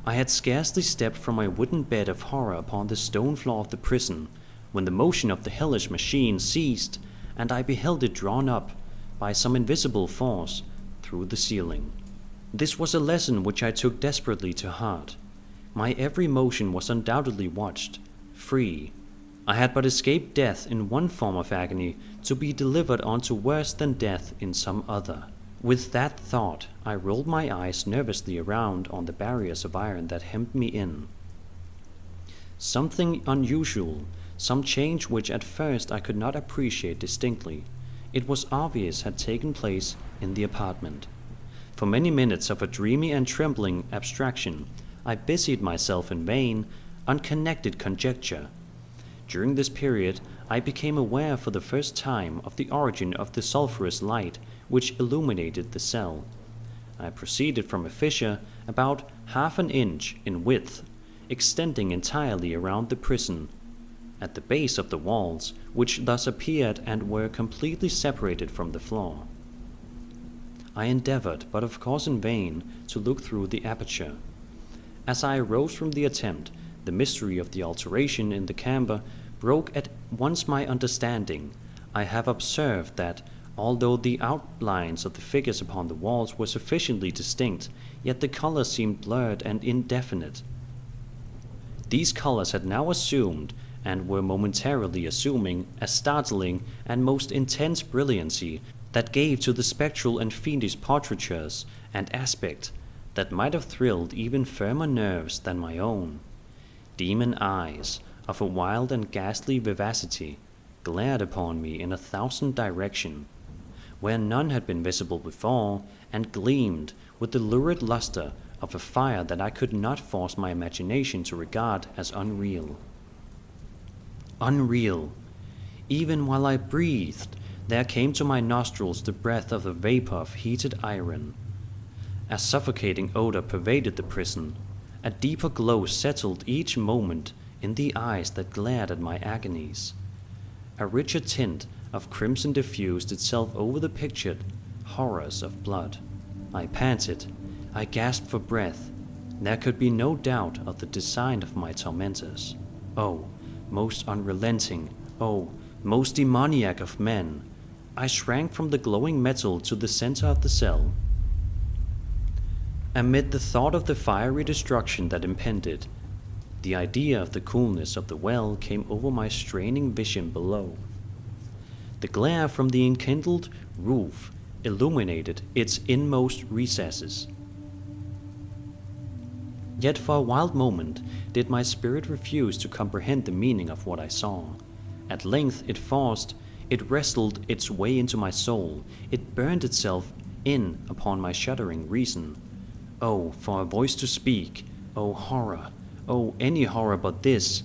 I had scarcely stepped from my wooden bed of horror upon the stone floor of the prison, when the motion of the hellish machine ceased, and I beheld it drawn up, by some invisible force, through the ceiling. This was a lesson which I took desperately to heart. My every motion was undoubtedly watched. Free. I had but escaped death in one form of agony, to be delivered on to worse than death in some other. With that thought, I rolled my eyes nervously around on the barriers of iron that hemmed me in. Something unusual, some change which at first I could not appreciate distinctly, it was obvious had taken place in the apartment. For many minutes of a dreamy and trembling abstraction, I busied myself in vain, unconnected conjecture. During this period, I became aware for the first time of the origin of the sulphurous light which illuminated the cell. I proceeded from a fissure about half an inch in width, extending entirely around the prison, at the base of the walls, which thus appeared and were completely separated from the floor. I endeavored, but of course in vain, to look through the aperture. As I arose from the attempt, The mystery of the alteration in the camber broke at once my understanding. I have observed that, although the outlines of the figures upon the walls were sufficiently distinct, yet the colors seemed blurred and indefinite. These colors had now assumed, and were momentarily assuming, a startling and most intense brilliancy that gave to the spectral and fiendish portraitures an aspect that might have thrilled even firmer nerves than my own. Demon eyes, of a wild and ghastly vivacity, glared upon me in 1,000 directions, where none had been visible before, and gleamed with the lurid luster of a fire that I could not force my imagination to regard as unreal. Unreal! Even while I breathed, there came to my nostrils the breath of a vapor of heated iron. A suffocating odor pervaded the prison. A deeper glow settled each moment in the eyes that glared at my agonies. A richer tint of crimson diffused itself over the pictured horrors of blood. I panted. I gasped for breath. There could be no doubt of the design of my tormentors. Oh, most unrelenting, oh, most demoniac of men! I shrank from the glowing metal to the center of the cell. Amid the thought of the fiery destruction that impended, the idea of the coolness of the well came over my straining vision below. The glare from the enkindled roof illuminated its inmost recesses. Yet for a wild moment did my spirit refuse to comprehend the meaning of what I saw. At length it wrestled its way into my soul. It burned itself in upon my shuddering reason. Oh, for a voice to speak! Oh, horror! Oh, any horror but this!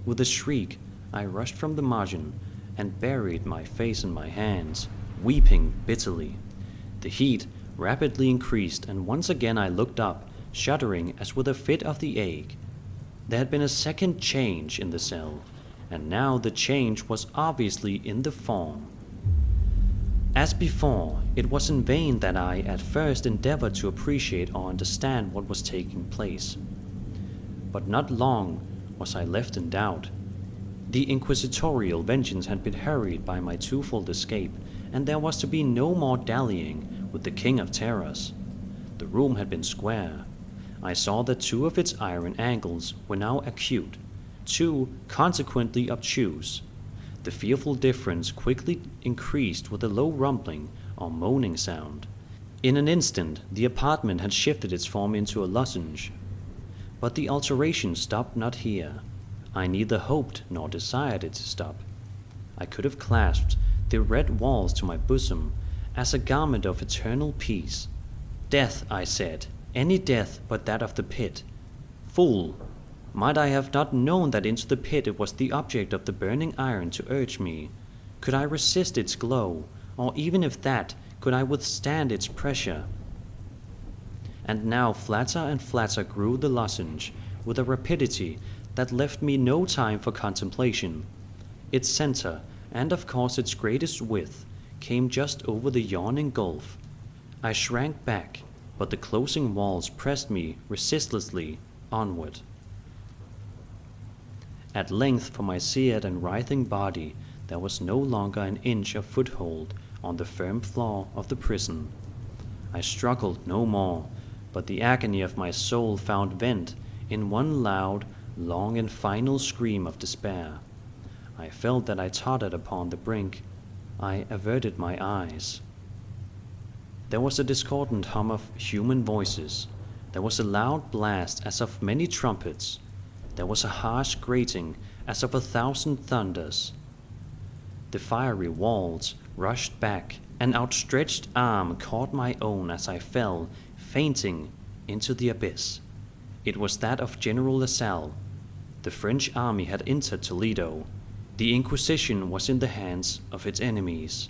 With a shriek, I rushed from the margin and buried my face in my hands, weeping bitterly. The heat rapidly increased, and once again I looked up, shuddering as with a fit of the ague. There had been a second change in the cell, and now the change was obviously in the form. As before, it was in vain that I at first endeavored to appreciate or understand what was taking place. But not long was I left in doubt. The inquisitorial vengeance had been hurried by my twofold escape, and there was to be no more dallying with the King of Terrors. The room had been square. I saw that 2 of its iron angles were now acute, 2 consequently obtuse. The fearful difference quickly increased with a low rumbling or moaning sound. In an instant the apartment had shifted its form into a lozenge. But the alteration stopped not here. I neither hoped nor desired it to stop. I could have clasped the red walls to my bosom as a garment of eternal peace. Death, I said, any death but that of the pit. Fool! Might I have not known that into the pit it was the object of the burning iron to urge me? Could I resist its glow, or even if that, could I withstand its pressure? And now flatter and flatter grew the lozenge, with a rapidity that left me no time for contemplation. Its center, and of course its greatest width, came just over the yawning gulf. I shrank back, but the closing walls pressed me resistlessly onward. At length for my seared and writhing body there was no longer an inch of foothold on the firm floor of the prison. I struggled no more, but the agony of my soul found vent in one loud, long and final scream of despair. I felt that I tottered upon the brink. I averted my eyes. There was a discordant hum of human voices. There was a loud blast as of many trumpets. There was a harsh grating as of 1,000 thunders. The fiery walls rushed back. An outstretched arm caught my own as I fell, fainting, into the abyss. It was that of General LaSalle. The French army had entered Toledo. The Inquisition was in the hands of its enemies.